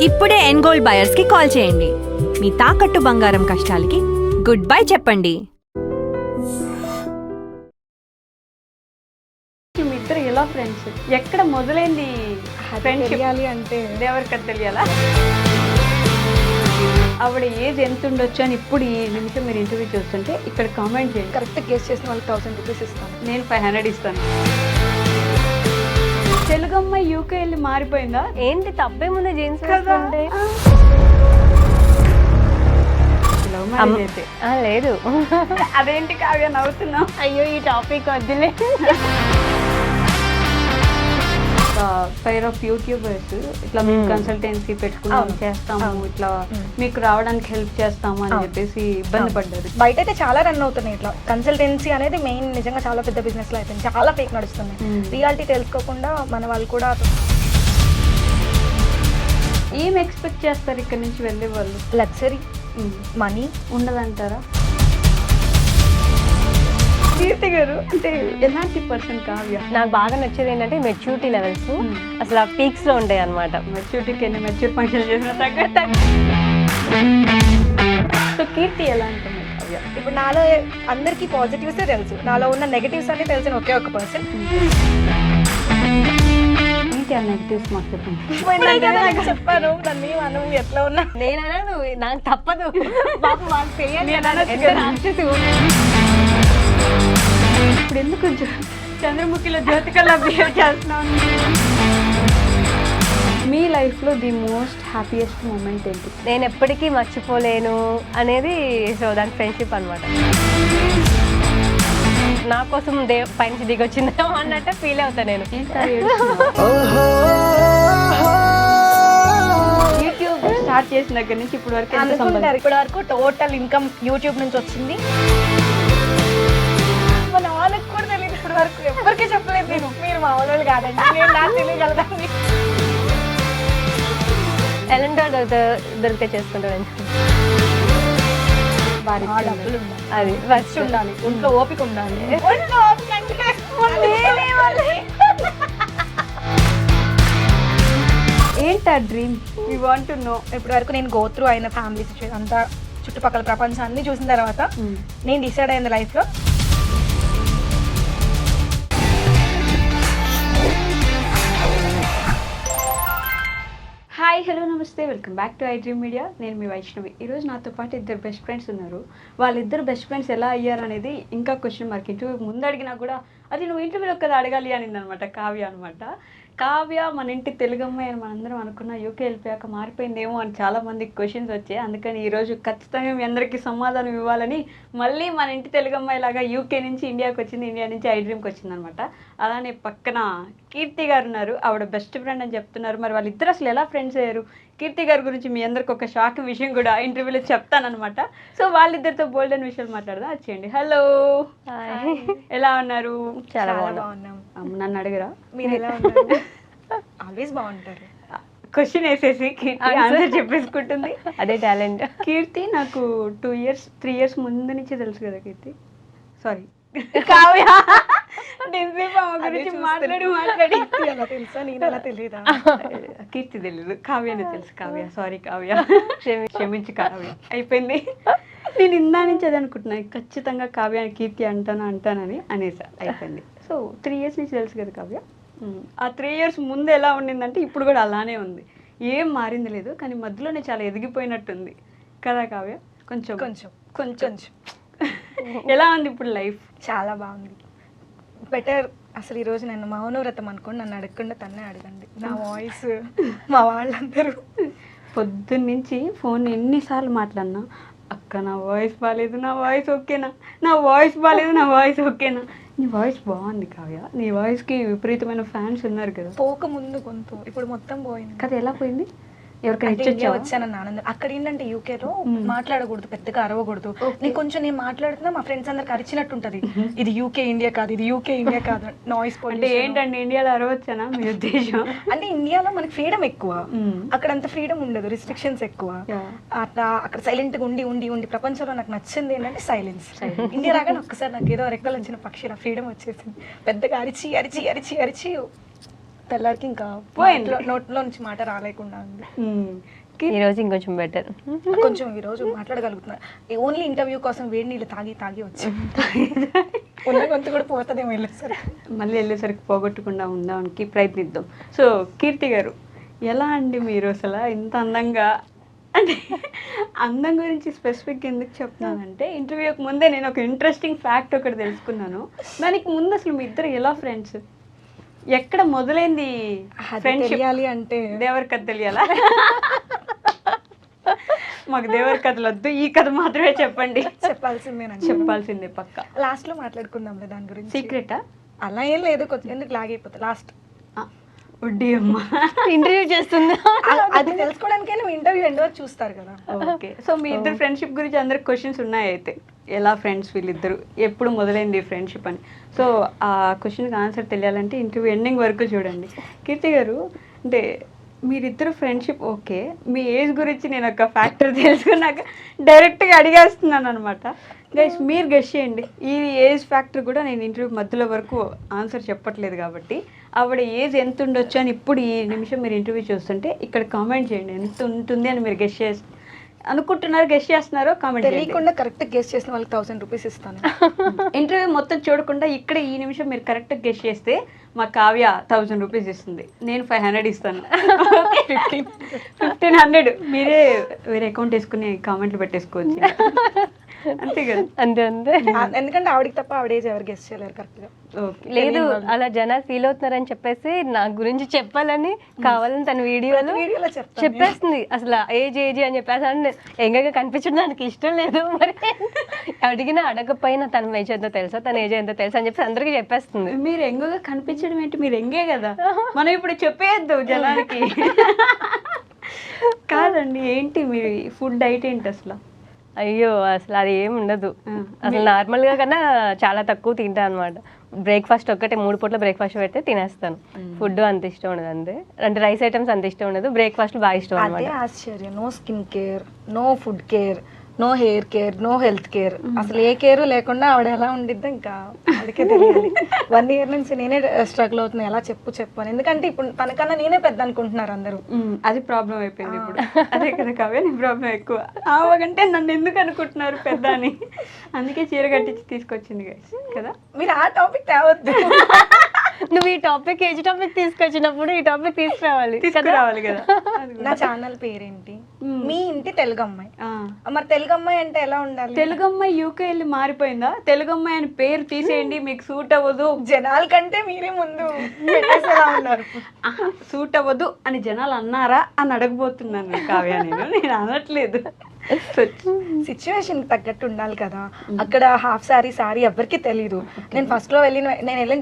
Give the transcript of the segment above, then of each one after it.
ఇప్పుడే ఎన్గోల్డ్ బయర్స్ కి కాల్ చేయండి. మీ తాకట్టు బంగారం కష్టాలకి గుడ్ బై చెప్పండి. మీ ఇద్దరు ఎలా ఫ్రెండ్స్? ఎక్కడ మొదలైంది ఫ్రెండ్షిప్? తెలియాలి అంటే ఎవరికది తెలియాలా? ఆవిడ ఏజ్ ఎంత ఉండొచ్చు అని ఇప్పుడు ఈ నిమిషం మీరు ఇంటర్వ్యూ చూస్తుంటే ఇక్కడ కామెంట్ చేయండి. కరెక్ట్ గెస్ చేసిన వాళ్ళకి 1000 రూపీస్ ఇస్తాను. నేను 500 ఇస్తాను. తెలుగు అమ్మాయి యూకే వెళ్ళి మారిపోయిందా? ఏంటి తప్పే ముందే జీన్స్ లేదు. అదేంటి కావ్య నవ్వుతున్నావు? అయ్యో ఈ టాపిక్ వద్దులే. ఫైర్ ఆఫ్ యూట్యూబర్స్ ఇట్లా మేము కన్సల్టెన్సీ పెట్టుకున్నాం చేస్తాము, ఇట్లా మీకు రావడానికి హెల్ప్ చేస్తాము అని చెప్పేసి ఇబ్బంది పడ్డారు. బయట అయితే చాలా రన్ అవుతున్నాయి. ఇట్లా కన్సల్టెన్సీ అనేది మెయిన్ నిజంగా చాలా పెద్ద బిజినెస్ లో అయిపోయింది. చాలా ఫేక్ నడుస్తున్నాయి. రియాలిటీ తెలుసుకోకుండా మన వాళ్ళు కూడా ఏం ఎక్స్పెక్ట్ చేస్తారు ఇక్కడ నుంచి వెళ్ళే వాళ్ళు? Luxury, money ఉండదంటారా? కీర్తి గారు అంటే ఎలాంటి పర్సన్ కావ్య? నాకు బాగా నచ్చేది ఏంటంటే మెచ్యూరిటీ లెవెల్స్ అసలు ఆ పీక్స్ లో ఉంటాయి అనమాట. మెచ్యూరిటీకి ఎన్ని మెచ్యూర్ ఫంక్షన్ చేసిన తగ్గ. సో కీర్తి ఎలా ఉంటుంది కావ్య? ఇప్పుడు నాలో అందరికీ పాజిటివ్సే తెలుసు, నాలో ఉన్న నెగటివ్స్ అన్ని తెలిసిన ఒకే ఒక పర్సన్. ఏంటి ఆ నెగటివ్స్ మాకు చెప్పండి. చెప్పాను దాన్ని మనం ఎట్లా ఉన్నా నేనైనా నువ్వు నాకు తప్పదు. బాబు వాళ్ళకి తెలియాలి. ఇప్పుడు ఎందుకు చంద్రముఖిలో జ్యోతికల్లా బిహేవ్ చేస్తున్నాను? మీ లైఫ్లో ది మోస్ట్ హ్యాపీయెస్ట్ మూమెంట్ ఏంటి? నేను ఎప్పటికీ మర్చిపోలేను అనేది సో దాని ఫ్రెండ్షిప్ అనమాట. నా కోసం పైనుంచి దిగొచ్చిందేమో అన్నట్టు ఫీల్ అవుతా నేను. యూట్యూబ్ స్టార్ట్ చేసిన దగ్గర నుంచి ఇప్పుడు వరకు అనుకుంటారు. ఇప్పటి వరకు టోటల్ ఇన్కమ్ యూట్యూబ్ నుంచి వచ్చింది. మా నాన్నకు కూడా తెలియదు ఇప్పటి వరకు, ఎవరికీ చెప్పలేదు నేను. మీరు మా వాళ్ళు కాదండి, నేను నాకు తెలియగలదాన్ని. ఎలాంటి దొరికితే చేసుకుంటాను. డబ్బులు ఉండాలి, అది ఖర్చు ఉండాలి, ఒంట్లో ఓపిక ఉండాలి. ఏంటి ఆ dream? You want to know. ఇప్పటి వరకు నేను గో త్రూ అయిన ఫ్యామిలీ సిచ్యువేషన్ అంతా, చుట్టుపక్కల ప్రపంచాన్ని చూసిన తర్వాత నేను డిసైడ్ అయింది లైఫ్లో హాయ్, హలో, నమస్తే, welcome back to I dream media. నేను మీ వైష్ణవి. ఈరోజు నాతో పాటు ఇద్దరు బెస్ట్ ఫ్రెండ్స్ ఉన్నారు. వాళ్ళిద్దరు బెస్ట్ ఫ్రెండ్స్ ఎలా అయ్యారు అనేది ఇంకా క్వశ్చన్ మార్క్. ఇంటర్వ్యూ ముందు అడిగినా కూడా అది నువ్వు ఇంటర్వ్యూలో కదా అడగాలి అనింది అనమాట కావ్య అనమాట. కావ్య మన ఇంటి తెలుగు అమ్మాయి అని మనందరం అనుకున్న యూకే వెళ్ళిపోయాక మారిపోయిందేమో అని చాలామందికి క్వశ్చన్స్ వచ్చాయి. అందుకని ఈరోజు ఖచ్చితంగా మీ అందరికీ సమాధానం ఇవ్వాలని మళ్ళీ మన ఇంటి తెలుగు అమ్మాయి లాగా యూకే నుంచి ఇండియాకి వచ్చింది, ఇండియా నుంచి ఐ డ్రీమ్కి వచ్చింది అనమాట. అలానే పక్కన కీర్తి గారు ఉన్నారు, ఆవిడ బెస్ట్ ఫ్రెండ్ అని చెప్తున్నారు. మరి వాళ్ళిద్దరు అసలు ఎలా ఫ్రెండ్స్ అయ్యారు? కీర్తి గారి గురించి మీ అందరికి ఒక షాక్ విషయం కూడా ఇంటర్వ్యూలో చెప్తానమాట. సో వాళ్ళిద్దరితో బోల్డెన్ విషయాలు మాట్లాడదాం. వచ్చేయండి. హలో, ఎలా ఉన్నారు? చాలా బాగున్నాం. నన్ను అడిగరా? మీరు ఎలా ఉన్నారు? ఆల్వేస్ బాగుంటారు. క్వశ్చన్ వేసేసి కీర్తి ఆన్సర్ చెప్పేసుకుంటుంది. అదే టాలెంట్. కీర్తి నాకు 3 years ముందు నుంచి తెలుసు కదా కీర్తి. సారీ కావ్య, గురించి మాట్లాడి ఎలా తెలుసా? నేను ఎలా తెలియదా? కీర్తి తెలీదు, కావ్యనే తెలుసు. కావ్య, సారీ కావ్య, క్షమించి కావ్య. అయిపోయింది. నేను ఇందా నుంచి అది అనుకుంటున్నాను, ఖచ్చితంగా కావ్య కీర్తి అంటానని అనేసా. అయిపోయింది. సో 3 years నుంచి తెలుసు కదా కావ్య. ఆ 3 years ముందు ఎలా ఉండిందంటే ఇప్పుడు కూడా అలానే ఉంది, ఏం మారింది లేదు. కానీ మధ్యలోనే చాలా ఎదిగిపోయినట్టుంది కదా కావ్య? కొంచెం కొంచెం కొంచెం ఎలా ఉంది ఇప్పుడు లైఫ్? చాలా బాగుంది, బెటర్. అసలు ఈరోజు నేను మౌనవ్రతం అనుకోండి, నన్ను అడగకుండా తన్నే అడగండి. నా వాయిస్ మా వాళ్ళందరూ పొద్దున్నుంచి ఫోన్ ఎన్నిసార్లు మాట్లాడినా, అక్క నా వాయిస్ బాగాలేదు, నా వాయిస్ ఓకేనా, నా వాయిస్ బాగాలేదు, నా వాయిస్ ఓకేనా. నీ వాయిస్ బాగుంది కావ్య, నీ వాయిస్కి విపరీతమైన ఫ్యాన్స్ ఉన్నారు కదా. పోక ముందు గొంతు ఇప్పుడు మొత్తం పోయింది కదా. ఎలా పోయింది? ఎవరికైనా ఇండియా వచ్చానన్న ఆనందం. అక్కడ ఏంటంటే యూకేలో మాట్లాడకూడదు, పెద్దగా అరవకూడదు. నేను కొంచెం నేను మాట్లాడుతున్నా మా ఫ్రెండ్స్ అందరికి అరిచినట్టు ఉంటది. ఇది యూకే ఇండియా కాదు, ఇది యూకే ఇండియా కాదు. నాయిస్ అంటే ఏంటంటే ఇండియాలో అరవచ్చానా మీ ఉద్దేశం? అంటే ఇండియాలో మనకి ఫ్రీడమ్ ఎక్కువ, అక్కడ అంత ఫ్రీడమ్ ఉండదు, రిస్ట్రిక్షన్స్ ఎక్కువ. అట్లా అక్కడ సైలెంట్ గా ఉండి ఉండి ఉండి ప్రపంచంలో నాకు నచ్చింది ఏంటంటే సైలెన్స్. ఇండియా రాగానే ఒక్కసారి నాకు ఏదో రెక్కలు వచ్చిన పక్షి ఫ్రీడమ్ వచ్చేసింది. పెద్దగా అరిచి అరిచి అరిచి అరిచి తెల్లారికి ఇంకా పోయింది. నోట్లో నుంచి మాట రాలేకుండా ఉంది. ఈ రోజు ఇంకొంచెం బెటర్. కొంచెం ఈ రోజు మాట్లాడగలుగుతున్నా. ఓన్లీ ఇంటర్వ్యూ కోసం వేడి నీళ్ళు తాగి వచ్చి ఉన్న గొంతు కూడా పోతుందేమో వెళ్ళేసరికి. మళ్ళీ వెళ్ళేసరికి పోగొట్టకుండా ఉందానికి ప్రయత్నిద్దాం. సో కీర్తి గారు, ఎలా అండి మీరు అసలు ఇంత అందంగా, అంటే అందం గురించి స్పెసిఫిక్ ఎందుకు చెప్తున్నానంటే ఇంటర్వ్యూకి ముందే నేను ఒక ఇంట్రెస్టింగ్ ఫ్యాక్ట్ ఒకటి తెలుసుకున్నాను. దానికి ముందు అసలు మీ ఇద్దరు ఎలా ఫ్రెండ్స్, ఎక్కడ మొదలైంది ఫ్రెండ్షిప్? తెలియాలి అంటే దేవర కథ తెలియాలా? మాకు దేవర కథలు వద్దు, ఈ కథ మాత్రమే చెప్పండి. చెప్పాల్సిందేనండి. చెప్పాల్సిందే పక్క. లాస్ట్ లో మాట్లాడుకుందాంలే దాని గురించి. సీక్రెటా? అలా ఏం లేదు, కొంచెం ఎందుకు లాగ్ అయిపోతుంది లాస్ట్. వడ్డీ అమ్మ ఇంటర్వ్యూ చేస్తుంది. అది తెలుసుకోవడానికే నువ్వు ఇంటర్వ్యూ ఎండ్ వరకు చూస్తారు కదా. ఓకే. సో మీ ఇద్దరు ఫ్రెండ్షిప్ గురించి అందరికి క్వశ్చన్స్ ఉన్నాయి. అయితే ఎలా ఫ్రెండ్స్ వీళ్ళిద్దరు, ఎప్పుడు మొదలైంది ఫ్రెండ్షిప్ అని. సో ఆ క్వశ్చన్కి ఆన్సర్ తెలియాలంటే ఇంటర్వ్యూ ఎండింగ్ వరకు చూడండి. కీర్తి గారు, అంటే మీరిద్దరు ఫ్రెండ్షిప్ ఓకే, మీ ఏజ్ గురించి నేను ఒక ఫ్యాక్టర్ తెలుసుకున్నాక డైరెక్ట్గా అడిగేస్తున్నాను అనమాట. గైస్ మీరు గెస్ చేయండి. ఈ ఏజ్ ఫ్యాక్టర్ కూడా నేను ఇంటర్వ్యూ మధ్యలో వరకు ఆన్సర్ చెప్పట్లేదు కాబట్టి ఆవిడ ఏజ్ ఎంత ఉండొచ్చు అని ఇప్పుడు ఈ నిమిషం మీరు ఇంటర్వ్యూ చూస్తుంటే ఇక్కడ కామెంట్ చేయండి ఎంత ఉంటుంది అని మీరు గెస్ చేసి అనుకుంటున్నారు, గెస్ చేస్తున్నారో కామెంట్ చేయండి. తెలియకుండా కరెక్ట్ గెస్ చేసిన వాళ్ళకి 1000 రూపీస్ ఇస్తాను. ఇంటర్వ్యూ మొత్తం చూడకుండా ఇక్కడ ఈ నిమిషం మీరు కరెక్ట్ గెస్ చేస్తే మా కావ్య 1000 రూపీస్ ఇస్తుంది, నేను 500 ఇస్తాను. 1500 మీరే వేరే అకౌంట్ వేసుకుని కామెంట్లు పెట్టేసుకోవచ్చు. అంతే కదా? అంతే అంతే. ఎందుకంటే ఆవిడకి తప్ప ఆవిడ ఏజ్ ఎవరు గెస్ చేయలేరు కరెక్ట్ గా. లేదు, అలా జనాలు ఫీల్ అవుతున్నారని చెప్పేసి నా గురించి చెప్పాలని కావాలని తన వీడియోలో చెప్తాను చెప్పేస్తుంది. అసలు ఏజ్ అని చెప్పేసి అంటే ఎంగగా కనిపించడం దానికి ఇష్టం లేదు. మరి అడిగినా అడగకపోయినా తన ఏజ్ ఎంతో తెలుసా, తన ఏజ్ ఎంతో తెలుసా అని చెప్పి అందరికీ చెప్పేస్తుంది. మీరు ఎంగగా కనిపించడం ఏంటి, మీరు ఎంగే కదా, మనం ఇప్పుడు చెప్పేయద్దు జనానికి. కాదండి, ఏంటి మీరు ఫుడ్ డైట్ ఏంటి అసలు? అయ్యో అసలు అది ఏమి ఉండదు. అసలు నార్మల్గా కన్నా చాలా తక్కువ తింటా అనమాట. బ్రేక్ఫాస్ట్ ఒక్కటే 3 పూట్ల బ్రేక్ఫాస్ట్ పెడితే తినేస్తాను. ఫుడ్ అంత ఇష్టం ఉండదు, అంతే. అంటే రైస్ ఐటమ్స్ అంత ఇష్టం ఉండదు, బ్రేక్ఫాస్ట్ బాగా ఇష్టం అనమాట. అదే ఆశ్చర్యం. No skin care, no food care, no hair care, no health care, అసలు ఏ కేర్ లేకుండా ఆవిడ ఎలా ఉండిద్దో ఇంకా ఆవిడకే తెలియాలి. 1 year నుంచి నేనే స్ట్రగుల్ అవుతున్నా, ఎలా చెప్పు అని. ఎందుకంటే ఇప్పుడు తనకన్నా నేనే పెద్ద అనుకుంటున్నారు అందరూ. అది ప్రాబ్లం అయిపోయింది ఇప్పుడు. అదే కదా కావ్య, నీ ప్రాబ్లం ఎక్కువ. ఆవగంటే నన్ను ఎందుకు అనుకుంటున్నారు పెద్ద అని, అందుకే చీర కట్టించి తీసుకొచ్చింది గైస్ కదా. మీరు ఆ టాపిక్ తేవద్దు. నువ్వు ఈ టాపిక్ ఏజ్ టాపిక్ తీసుకొచ్చినప్పుడు ఈ టాపిక్ తీసుకురావాలి కదా. నా ఛానల్ పేరేంటి? మీ ఇంటి తెలుగు అమ్మాయి. మరి తెలుగు అమ్మాయి అంటే ఎలా ఉండాలి? తెలుగు అమ్మాయి యూకే వెళ్ళి మారిపోయిందా? తెలుగు అమ్మాయి అని పేరు తీసేయండి, మీకు సూట్ అవ్వదు. జనాల కంటే మీరే ముందు పెట్టేసేలా ఉన్నారు. సూట్ అవ్వదు అని జనాలు అన్నారా అని అడగబోతున్నాను కావ్య. నేను అనట్లేదు. సిచ్యువేషన్ తగ్గట్టు ఉండాలి కదా. అక్కడ హాఫ్ సారీ ఎవరికి తెలీదు. నేను ఫస్ట్ లో వెళ్ళిన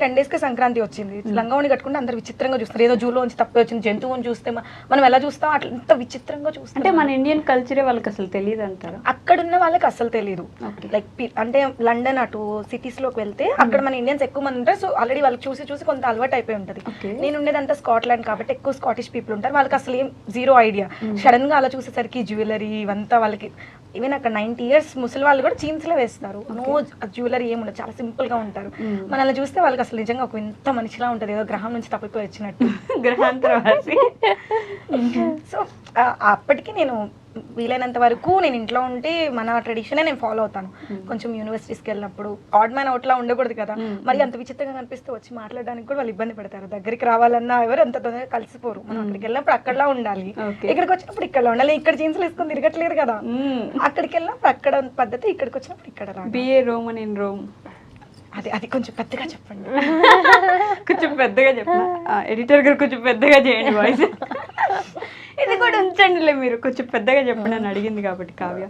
10 days కి సంక్రాంతి వచ్చింది. లంగావణి కట్టుకుంటే అందరు విచిత్రంగా చూస్తారు. ఏదో జూలో నుంచి తప్పే వచ్చింది జంతువుని చూస్తే మనం ఎలా చూస్తాం అట్లా ఎంత విచిత్రంగా చూస్తాం. అంటే మన ఇండియన్ కల్చరే వాళ్ళకి అసలు తెలియదు అంటారు. అక్కడ ఉన్న వాళ్ళకి అసలు తెలియదు. లైక్ అంటే లండన్ అటు సిటీస్ లోకి వెళ్తే అక్కడ మన ఇండియన్స్ ఎక్కువ మంది ఉంటారు. సో ఆల్రెడీ వాళ్ళకి చూసి కొంత అలవాటు అయిపోయి ఉంటది. నేను ఉండేదంతా స్కాట్లాండ్ కాబట్టి ఎక్కువ స్కాటిష్ పీపుల్ ఉంటారు. వాళ్ళకి అసలు ఏం జీరో ఐడియా. సడన్ గా అలా చూసేసరికి జ్యువెలరీ ఇవంతా వాళ్ళకి, ఈవెన్ అక్కడ 90 years ముసలి వాళ్ళు కూడా జీన్స్ లో వేస్తారు. నో జ్యువెలరీ ఏముండదు, చాలా సింపుల్ గా ఉంటారు. మనల్ని చూస్తే వాళ్ళకి అసలు నిజంగా ఒక ఇంత మనిషిలా ఉంటది, ఏదో గ్రహం నుంచి తప్పిపోయి వచ్చినట్టు. గ్రహాంతరవాసి. సో అప్పటికి నేను వీలైనంత వరకు నేను ఇంట్లో ఉంటే మన ట్రెడిషనే నేను ఫాలో అవుతాను. కొంచెం యూనివర్సిటీస్కి వెళ్ళినప్పుడు ఆడ్ మ్యాన్ అవుట్లా ఉండకూడదు కదా. మరి అంత విచిత్రంగా కనిపిస్తే వచ్చి మాట్లాడడానికి కూడా వాళ్ళు ఇబ్బంది పడతారు. దగ్గరికి రావాలన్నా ఎవరు అంత తొందరగా కలిసిపోరు. మనం అక్కడికి వెళ్ళినప్పుడు అక్కడలా ఉండాలి, ఇక్కడికి వచ్చినప్పుడు ఇక్కడ ఉండాలి. ఇక్కడ జీన్స్లు వేసుకొని తిరగట్లేదు కదా. అక్కడికి వెళ్ళినప్పుడు అక్కడ పద్ధతి, ఇక్కడికి వచ్చినప్పుడు ఇక్కడ రా. BA Roman in Rome. అది కొంచెం పెద్దగా చెప్పండి. కొంచెం పెద్దగా చెప్పండి ఎడిటర్ గారు, కొంచెం పెద్దగా చేయండి వాయిస్. ఇది కూడా ఉంచండిలే మీరు, కొంచెం పెద్దగా చెప్పండి అని అడిగింది కాబట్టి కావ్య.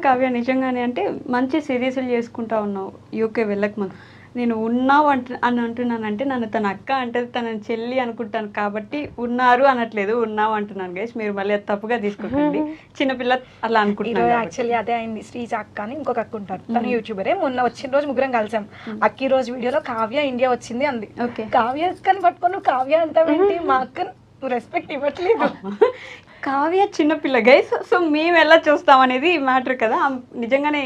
కావ్య నిజంగానే అంటే మంచి సిరీస్లు చేసుకుంటా ఉన్నావు యూకే వెళ్ళక ముందు. నేను ఉన్నావు అని అంటున్నానంటే నన్ను తన అక్క అంటే తన చెల్లి అనుకుంటాను కాబట్టి ఉన్నారు అనట్లేదు, ఉన్నావు అంటున్నాను గైస్. మీరు మళ్ళీ తప్పుగా తీసుకోకండి, చిన్నపిల్ల అలా అనుకుంటున్నాను. యాక్చువల్లీ అదే అయింది. శ్రీజ అక్క అని ఇంకొక అక్క ఉంటారు, తను యూట్యూబరే. మొన్న వచ్చిన రోజు ముగ్గురం కలిసాం. అక్క రోజు వీడియోలో కావ్య ఇండియా వచ్చింది అంది. కావ్య అక్కని పట్టుకొని కావ్య అంటావేంటి? మా అక్క రెస్పెక్ట్ ఇవ్వట్లేదు. కావ్య చిన్నపిల్ల గైస్, సో మేము ఎలా చూస్తాం అనేది మ్యాటర్ కదా. నిజంగానే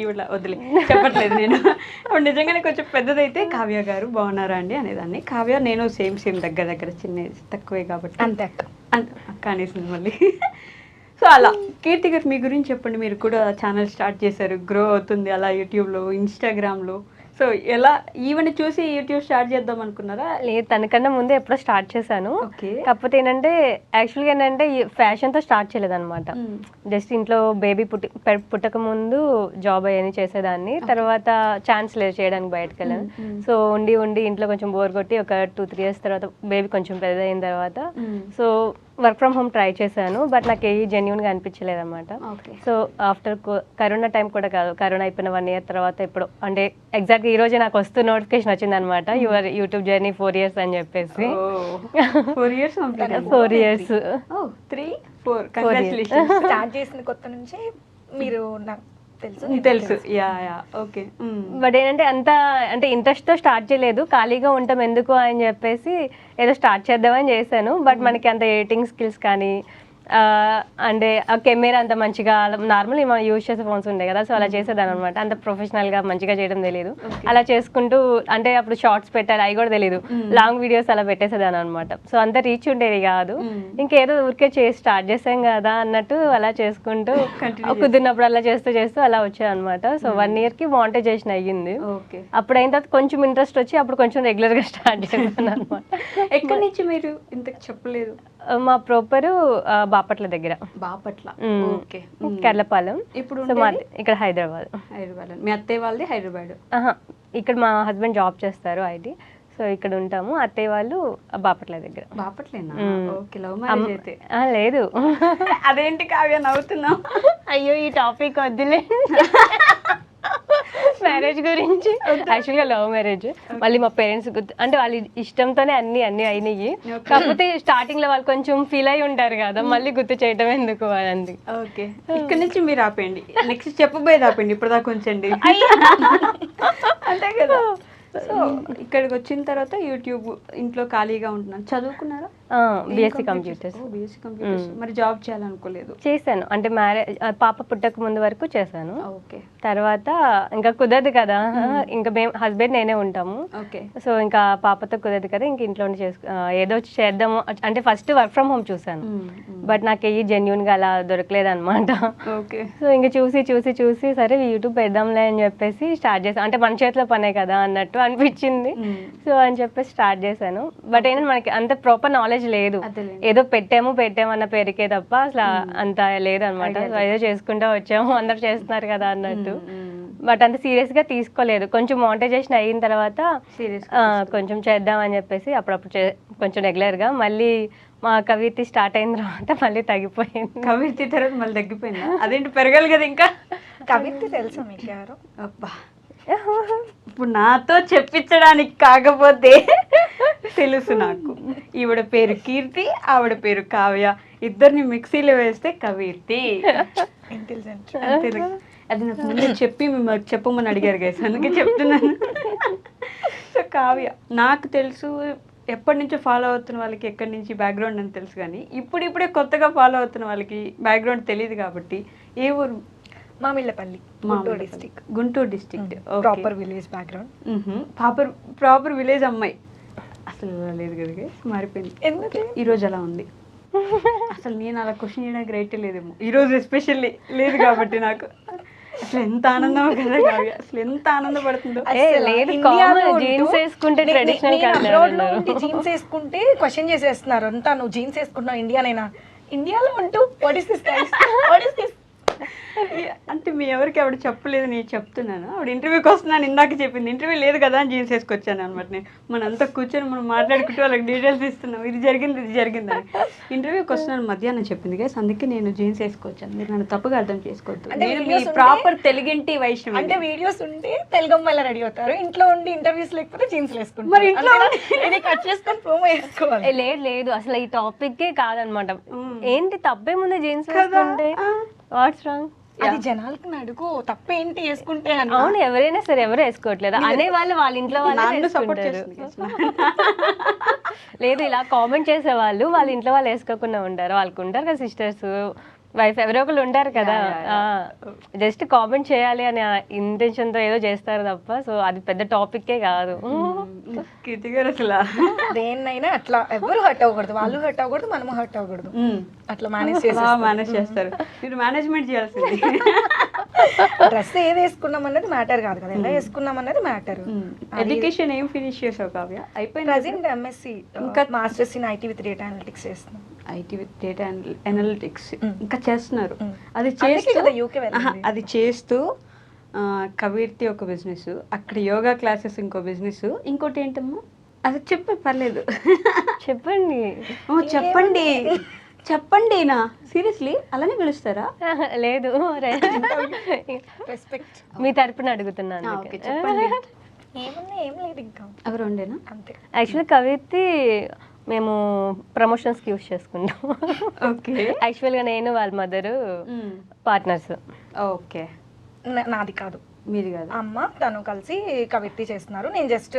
ఈవిడ వదిలే చెప్పట్లేదు నేను. అప్పుడు నిజంగానే కొంచెం పెద్దదైతే కావ్య గారు బాగున్నారా అండి అనేదాన్ని. కావ్య నేను సేమ్ దగ్గర చిన్న తక్కువే కాబట్టి అంతే అక్క అనేసింది మళ్ళీ. సో అలా కీర్తి గారు మీ గురించి చెప్పండి. మీరు కూడా ఛానల్ స్టార్ట్ చేశారు, గ్రో అవుతుంది అలా యూట్యూబ్లో, ఇన్స్టాగ్రామ్లో. సో ఎలా ఈవెన్ చూసి యూట్యూబ్ స్టార్ట్ చేద్దాం అనుకున్నారా? లేదు, తనకన్నా ముందే ఎప్పుడో స్టార్ట్ చేశాను. ఓకే. కాకపోతే ఏంటంటే యాక్చువల్గా ఏంటంటే ఫ్యాషన్తో స్టార్ట్ చేయలేదన్నమాట. జస్ట్ ఇంట్లో బేబీ పుట్టక ముందు జాబ్ అయ్యని చేసేదాన్ని. తర్వాత ఛాన్స్ లేదు చేయడానికి బయటకు వెళ్ళాను. సో ఉండి ఇంట్లో కొంచెం బోర్ కొట్టి ఒక 2-3 years తర్వాత బేబీ కొంచెం పెద్ద అయిన తర్వాత so work from home try చేశాను. బట్ నాకు ఏ జెన్యున్గా అనిపించలేదు అనమాట. సో ఆఫ్టర్ కరోనా టైం కూడా కాదు, కరోనా అయిపోయిన 1 year తర్వాత ఇప్పుడు అంటే ఎగ్జాక్ట్గా ఈ రోజే నాకు వస్తూ నోటిఫికేషన్ వచ్చింది అనమాట, యువర్ యూట్యూబ్ జర్నీ 4 years అని చెప్పేసి. 4 years 4 years 3-4 కంగ్రాచులేషన్స్. స్టార్ట్ చేసిన కొత్త నుంచి మీరు నాకు తెలుసు. Yeah okay. బట్ ఏంటంటే అంత అంటే ఇంట్రెస్ట్తో స్టార్ట్ చేయలేదు, ఖాళీగా ఉంటాం ఎందుకు అని చెప్పేసి ఏదో స్టార్ట్ చేద్దామని చేశాను. బట్ మనకి అంత ఎడిటింగ్ స్కిల్స్ కానీ అంటే ఆ కెమెరా అంత మంచిగా నార్మల్ మనం యూజ్ చేసే ఫోన్స్ ఉండే కదా, సో అలా చేసేదాన్ని అనమాట. అంత ప్రొఫెషనల్గా మంచిగా చేయడం తెలియదు. అలా చేసుకుంటూ అంటే అప్పుడు షార్ట్స్ పెట్టాలి అవి కూడా తెలియదు, లాంగ్ వీడియోస్ అలా పెట్టేసేదాన్ని అనమాట. సో అంత రీచ్ ఉండేది కాదు. ఇంకేదో ఊరికే చేసి స్టార్ట్ చేసాం కదా అన్నట్టు అలా చేసుకుంటూ కుదిరినప్పుడు అలా చేస్తూ అలా వచ్చాయి అనమాట. సో 1 yearకి మానిటైజేషన్ అయ్యింది. అప్పుడు అయిన తర్వాత కొంచెం ఇంట్రెస్ట్ వచ్చి అప్పుడు కొంచెం రెగ్యులర్గా స్టార్ట్ చేశాను అనమాట. ఎక్కడి నుంచి మీరు ఇంతకు చెప్పలేదు? మా ప్రాపర్ బాపట్ల దగ్గర. బాపట్ల, ఓకే. కేరళపాలెం. ఇప్పుడు ఇక్కడ హైదరాబాద్. మీ అత్తయ్య వాళ్ళది హైదరాబాద్? ఇక్కడ మా హస్బెండ్ జాబ్ చేస్తారు ఐటీ, సో ఇక్కడ ఉంటాము. అత్తయ్య వాళ్ళు బాపట్ల దగ్గర. బాపట్లేనా? ఓకే. లవ్ మ్యారేజ్ అయితే? లేదు. అదేంటి కావ్య నవ్వుతున్నావు? అయ్యో ఈ టాపిక్ వద్దులే. మ్యారేజ్ గురించి యాక్చువల్గా లవ్ మ్యారేజ్. మళ్ళీ మా పేరెంట్స్ అంటే వాళ్ళ ఇష్టంతోనే అన్ని అయినాయి. కాకపోతే స్టార్టింగ్ లో వాళ్ళు కొంచెం ఫీల్ అయి ఉంటారు కదా, మళ్ళీ గుర్తు చేయడం ఎందుకు వాళ్ళంది. ఓకే. ఇక్కడ నుంచి మీరు ఆపేయండి, నెక్స్ట్ చెప్పబోయేది ఆపండి, ఇప్పుడు దాకా ఉంచండి. అంతే కదా. సో ఇక్కడికి వచ్చిన తర్వాత యూట్యూబ్ ఇంట్లో ఖాళీగా ఉంటున్నాను. చదువుకున్నారా? BSc computers. BSc computers. మరి జాబ్ చేయాలనుకోలేదు? చేశాను, అంటే మ్యారేజ్ పాప పుట్టక ముందు వరకు చేశాను. ఓకే. తర్వాత ఇంకా కుదరదు కదా, ఇంకా మేము హస్బెండ్ నేనే ఉంటాము. ఓకే. సో ఇంకా పాపతో కుదరదు కదా, ఇంక ఇంట్లో ఏదో చేద్దాము అంటే ఫస్ట్ వర్క్ ఫ్రమ్ హోమ్ చూసాను. బట్ నాకు ఏ జెన్యున్గా అలా దొరకలేదు అనమాట. ఓకే. సో ఇంకా చూసి సరే యూట్యూబ్ పెడదాంలే అని చెప్పేసి స్టార్ట్ చేశాను. అంటే మన చేతిలో పనే కదా అన్నట్టు అనిపించింది. సో అని చెప్పేసి స్టార్ట్ చేశాను. బట్ ఏంటంటే మనకి అంత ప్రాపర్ నాలెడ్జ్ లేదు, ఏదో పెట్టాము అన్న పేరుకే తప్ప అసలు అంత లేదు అనమాట. ఏదో చేసుకుంటూ వచ్చాము, అందరు చేస్తున్నారు కదా అన్నట్టు. బట్ అంత సీరియస్ గా తీసుకోలేదు. కొంచెం మానిటైజేషన్ అయిన తర్వాత కొంచెం చేద్దాం అని చెప్పేసి అప్పుడప్పుడు కొంచెం రెగ్యులర్ గా. మళ్ళీ మా కవితి స్టార్ట్ అయిన తర్వాత మళ్ళీ తగ్గిపోయింది. కవితి తర్వాత మళ్ళీ తగ్గిపోయిందా? అదేంటి పెరగాలి కదా ఇంకా. కవితి తెలుసా మీకు ఎవరు? అబ్బా, ఇప్పుడు నాతో చెప్పించడానికి కాకపోతే తెలుసు నాకు. ఈవిడ పేరు కీర్తి, ఆవిడ పేరు కావ్య, ఇద్దరిని మిక్సీలో వేస్తే కవితి. అది నాకు ముందే చెప్పి మిమ్మల్ని చెప్పమని అడిగారు గైస్, అందుకే చెప్తున్నాను. సో కావ్య నాకు తెలుసు, ఎప్పటి నుంచో ఫాలో అవుతున్న వాళ్ళకి ఎక్కడి నుంచి బ్యాక్గ్రౌండ్ అని తెలుసు, కానీ ఇప్పుడిప్పుడే కొత్తగా ఫాలో అవుతున్న వాళ్ళకి బ్యాక్గ్రౌండ్ తెలియదు. కాబట్టి ఏ ఊరు? Mamillapalli, Guntur district. Proper village background. Proper village అమ్మాయి. అసలు లేదు కదా, మారిపోయింది. ఎందుకు ఈరోజు అలా ఉంది? అసలు నేను అలా క్వశ్చన్ చేయడానికి రైట్ లేదేమో, ఈరోజు ఎస్పెషల్లీ లేదు కాబట్టి నాకు అసలు ఎంత ఆనందం కదా కావ్య, అసలు ఎంత ఆనందపడుతుందో. జీన్స్ వేసుకుంటే క్వశ్చన్ చేసేస్తున్నారు అంతా, నువ్వు జీన్స్ వేసుకుంటున్నావు ఇండియానైనా? ఇండియాలో ఉంటూ what is this guys, what is this? అంటే మీ ఎవరికి ఆవిడ చెప్పలేదు, నేను చెప్తున్నాను. ఆవిడ ఇంటర్వ్యూకి వస్తున్నాను ఇందాక చెప్పింది, ఇంటర్వ్యూ లేదు కదా అని జీన్స్ వేసుకొచ్చాను అనమాట. నేను మనంతా కూర్చొని మనం మాట్లాడుకుంటూ వాళ్ళకి డీటెయిల్స్ ఇస్తున్నాం, ఇది జరిగిందని. ఇంటర్వ్యూకి వస్తున్నాను మధ్యాహ్నం చెప్పింది కదా, అందుకే నేను జీన్స్ వేసుకొచ్చాను. మీరు నన్ను తప్పుగా అర్థం చేసుకోవద్దు. ప్రాపర్ తెలుగింటి వైష్ణవి. అంటే వీడియోస్ ఉంటే తెలుగు అమ్మాయిలా రెడీ అవుతారు, ఇంట్లో ఉండి ఇంటర్వ్యూస్ లేకపోతే జీన్స్ వేసుకుంటారు. మరి ఇంట్లో కట్ చేసుకొని ప్రోమో వేసుకోవాలి. లేదు అసలు ఈ టాపిక్ కాదనమాట. ఏంటి తప్పేముంది జీన్స్ వేసుకుంటే? What's wrong? అది జనాలకు అడుగు, తప్పేంటి వేసుకుంటే. అవును, ఎవరైనా సరే ఎవరు వేసుకోవట్లేదు అనే వాళ్ళు వాళ్ళ ఇంట్లో వాళ్ళు సపోర్ట్ చేస్తారు. లేదు ఇలా కామెంట్ చేసేవాళ్ళు వాళ్ళ ఇంట్లో వాళ్ళు వేసుకోకుండా ఉంటారు, వాళ్ళకు ఉంటారు కదా సిస్టర్స్ వైఫ్ ఎవరో ఒకళ్ళు ఉంటారు కదా, జస్ట్ కామెంట్ చేయాలి అనే ఇంటెన్షన్ తో ఏదో చేస్తారు తప్ప, సో అది పెద్ద టాపిక్కే కాదు. కీర్తి గారు అసలు దేన్నైనా అట్లా ఎవరు హర్ట్ అవ్వకూడదు, వాళ్ళు హర్ట్ అవ్వకూడదు, మనము హర్ట్ అవ్వకూడదు, అట్లా మేనేజ్ మేనేజ్ చేస్తారు. మీరు మేనేజ్మెంట్ చేయాల్సింది. డ్రెస్ ఏది వేసుకున్నాం అన్నది మ్యాటర్ కాదు కదా, ఎలా వేసుకున్నాం అన్నది మ్యాటర్. ఎడ్యుకేషన్ ఏం ఫినిష్ చేసావు కావ్య? అయిపోయింది. ప్రజెంట్ ఎంఎస్సి ఇంకా masters in IT with data analytics చేస్తున్నాం. ఐటీ విత్ డేటా అనలిటిక్స్ ఇంకా చేస్తున్నారు. అది అందుకే చేస్తూ కదా UK వెళ్ళింది. అది చేస్తూ కవిర్తి ఒక బిజినెస్, అక్కడ యోగా క్లాసెస్ ఇంకో బిజినెస్, ఇంకోటి ఏంటమ్మా అది చెప్పే పర్లేదు. చెప్పండి. చెప్పండి చెప్పండి. నా సీరియస్లీ అలానే పిలుస్తారా? లేదు రెస్పెక్ట్ మీ తరపున అడుగుతున్నాను. ఓకే చెప్పండి. ఏముంది ఏం లేదు ఇంకా ఎవరు ఉండేనా? అంతే. యాక్చువల్లీ కవితి మేము ప్రమోషన్స్కి యూస్ చేసుకుంటాం. ఓకే. యాక్చువల్గా నేను వాళ్ళ మదరు పార్ట్నర్స్. ఓకే. నాది కాదు, మీది కాదు. అమ్మ తను కలిసి కవిత్తి చేస్తున్నారు, నేను జస్ట్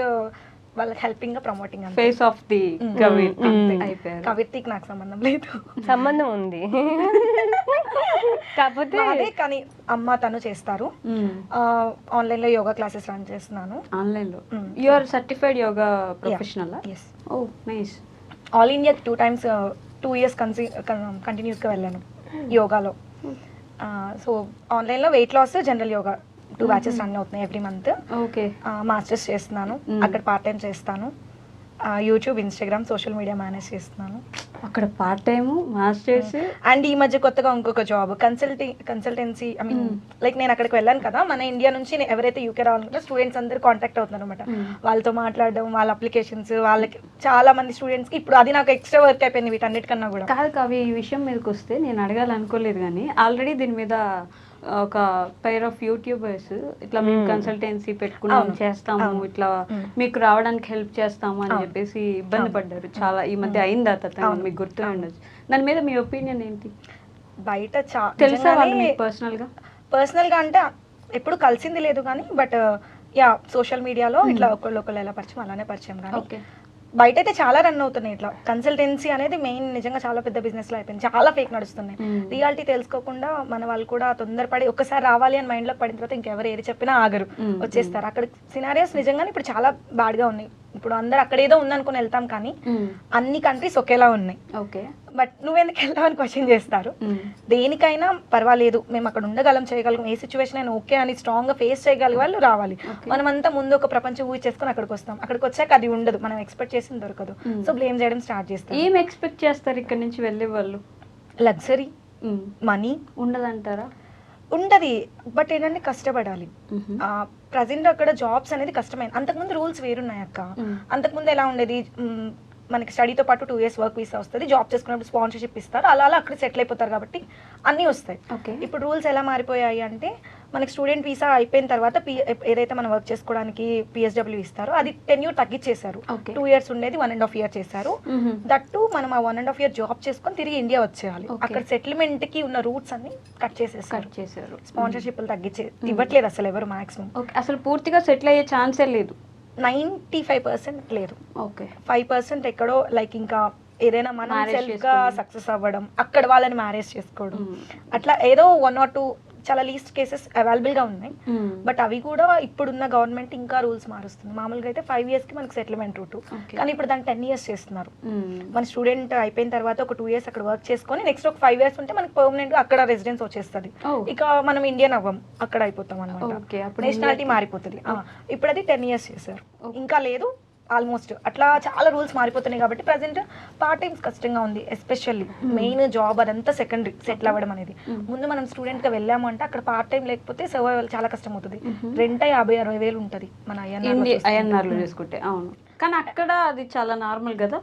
వాళ్ళకి హెల్పింగ్ గా ప్రమోటింగ్. ఫేస్ ఆఫ్ ది కవిత్తి అయిపోయారు. కవిత్తికి నాకు సంబంధం లేదు. సంబంధం ఉంది కాకపోతే అదే, కానీ అమ్మ తను చేస్తారు. ఆన్లైన్ లో యోగా క్లాసెస్ రన్ చేస్తున్నాను. ఆన్లైన్ లో you are certified yoga professional? Yes. Oh nice. All India 2 times 2 years continuous గా వెళ్ళాను యోగాలో. సో ఆన్లైన్ లో weight loss, general yoga 2 batches run అవుతున్నాయి ఎవ్రీ మంత్. ఓకే. మాస్టర్స్ చేస్తున్నాను అక్కడ, పార్ట్ టైం చేస్తాను. YouTube, Instagram, social media manage చేస్తున్నాను అక్కడ పార్ట్ టైము, మాస్టర్స్. అండ్ ఈ మధ్య కొత్తగా ఇంకొక job consultancy. I mean like నేను అక్కడికి వెళ్ళాను కదా, మన ఇండియా నుంచి ఎవరైతే యూకే రావాలనుకుంటే స్టూడెంట్స్ అందరు కాంటాక్ట్ అవుతున్నారు అనమాట. వాళ్ళతో మాట్లాడడం, వాళ్ళ అప్లికేషన్స్, వాళ్ళకి చాలా మంది స్టూడెంట్స్ కి ఇప్పుడు అది నాకు ఎక్స్ట్రా వర్క్ అయిపోయింది వీటన్నిటికన్నా కూడా. కాదు కావి, ఈ విషయం మీదకి వస్తే నేను అడగాలనుకోలేదు, కానీ ఆల్రెడీ దీని మీద ఒక పైర్ ఆఫ్ యూట్యూబర్స్ ఇట్లా మేము కన్సల్టెన్సీ పెట్టుకున్నాం, చేస్తాము, ఇట్లా మీకు రావడానికి హెల్ప్ చేస్తాము అని చెప్పేసి ఇబ్బంది పడ్డారు చాలా. ఈ మధ్య అయిందా తత? మీకు గుర్తు ఉండొచ్చు. దాని మీద మీ ఒపీనియన్ ఏంటి? బయట తెలుసా వాళ్ళు మీకు పర్సనల్ గా అంటే ఎప్పుడు కలిసింది లేదు కానీ, బట్ యా సోషల్ మీడియాలో ఇట్లా ఒకళ్ళు ఎలా పరిచయం అలానే పరిచయం. కానీ బయట అయితే చాలా రన్ అవుతున్నాయి ఇట్లా. కన్సల్టెన్సీ అనేది మెయిన్ నిజంగా చాలా పెద్ద బిజినెస్ లో అయిపోయింది, చాలా ఫేక్ నడుస్తున్నాయి. రియాలిటీ తెలుసుకోకుండా మన వాళ్ళు కూడా తొందరపడి ఒక్కసారి రావాలి అని మైండ్ లో పడిన తర్వాత ఇంకెవరు ఏది చెప్పినా ఆగరు, వచ్చేస్తారు. అక్కడ సినారియోస్ నిజంగానే ఇప్పుడు చాలా బ్యాడ్ గా ఉన్నాయి. ఇప్పుడు అందరు అక్కడ ఏదో ఉందనుకుని వెళ్తాం కానీ అన్ని కంట్రీస్ ఒకేలా ఉన్నాయి. ఓకే. బట్ నువ్వెందుకు వెళ్తావని క్వశ్చన్ చేస్తారు. దేనికైనా పర్వాలేదు, మేము అక్కడ ఉండగలం, చేయగలం, ఏ సిచ్యువేషన్ అయినా ఓకే అని స్ట్రాంగ్ గా ఫేస్ చేయగలిగే వాళ్ళు రావాలి. మనమంతా ముందు ఒక ప్రపంచం ఊహించేసుకొని అక్కడికి వస్తాం, అక్కడికి వచ్చాక అది ఉండదు, మనం ఎక్స్పెక్ట్ చేసింది దొరకదు. సో బ్లేమ్ చేయడం స్టార్ట్ చేస్తాం. ఏం ఎక్స్పెక్ట్ చేస్తారు ఇక్కడ నుంచి వెళ్ళే వాళ్ళు? లగ్జరీ, మనీ ఉండదంటారా? ఉండదు, బట్ ఏంటంటే కష్టపడాలి. ప్రజెంట్ అక్కడ జాబ్స్ అనేది కష్టమైంది. అంతకుముందు రూల్స్ వేరున్నాయి అక్క. అంతకుముందు ఎలా ఉండేది, మనకి స్టడీతో పాటు 2 years వర్క్ వీసా వస్తుంది, జాబ్ చేసుకున్నప్పుడు స్పాన్సర్షిప్ ఇస్తారు, అలా అక్కడ సెటిల్ అయిపోతారు కాబట్టి అన్నీ వస్తాయి. ఇప్పుడు రూల్స్ ఎలా మారిపోయాయి అంటే, మనకి స్టూడెంట్ వీసా అయిపోయిన తర్వాత ఏదైతే మనం వర్క్ చేసుకోవడానికి PSW ఇస్తారో అది 10 years తగ్గించేశారు. 2 years ఉండేది 1.5 years చేశారు. దట్టు మనం ఆ 1.5 years జాబ్ చేసుకొని తిరిగి ఇండియా వచ్చేయాలి. అక్కడ సెటిల్మెంట్ కి ఉన్న రూట్స్ అన్ని కట్ చేసేసారు. స్పాన్సర్షిప్లు ఇవ్వట్లేదు అసలు ఎవరు మాక్సిమం. అసలు పూర్తిగా సెటిల్ అయ్యే ఛాన్సే లేదు. 95% లేదు. ఓకే. 5% ఎక్కడో లైక్ ఇంకా ఏదైనా మనం సెల్ఫ్ గా సక్సెస్ అవ్వడం, అక్కడ వాళ్ళని మ్యారేజ్ చేసుకోవడం, అట్లా ఏదో 1 or 2 చాలా లీస్ట్ కేసెస్ అవైలబుల్ గా ఉన్నాయి. బట్ అవి కూడా ఇప్పుడున్న గవర్నమెంట్ ఇంకా రూల్స్ మారుస్తుంది. మామూలుగా అయితే 5 years కి మనకి సెటిల్మెంట్ రూట్, కానీ ఇప్పుడు దాన్ని 10 years చేస్తున్నారు. మన స్టూడెంట్ అయిపోయిన తర్వాత ఒక 2 years అక్కడ వర్క్ చేసుకొని నెక్స్ట్ ఒక 5 years ఉంటే మనకి పర్మనెంట్ గా అక్కడ రెసిడెన్స్ వచ్చేస్తుంది. ఇక మనం ఇండియన్ అవ్వం, అక్కడ అయిపోతాం అనమాట, నేషనాలిటీ మారిపోతుంది. ఇప్పుడు అది 10 years చేశారు, ఇంకా లేదు ఆల్మోస్ట్. అట్లా చాలా రూల్స్ మారిపోతున్నాయి కాబట్టి ప్రజెంట్ పార్ట్ టైమ్స్ కష్టంగా ఉంది. ఎస్పెషల్లీ మెయిన్ జాబ్ అదంతా సెకండరీ, సెటిల్ అవ్వడం అనేది. ముందు మనం స్టూడెంట్ గా వెళ్ళాము అంటే అక్కడ పార్ట్ టైం లేకపోతే సర్వైవల్ చాలా కష్టం అవుతుంది. రెంట్ 50-60 వేలు ఉంటుంది మన ఐఎన్ఆర్ లో చేసుకుంటే. అవును, కానీ అక్కడ అది చాలా నార్మల్ కదా,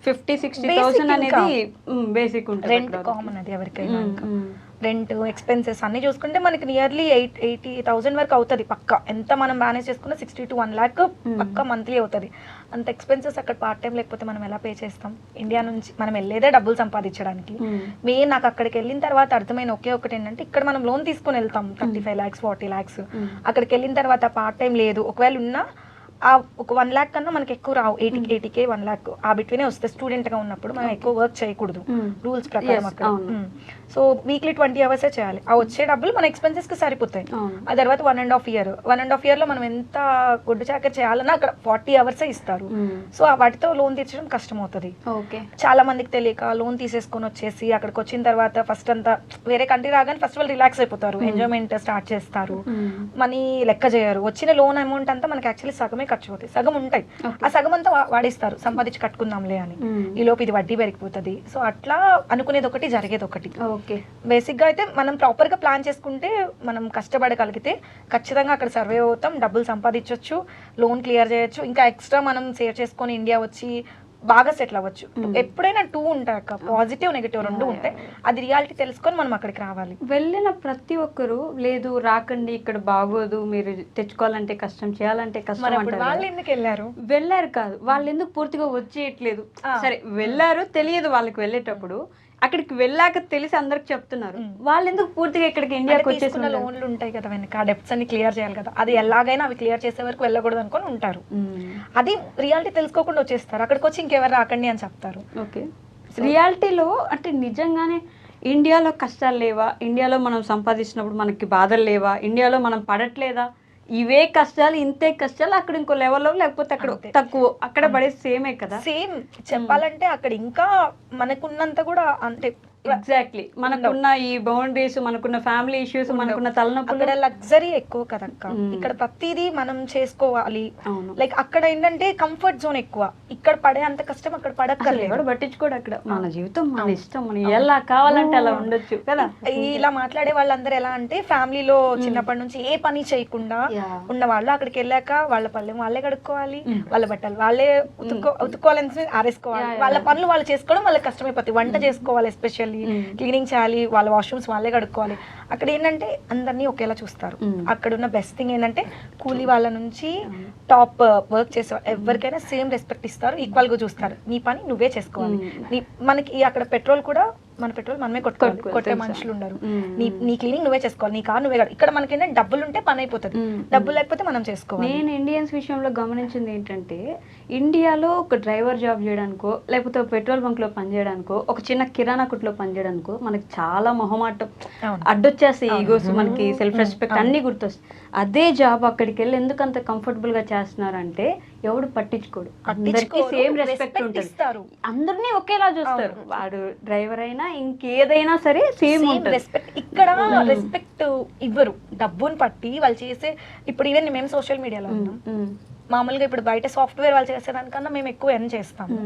50-60,000 అనేది బేసిక్ ఉంటుంది. రెంట్ కామన్ అది ఎవరికైనా. రెంట్ ఎక్స్పెన్సెస్ అన్ని చూసుకుంటే మనకి నియర్లీ 80,000 వరకు అవుతుంది పక్క. ఎంత మనం మేనేజ్ చేసుకున్నా 60 to 1 lakh పక్క మంత్లీ అవుతుంది. అంత ఎక్స్పెన్సెస్ అక్కడ పార్ట్ టైం లేకపోతే మనం ఎలా పే చేస్తాం? ఇండియా నుంచి మనం వెళ్ళేదే డబ్బులు సంపాదించడానికి. మెయిన్ నాకు అక్కడికి వెళ్ళిన తర్వాత అర్థమైన ఒకే ఒకటి ఏంటంటే, ఇక్కడ మనం లోన్ తీసుకొని వెళ్తాం 35 lakhs 40 lakhs. అక్కడికి వెళ్ళిన తర్వాత పార్ట్ టైం లేదు, ఒకవేళ ఉన్నా ఆ ఒక 1 lakh కన్నా మనకి ఎక్కువ రావు, 80K 1 lakh ఆ బిట్వీనే వస్తాయి. స్టూడెంట్ గా ఉన్నప్పుడు మనం ఎక్కువ వర్క్ చేయకూడదు రూల్స్ ప్రకారం అక్కడ. సో వీక్లీ 20 hours చేయాలి. ఆ వచ్చే డబ్బులు మన ఎక్స్పెన్సెస్ కి సరిపోతాయి. ఆ తర్వాత 1.5 year లో మనం ఎంత గుడ్డు చాకరీ చేయాలన్నా అక్కడ 40 hours ఇస్తారు. సో వాటితో లోన్ తీర్చడం కష్టం అవుతుంది. చాలా మందికి తెలియక లోన్ తీసేసుకొని వచ్చేసి అక్కడికి వచ్చిన తర్వాత ఫస్ట్ అంతా వేరే కంట్రీ రాగానే ఫస్ట్ వాళ్ళు రిలాక్స్ అయిపోతారు, ఎంజాయ్మెంట్ స్టార్ట్ చేస్తారు, మనీ లెక్క చేయరు. వచ్చిన లోన్ అమౌంట్ అంతా మనకి యాక్చువల్లీ సగమే ఖర్చు అవుతాయి, సగం ఉంటాయి, ఆ సగం అంతా వాడేస్తారు సంపాదించి కట్టుకుందాంలే అని. ఈ లోపు ఇది వడ్డీ పెరిగిపోతుంది. సో అట్లా అనుకునేది ఒకటి, జరిగేది ఒకటి. బేసిక్ గా అయితే మనం ప్రాపర్ గా ప్లాన్ చేసుకుంటే, మనం కష్టపడగలిగితే ఖచ్చితంగా అక్కడ సర్వే అవుతాం, డబ్బులు సంపాదించవచ్చు, లోన్ క్లియర్ చేయొచ్చు, ఇంకా ఎక్స్ట్రా మనం సేవ్ చేసుకొని ఇండియా వచ్చి బాగా సెటిల్ అవ్వచ్చు. ఎప్పుడైనా 2 ఉంటాయి అక్క, పాజిటివ్ నెగిటివ్ 2 ఉంటాయి. అది రియాలిటీ తెలుసుకొని మనం అక్కడికి రావాలి. వెళ్ళిన ప్రతి ఒక్కరు లేదు రాకండి ఇక్కడ బాగోదు, మీరు తెచ్చుకోవాలంటే కష్టం, చేయాలంటే కష్టం అంటారు. వాళ్ళు ఎందుకు వెళ్ళారు కాదు, వాళ్ళు ఎందుకు పూర్తిగా వచ్చేయట్లేదు. సరే వెళ్ళారు, తెలియదు వాళ్ళకి వెళ్ళేటప్పుడు, అక్కడికి వెళ్ళాక తెలిసి అందరికి చెప్తున్నారు, వాళ్ళు ఎందుకు పూర్తిగా ఇక్కడికి ఇండియాకి వచ్చేసిన లోన్లు ఉంటాయి కదా వెనక, ఆ డెప్ట్స్ అన్ని క్లియర్ చేయాలి కదా, అది ఎలాగైనా అవి క్లియర్ చేసే వరకు వెళ్ళకూడదు అనుకొని ఉంటారు. అది రియాలిటీ తెలుసుకోకుండా వచ్చేస్తారు, అక్కడికి వచ్చి ఇంకెవరు రాకండి అని చెప్తారు. ఓకే, రియాలిటీలో అంటే నిజంగానే ఇండియాలో కష్టాలు లేవా, ఇండియాలో మనం సంపాదించినప్పుడు మనకి బాధలు లేవా, ఇండియాలో మనం పడట్లేదా, ఇవే కష్టాలు ఇంతే కష్టాలు, అక్కడ ఇంకో లెవెల్లో లేకపోతే అక్కడ తక్కువ, అక్కడ పడే సేమే కదా. సేమ్ చెప్పాలంటే అక్కడ ఇంకా మనకున్నంత కూడా అంటే ఎగ్జాక్ట్లీ మనకున్న ఈ బౌండరీస్, మనకున్న ఫ్యామిలీ ఇష్యూస్, మనకున్న తలనొప్పులు, లగ్జరీ ఎక్కువ కదక్క. ఇక్కడ ప్రతిదీ మనం చేసుకోవాలి. లైక్ అక్కడ ఏంటంటే కంఫర్ట్ జోన్ ఎక్కువ, ఇక్కడ పడే అంత కష్టం అక్కడ పడక్కర్లేదు, పట్టించుకోడు. అక్కడ మన జీవితం మన ఇష్టం, మనం ఎలా కావాలంటే అలా ఉండొచ్చు కదా. ఇలా మాట్లాడే వాళ్ళందరూ ఎలా అంటే ఫ్యామిలీలో చిన్నప్పటి నుంచి ఏ పని చేయకుండా ఉన్న వాళ్ళు అక్కడికి వెళ్ళాక వాళ్ళ పళ్ళెం వాళ్ళే కడుక్కోవాలి, వాళ్ళ బట్టలు వాళ్ళే ఉతుక్కోవాలని ఆరేసుకోవాలి, వాళ్ళ పనులు వాళ్ళు చేసుకోవడం వాళ్ళకి కష్టమైపోతుంది. వంట చేసుకోవాలి, ఎస్పెషల్లీ క్లీనింగ్ చేయాలి, వాళ్ళ వాష్రూమ్స్ వాళ్ళే కడుక్కోవాలి. అక్కడ ఏంటంటే అందరినీ ఒకేలా చూస్తారు. అక్కడ ఉన్న బెస్ట్ థింగ్ ఏంటంటే కూలీ వాళ్ళ నుంచి టాప్ వర్క్ చేసే ఎవరికైనా సేమ్ రెస్పెక్ట్ ఇస్తారు, ఈక్వల్ గా చూస్తారు. నీ పని నువ్వే చేసుకోవాలి. మనకి అక్కడ పెట్రోల్ కూడా మన పెట్రోల్ మనమే కొట్టుకోవాలి, కొట్టే మనుషులు ఉండరు. నీ క్లీనింగ్ నువ్వే చేసుకోవాలి, నీ కార్ నువ్వే. ఇక్కడ మనకి ఏంటంటే డబ్బులు ఉంటే పని అయిపోతుంది, డబ్బులు లేకపోతే మనం చేసుకోవాలి. నేను ఇండియన్స్ విషయంలో గమనించింది ఏంటంటే, ఇండియాలో ఒక డ్రైవర్ జాబ్ చేయడానికో లేకపోతే పెట్రోల్ బంక్ లో పనిచేయడానికో, ఒక చిన్న కిరాణా కొట్లో పనిచేయడానికో మనకి చాలా మొహమాటం అడ్డొచ్చేస్తాయి, ఈగోస్, మనకి సెల్ఫ్ రెస్పెక్ట్ అన్ని గుర్తొస్తాయి. అదే జాబ్ అక్కడికి వెళ్ళి ఎందుకు అంత కంఫర్టబుల్ గా చేస్తున్నారంటే ఎవడు పట్టించుకోడు, అందరికీ సేమ్ రెస్పెక్ట్ ఉంటుంది, అందరినీ ఒకేలా చూస్తారు. వాడు డ్రైవర్ అయినా ఇంకేదైనా సరే సేమ్ రెస్పెక్ట్. ఇక్కడ రెస్పెక్ట్ ఇవ్వరు, డబ్బుని పట్టి వాళ్ళు చేసే. ఇప్పుడు ఈవెన్ మేము సోషల్ మీడియాలో ఉన్నాం, మామూలుగా ఇప్పుడు బయట సాఫ్ట్వేర్ వాళ్ళు చేసేదానికన్నా మేము ఎక్కువ ఎర్న్ చేస్తాము,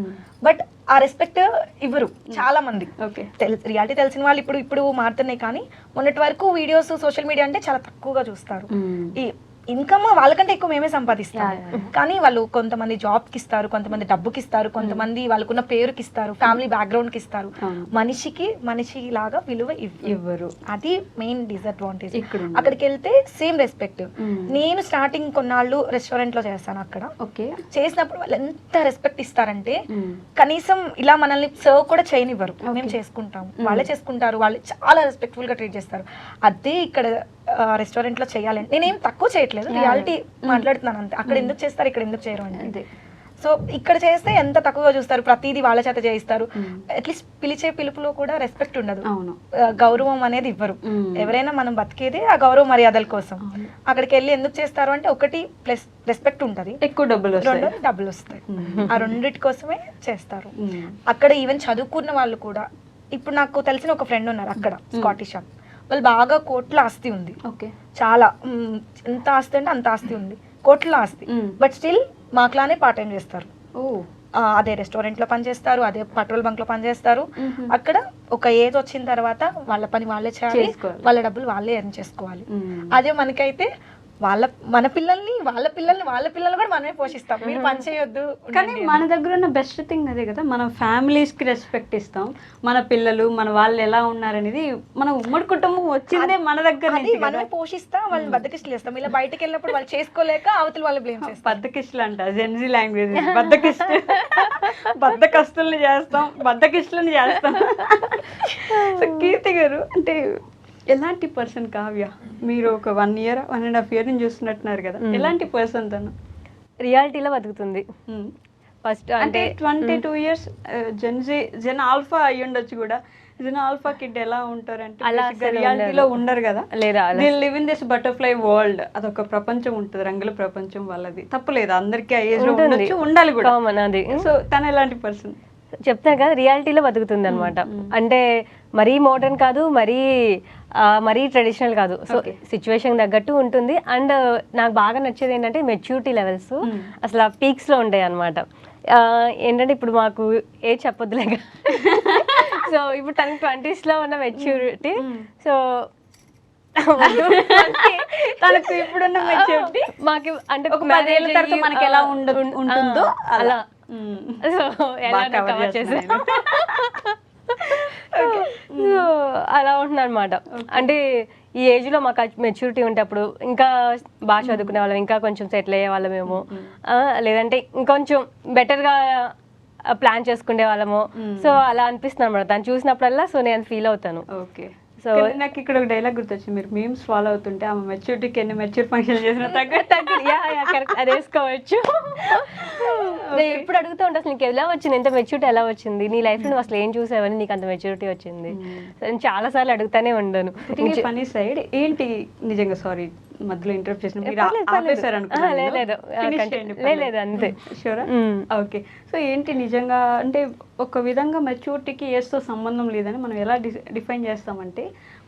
బట్ ఆ రెస్పెక్ట్ ఇవ్వరు చాలా మంది. రియాలిటీ తెలిసిన వాళ్ళు ఇప్పుడు మారుతున్నాయి, కానీ మొన్నటి వరకు వీడియోస్ సోషల్ మీడియా అంటే చాలా తక్కువగా చూస్తారు. ఈ ఇన్కమ్ వాళ్ళకంటే ఎక్కువ మేమే సంపాదిస్తాం, కానీ వాళ్ళు కొంతమంది జాబ్కి ఇస్తారు, కొంతమంది డబ్బుకి ఇస్తారు, కొంతమంది వాళ్ళకున్న పేరుకి ఇస్తారు, ఫ్యామిలీ బ్యాక్గ్రౌండ్కి ఇస్తారు. మనిషి లాగా విలువ ఇవ్వరు, అది మెయిన్ డిసడ్వాంటేజ్. అక్కడికి వెళ్తే సేమ్ రెస్పెక్ట్. నేను స్టార్టింగ్ కొన్నాళ్ళు రెస్టారెంట్ లో చేస్తాను, అక్కడ చేసినప్పుడు వాళ్ళు ఎంత రెస్పెక్ట్ ఇస్తారంటే కనీసం ఇలా మనల్ని సర్వ్ కూడా చేయనివ్వరు, మేము చేసుకుంటాము, వాళ్ళే చేసుకుంటారు, వాళ్ళు చాలా రెస్పెక్ట్ఫుల్ గా ట్రీట్ చేస్తారు. అదే ఇక్కడ రెస్టారెంట్ లో చేయాలని నేనేం తక్కువ చేయట్లేదు, రియాలిటీ మాట్లాడుతున్నాను అంతే. అక్కడ ఎందుకు చేస్తారు, ఇక్కడ ఎందుకు చేయరు అంటే. సో ఇక్కడ చేస్తే ఎంత తక్కువగా చూస్తారు, ప్రతిదీ వాళ్ళ చేత చేయిస్తారు. అట్లీస్ట్ పిలిచే పిలుపులో కూడా రెస్పెక్ట్ ఉండదు, గౌరవం అనేది ఇవ్వరు. ఎవరైనా మనం బతికేది ఆ గౌరవ మర్యాదల కోసం. అక్కడికి వెళ్ళి ఎందుకు చేస్తారు అంటే ఒకటి ప్లస్ రెస్పెక్ట్ ఉంటది, ఎక్కువ డబ్బులు వస్తాయి. ఆ రెండిటి కోసమే చేస్తారు. అక్కడ ఈవెన్ చదువుకున్న వాళ్ళు కూడా, ఇప్పుడు నాకు తెలిసిన ఒక ఫ్రెండ్ ఉన్నారు అక్కడ స్కాటిష్, వాళ్ళు బాగా కోట్ల ఆస్తి ఉంది, చాలా ఎంత ఆస్తి అంటే అంత ఆస్తి ఉంది, కోట్ల ఆస్తి, బట్ స్టిల్ మాకులానే పార్ట్ టైం చేస్తారు. అదే రెస్టారెంట్ లో పనిచేస్తారు, అదే పెట్రోల్ బంక్ లో పనిచేస్తారు. అక్కడ ఒక ఏజ్ వచ్చిన తర్వాత వాళ్ళ పని వాళ్ళే చేయాలి, వాళ్ళ డబ్బులు వాళ్ళే ఎర్న్ చేసుకోవాలి. అదే మనకైతే మన పిల్లల్ని వాళ్ళ పిల్లల్ని కూడా మనమే పోషిస్తాం, మీరు పని చేయొద్దు. కానీ మన దగ్గర ఉన్న బెస్ట్ థింగ్ అదే కదా, మనం ఫ్యామిలీస్ కి రెస్పెక్ట్ ఇస్తాం, మన పిల్లలు మన వాళ్ళు ఎలా ఉన్నారనేది మన ఉమ్మడి కుటుంబం వచ్చిందే మన దగ్గర, మనమే పోషిస్తాం, వాళ్ళని బద్దకిస్టులు చేస్తాం. ఇలా బయటకు వెళ్ళినప్పుడు వాళ్ళు చేసుకోలేక అవతల వాళ్ళు బ్లేమ్ చేస్తాం. బద్దకిస్టులు అంట జెన్జీ లాంగ్వేజ్, బద్దకస్తుల్ని చేస్తాం, బద్దకిస్టులని చేస్తాం. కీర్తి గారు అంటే ఎలాంటి పర్సన్ కావ్య? మీరు ఒక 1.5 year నుంచి చూస్తున్నట్టున్నారు కదా, ఎలాంటి పర్సన్ తను? రియాలిటీలో బతుకుతుంది ఫస్ట్. అంటే 22 ఇయర్స్ జెన్ ఆల్ఫా అయ్యి ఉండొచ్చు కూడా. జెన్ ఆల్ఫా కిడ్ ఎలా ఉంటారంటే అలా రియాలిటీలో ఉండరు కదా, లేదా they live in this butterfly world. అదొక ప్రపంచం ఉంటుంది, రంగుల ప్రపంచం వాళ్ళది. తప్పులేదు, అందరికీ ఆ ఏజ్ లో ఉండొచ్చు, ఉండాలి కూడా. కామన్ అది. సో తను ఎలాంటి పర్సన్? చెప్తాను కదా, రియాలిటీలో బతుకుతుంది అనమాట. అంటే మరీ మోడర్న్ కాదు, మరీ ట్రెడిషనల్ కాదు. సో సిచ్యువేషన్ తగ్గట్టు ఉంటుంది. అండ్ నాకు బాగా నచ్చేది ఏంటంటే మెచ్యూరిటీ లెవెల్స్ అసలు పీక్స్ లో ఉంటాయి అనమాట. ఏంటంటే ఇప్పుడు మాకు ఏజ్ చెప్పొద్దులేక, సో ఇప్పుడు తనకి 20s లో ఉన్న మెచ్యూరిటీ. సో తనకు ఇప్పుడున్న మెచ్యూరిటీ మాకు అంటే ఒక 10 ఏళ్ల తర్వాత మనకి ఎలా ఉంటుందో అలా. సో ఎలా కవర్ చేసే సో అలా ఉంటుంది అనమాట. అంటే ఈ ఏజ్ లో మాకు మెచ్యూరిటీ ఉంటే అప్పుడు ఇంకా బాగా చదువుకునే వాళ్ళం, ఇంకా కొంచెం సెటిల్ అయ్యే వాళ్ళమేమో, లేదంటే ఇంకొంచెం బెటర్ గా ప్లాన్ చేసుకునే వాళ్ళము. సో అలా అనిపిస్తుంది అనమాట దాన్ని చూసినప్పుడల్లా. సో నేను ఫీల్ అవుతాను. ఓకే. సో నాకు ఇక్కడ ఒక డైలాగ్ గుర్తొచ్చింది, మీరు మీమ్స్ ఫాలో అవుతుంటే ఆమె మెచ్యూరిటీకి ఎన్ని మెచ్యూర్ ఫంక్షన్ చేసిన కరెక్ట్ అది వేసుకోవచ్చు. నేను ఎప్పుడు అడుగుతూ ఉంటా, అసలు నీకు ఎలా వచ్చింది, ఎంత మెచ్యూరిటీ ఎలా వచ్చింది నీ లైఫ్ లో, నువ్వు అసలు ఏం చూసావని నీకు అంత మెచ్యూరిటీ వచ్చింది. నేను చాలా సార్లు అడుగుతానే ఉండను. ఫనీ సైడ్ ఏంటి నిజంగా, సారీ మధ్యలో ఇంటరప్ట్ చేసిన, లేదు అంతే. షూరా? ఓకే. సో ఏంటి నిజంగా అంటే ఒక విధంగా మెచ్యూరిటీకి ఏస్తో సంబంధం లేదని మనం ఎలా డిఫైన్ చేస్తామంటే,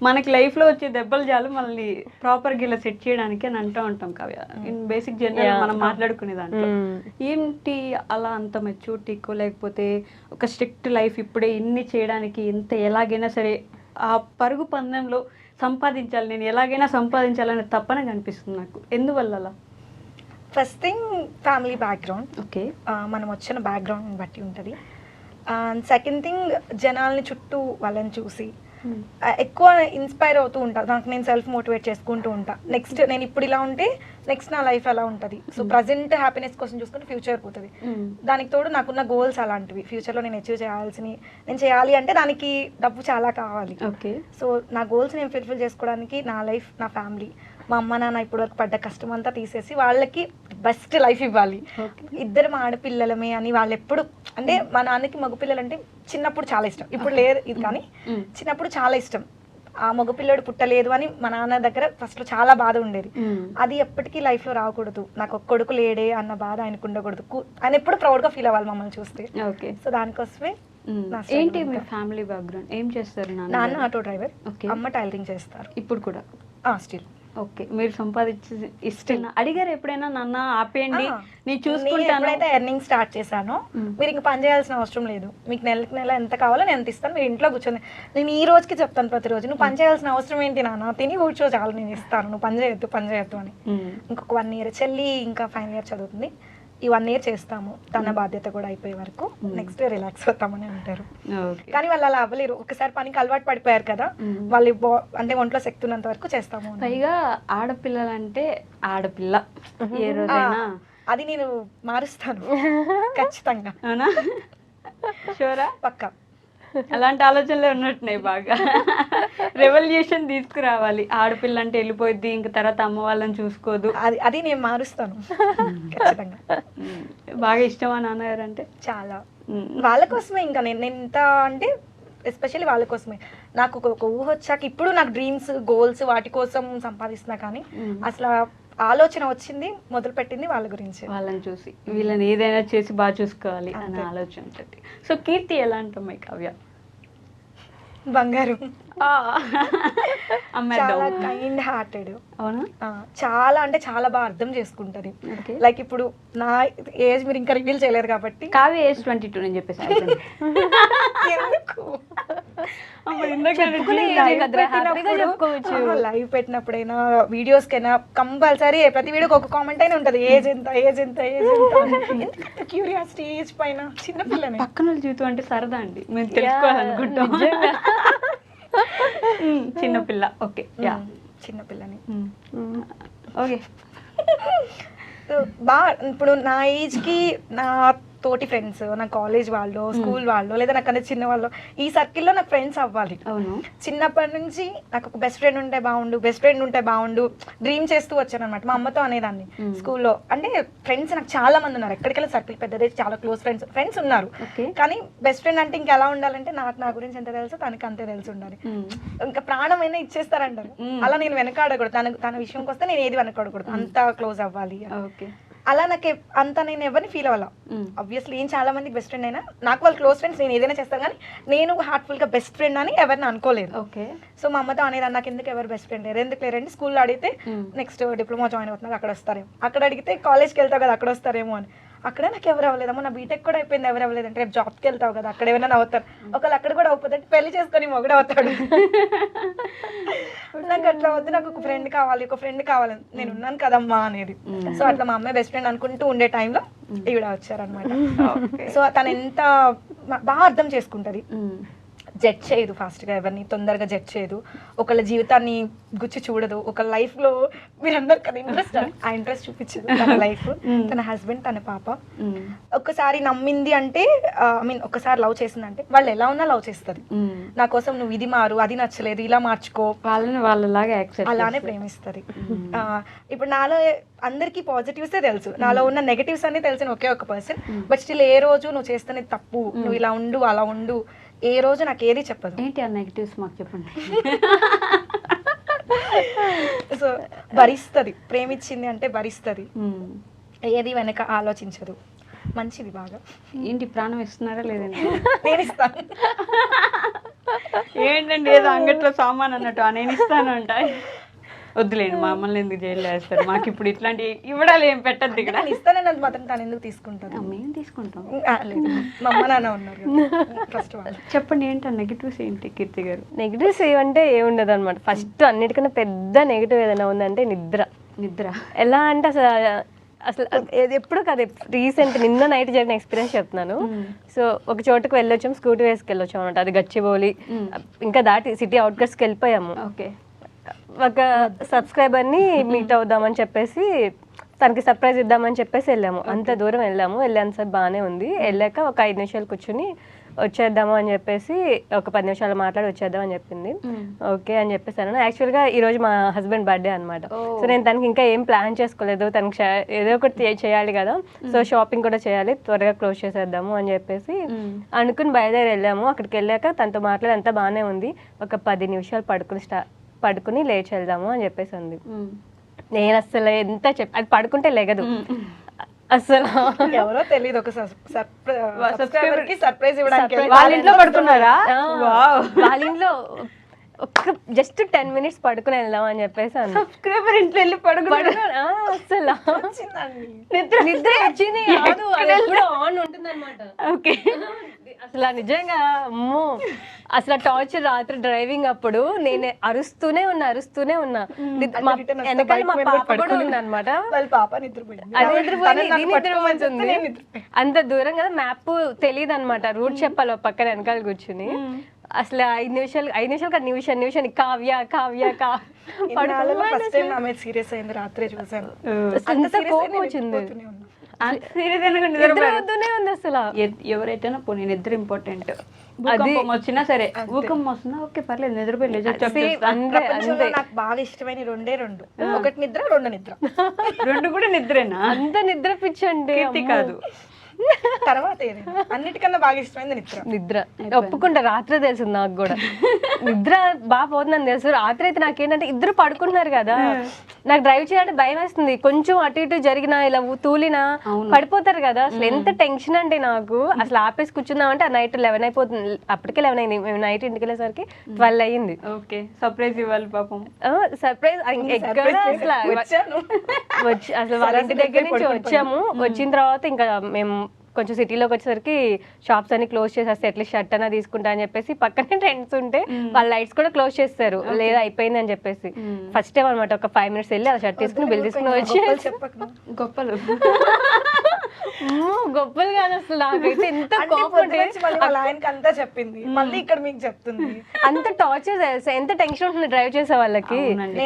మనకి లైఫ్లో వచ్చే దెబ్బలు చాలు మనల్ని ప్రాపర్గా ఇలా సెట్ చేయడానికి అని అంటూ ఉంటాం కావ్య. ఇన్ బేసిక్ జనరల్ మనం మాట్లాడుకునే దాంట్లో ఏంటి అలా అంత మెచ్యూరిటీకో, లేకపోతే ఒక స్ట్రిక్ట్ లైఫ్ ఇప్పుడే ఇన్ని చేయడానికి ఇంత ఎలాగైనా సరే ఆ పరుగు పందెంలో సంపాదించాలి, నేను ఎలాగైనా సంపాదించాలని తప్పన కనిపిస్తుంది నాకు. ఎందువల్ల అలా? First thing family background. Okay. మనం వచ్చిన బ్యాక్గ్రౌండ్ బట్టి ఉంటుంది. సెకండ్ థింగ్ జనాల్ని చుట్టూ వాళ్ళని చూసి ఎక్కువ ఇన్స్పైర్ అవుతూ ఉంటాను. నాకు నేను సెల్ఫ్ మోటివేట్ చేసుకుంటూ ఉంటా. నెక్స్ట్ నేను ఇప్పుడు ఇలా ఉంటే నెక్స్ట్ నా లైఫ్ ఎలా ఉంటుంది. సో ప్రజెంట్ హ్యాపీనెస్ కోసం చూసుకుంటే ఫ్యూచర్ పోతుంది. దానికి తోడు నాకున్న గోల్స్ అలాంటివి, ఫ్యూచర్లో నేను అచీవ్ నేను చేయాలి అంటే దానికి డబ్బు చాలా కావాలి. ఓకే. సో నా గోల్స్ నేను ఫుల్ఫిల్ చేసుకోవడానికి నా లైఫ్, నా ఫ్యామిలీ, మా అమ్మ నాన్న ఇప్పటివరకు పడ్డ కష్టం అంతా తీసేసి వాళ్ళకి బెస్ట్ లైఫ్ ఇవ్వాలి. ఇద్దరు ఆడపిల్లలమే అని వాళ్ళు ఎప్పుడు అంటే, మా నాన్నకి మగపిల్లలు అంటే చిన్నప్పుడు చాలా ఇష్టం, ఇప్పుడు లేదు ఇది, కానీ చిన్నప్పుడు చాలా ఇష్టం. ఆ మగపిల్లడు పుట్టలేదు అని మా నాన్న దగ్గర ఫస్ట్లో చాలా బాధ ఉండేది. అది ఎప్పటికీ లైఫ్లో రాకూడదు, నాకు ఒక కొడుకు లేడే అన్న బాధ ఆయనకు ఉండకూడదు. ఆయన ఎప్పుడు ప్రౌడ్గా ఫీల్ అవ్వాలి మమ్మల్ని చూస్తే. ఓకే. సో దానికోసమే. ఏంటి మీ ఫ్యామిలీ బ్యాక్గ్రౌండ్, ఏం చేస్తారు? నాన్న ఆటో డ్రైవర్, అమ్మ టైలరింగ్ చేస్తారు ఇప్పుడు కూడా. స్టిల్. ఓకే. మీరు సంపాదించి ఇస్తున్నా అడిగారు ఎప్పుడైనా, నాన్న ఆపేయండి నేను చూసుకుంటాను? ఎప్పుడైతే ఎర్నింగ్ స్టార్ట్ చేశానో, మీరు ఇంక పని చేయాల్సిన అవసరం లేదు, మీకు నెలకి నెల ఎంత కావాలో నేను ఎంత ఇస్తాను, మీరు ఇంట్లో కూర్చొని. నేను ఈ రోజుకి చెప్తాను ప్రతిరోజు, నువ్వు పని చేయాల్సిన అవసరం ఏంటి నాన్న, తిని కూర్చో చాలు, నేను ఇస్తాను, నువ్వు పని చేయొద్దు అని. ఇంకొక 1 year చెల్లి ఇంకా ఫైనల్ ఇయర్ చదువుతుంది, ఈ 1 year చేస్తాము, తన బాధ్యత కూడా అయిపోయే వరకు, నెక్స్ట్ రిలాక్స్ అవుతామని అంటారు. కానీ వాళ్ళు అలా అవ్వలేరు, ఒకసారి పనికి అలవాటు పడిపోయారు కదా, వాళ్ళు అంటే ఒంట్లో శక్తి ఉన్నంత వరకు చేస్తాము. పైగా ఆడపిల్లలంటే ఆడపిల్ల ఏ రోజైనా అది నేను మారుస్తాను ఖచ్చితంగా. అవునా? షూరా? పక్కా. అలాంటి ఆలోచనలే ఉన్నట్టున్నాయి బాగా. రెవల్యూషన్ తీసుకురావాలి, ఆడపిల్ల అంటే వెళ్ళిపోద్ది, ఇంక తర్వాత అమ్మ వాళ్ళని చూసుకోదు. అది నేను మారుస్తాను ఖచ్చితంగా. బాగా ఇష్టమా నాన్నగారు అంటే? చాలా. వాళ్ళ కోసమే ఇంకా నేను ఎంత అంటే ఎస్పెషల్లీ వాళ్ళ కోసమే. నాకు ఒక ఊహ వచ్చాక ఇప్పుడు నాకు డ్రీమ్స్, గోల్స్ వాటి కోసం సంపాదిస్తున్నా, కానీ అసలు ఆలోచన వచ్చింది, మొదలు పెట్టింది వాళ్ళ గురించి, వాళ్ళని చూసి. వీళ్ళని ఏదైనా చేసి బాగా చూసుకోవాలి అనే ఆలోచన. సో కీర్తి ఎలా అంటాం కావ్య? బంగారు. చాలా కైండ్ హార్టెడ్. అవునా? చాలా అంటే చాలా బాగా అర్థం చేసుకుంటది. లైక్ ఇప్పుడు నా ఏజ్ మీరు ఇంకా రివీల్ చేయలేరు కాబట్టి. కావ్య ఏజ్ 22 నేను చెప్పేసి. లైవ్ పెట్టినప్పుడైనా వీడియోస్ కైనా కంపల్సరీ ప్రతి వీడియోకి ఒక కామెంట్ అయినా ఉంటది, ఏజ్ ఎంత ఏజ్ ఎంత ఏజ్ ఎంత. క్యూరియాసిటీ ఏజ్ పైన. చిన్నపిల్లని పక్కన జీవితం అంటే సరదా అండి, మేము తెలుసుకోవాలనుకుంటాం. చిన్నపిల్ల. ఓకే. చిన్నపిల్లని. ఓకే. బాగా ఇప్పుడు నా ఏజ్కి నా తోటి ఫ్రెండ్స్, నా కాలేజ్ వాళ్ళు, స్కూల్ వాళ్ళు, లేదా నాకన్నా చిన్న వాళ్ళు, ఈ సర్కిల్లో నాకు ఫ్రెండ్స్ అవ్వాలి. అవును. చిన్నప్పటి నుంచి నాకు ఒక బెస్ట్ ఫ్రెండ్ ఉంటే బాగుండు డ్రీమ్ చేస్తూ వచ్చాను అనమాట. మా అమ్మతో అనేదాన్ని స్కూల్లో. అంటే ఫ్రెండ్స్ నాకు చాలా మంది ఉన్నారు, ఎక్కడికెళ్ళి సర్కిల్ పెద్దదే, చాలా క్లోజ్ ఫ్రెండ్స్ ఉన్నారు. కానీ బెస్ట్ ఫ్రెండ్ అంటే ఇంకా ఎలా ఉండాలంటే నాకు నా గురించి ఎంత తెలుసో తనకి అంతే తెలిసి ఉండాలి. ఇంకా ప్రాణమైనా ఇచ్చేస్తారంటారు, అలా నేను వెనకాడకూడదు. తన విషయంకి వస్తే నేను ఏది వెనకాడకూడదు, అంత క్లోజ్ అవ్వాలి. అలా నాకు అంత నేను ఎవరిని ఫీల్ అవ్వాలా. ఆబ్వియస్లీ నేను చాలా మందికి బెస్ట్ ఫ్రెండ్ అయినా, నాకు వాళ్ళు క్లోజ్ ఫ్రెండ్స్, నేను ఏదైనా చేస్తాను, కానీ నేను హార్ట్ఫుల్ గా బెస్ట్ ఫ్రెండ్ అని ఎవరిని అనుకోలేదు. సో మా అమ్మతో అనేది, నాకు ఎందుకు ఎవరు బెస్ట్ ఫ్రెండ్ లేరు, ఎందుకు లేరండి, స్కూల్లో అడిగితే నెక్స్ట్ డిప్లొమా జాయిన్ అవుతున్నారు అక్కడ వస్తారేమో, అక్కడ అడిగితే కాలేజ్కి వెళ్తావు కదా అక్కడ వస్తారేమో అని. అక్కడే నాకు ఎవరు అవ్వలేదమ్మా, నా బీటెక్ కూడా అయిపోయింది, ఎవరు అవ్వలేదంటే రేపు జాబ్కి వెళ్తావు కదా అక్కడ ఏమైనా అవుతారు, ఒకళ్ళు అక్కడ కూడా అవుతుంది, పెళ్లి చేసుకొని మొగుడు అవుతాడు. నాకు అట్లా వద్దు, నాకు ఒక ఫ్రెండ్ కావాలి, నేను ఉన్నాను కదమ్మా అనేది. సో అట్లా మా అమ్మాయి బెస్ట్ ఫ్రెండ్ అనుకుంటూ ఉండే టైంలో ఈవిడ వచ్చారనమాట. సో తను ఎంత బాగా అర్థం చేసుకుంటది, జడ్జ్ చేయదు ఫాస్ట్ గా, ఎవరిని తొందరగా జడ్జ్ చేయదు, ఒకళ్ళ జీవితాన్ని గుచ్చి చూడదు, ఒక లైఫ్ లో మీరందరు కదా ఇంట్రెస్ట్ చూపించదు. తన లైఫ్, తన హస్బెండ్, తన పాప. ఒక్కసారి నమ్మింది అంటే, ఐ మీన్ ఒక్కసారి లవ్ చేసిందంటే వాళ్ళు ఎలా ఉన్నా లవ్ చేస్తుంది. నా కోసం నువ్వు ఇది మారు, అది నచ్చలేదు, ఇలా మార్చుకో, వాళ్ళలాగా అలానే ప్రేమిస్తుంది. ఇప్పుడు నాలో అందరికి పాజిటివ్సే తెలుసు, నాలో ఉన్న నెగటివ్స్ అన్ని తెలిసిన ఒకే ఒక పర్సన్. బట్ స్టిల్ ఏ రోజు నువ్వు చేస్తున్న తప్పు, నువ్వు ఇలా ఉండు అలా ఉండు, ఏ రోజు నాకు ఏది చెప్పదు. ఏంటి ఆ నెగటివ్స్ మాకు చెప్పండి. సో భరిస్తుంది, ప్రేమించింది అంటే భరిస్తుంది, ఏది వెనక ఆలోచించదు, మంచిది బాగా. ఏంటి ప్రాణం ఇస్తున్నారా లేదండి? నేను ఇస్తాను. ఏంటండి ఏదో అంగట్లో సామాన్ అన్నట్టు నేను ఇస్తాను అంట. వద్దులేండి, మా అమ్మల్ని ఎందుకు జైల్లో వేస్తారు, మాకు ఇప్పుడు ఇట్లాంటి ఇవ్వడాలు ఏం పెట్టద్దు ఇక్కడ. ఇస్తానన్నది మాత్రం తను ఎందుకు తీసుకుంటాను, మేము తీసుకుంటాం. మా అమ్మ నాన్న ఉన్నారు ఫస్ట్ వాళ్ళు. చెప్పండి ఏంటి నెగిటివ్స్ ఏంటి కీర్తి గారు? నెగిటివ్స్ ఏమంటే ఏముండదు అనమాట. ఫస్ట్ అన్నిటికన్నా పెద్ద నెగిటివ్ ఏదైనా ఉందంటే నిద్ర. ఎలా అంటే అసలు ఎప్పుడు కదా, రీసెంట్ నిన్న నైట్ జరిగిన ఎక్స్పీరియన్స్ చెప్తున్నాను. సో ఒక చోటుకు వెళ్ళొచ్చాము, స్కూటీ వేసుకెళ్ళొచ్చాము అనమాట. అది గచ్చిబౌలి, ఇంకా దాటి సిటీ అవుట్కట్స్కి వెళ్ళిపోయాము. ఓకే. ఒక సబ్స్క్రైబర్ని మీట్ అవుదామని చెప్పేసి, తనకి సర్ప్రైజ్ ఇద్దామని చెప్పేసి వెళ్ళాము. అంత దూరం వెళ్ళాను సార్, బాగానే ఉంది. వెళ్ళాక ఒక 5 నిమిషాలు కూర్చుని వచ్చేద్దాము అని చెప్పేసి, ఒక 10 నిమిషాలు మాట్లాడి వచ్చేద్దాం అని చెప్పింది. ఓకే అని చెప్పేసాను. యాక్చువల్గా ఈరోజు మా హస్బెండ్ బర్త్డే అనమాట. సో నేను తనకి ఇంకా ఏం ప్లాన్ చేసుకోలేదు, తనకి ఏదో ఒకటి చేయాలి కదా, సో షాపింగ్ కూడా చేయాలి, త్వరగా క్లోజ్ చేసేద్దాము అని చెప్పేసి అనుకుని బయలుదేరి వెళ్ళాము. అక్కడికి వెళ్ళాక తనతో మాట్లాడి అంతా బాగానే ఉంది. ఒక 10 నిమిషాలు పడుకుని లేచి వెళ్దాము అని చెప్పేసి ఉంది. నేను అసలు ఎంత అది పడుకుంటే లెగదు అసలు. ఎవరో తెలియదు, ఒక సర్ప్రైజ్ ఇవ్వడానికి వాళ్ళ ఇంట్లో పడుకున్నారా? వాళ్ళ ఇంట్లో ఒక్క జస్ట్ 10 మినిట్స్ పడుకుని వెళ్దాం అని చెప్పేసి సబ్స్క్రైబర్ ఇంట్లో వెళ్ళి పడుకున్నాడు. అసలు నిద్ర వచ్చింది ఆన్ ఉంటుంది అనమాట. ఓకే. అసలు నిజంగా అమ్మో, అసలు టార్చర్. రాత్రి డ్రైవింగ్ అప్పుడు నేను అరుస్తూనే ఉన్నా. వెనకాల మా పాప కూడా ఉంది అనమాట. అంత దూరం కదా, మ్యాప్ తెలియదు అనమాట, రూట్ చెప్పాలి పక్కన వెనకాల కూర్చుని. అసలు 5 నిమిషాలు నిమిషానికి కావ్య సీరియస్ అయింది. రాత్రి చూసాను, కోపం వచ్చింది. అసలు ఎవరైతే పోనీ నిద్ర ఇంపార్టెంట్. వచ్చినా సరే, భూకంపం వస్తున్నా ఓకే పర్లేదు, నిద్రపోయి నాకు బాగా ఇష్టమైన 2 ఒకటి నిద్ర, 2 నిద్ర. 2 కూడా నిద్రేనా? అంత నిద్ర పిచ్చండి కాదు. తర్వాత అన్నిటికన్నా బాగా ఇష్టమైంది నిద్ర. ఒప్పుకుంటా, రాత్రే తెలిసింది నాకు కూడా. నిద్ర బాగా పోతుందని తెలుసు. రాత్రి అయితే నాకేంటంటే ఇద్దరు పడుకుంటున్నారు కదా, నాకు డ్రైవ్ చేయాలంటే భయం వేస్తుంది. కొంచెం అటు ఇటు జరిగినా, ఇలా తూలినా పడిపోతారు కదా. అసలు ఎంత టెన్షన్ అంటే నాకు. అసలు ఆపేసి కూర్చుందామంటే ఆ నైట్ 11 అయిపోతుంది. అప్పటికే 11 అయింది. మేము నైట్ ఇంటికి వెళ్ళేసరికి 12 అయ్యింది. ఓకే, సర్ప్రైజ్ ఇవ్వాలి పాపం. సర్ప్రైజ్ ఎక్కడ అసలు వాళ్ళ ఇంటి దగ్గర నుంచి వచ్చాము. వచ్చిన తర్వాత ఇంకా మేము కొంచెం సిటీలోకి వచ్చేసరికి షాప్స్ అన్ని క్లోజ్ చేసేస్తే అట్లీస్ట్ షర్ట్ అన్నా తీసుకుంటా అని చెప్పేసి, పక్కనే ట్రెండ్స్ ఉంటే వాళ్ళ లైట్స్ కూడా క్లోజ్ చేస్తారు, లేదా అయిపోయింది అని చెప్పేసి. ఫస్ట్ టైం అనమాట, ఒక 5 మినిట్స్ వెళ్ళి ఆ షర్ట్ తీసుకుని బిల్ తీసుకుని వచ్చి గొప్పలు గొప్పలు కాదు అసలు, నాకైతే ఎంత అంటే కోపం పొద్దు అంటే నుంచి మళ్ళీ వాళ్ళ ఆయనకి అంతా చెప్పింది, మళ్ళీ ఇక్కడ మీకు చెప్తుంది. అంత టార్చర్ తెలుసా, ఎంత టెన్షన్ ఉంటుంది డ్రైవ్ చేసే వాళ్ళకి.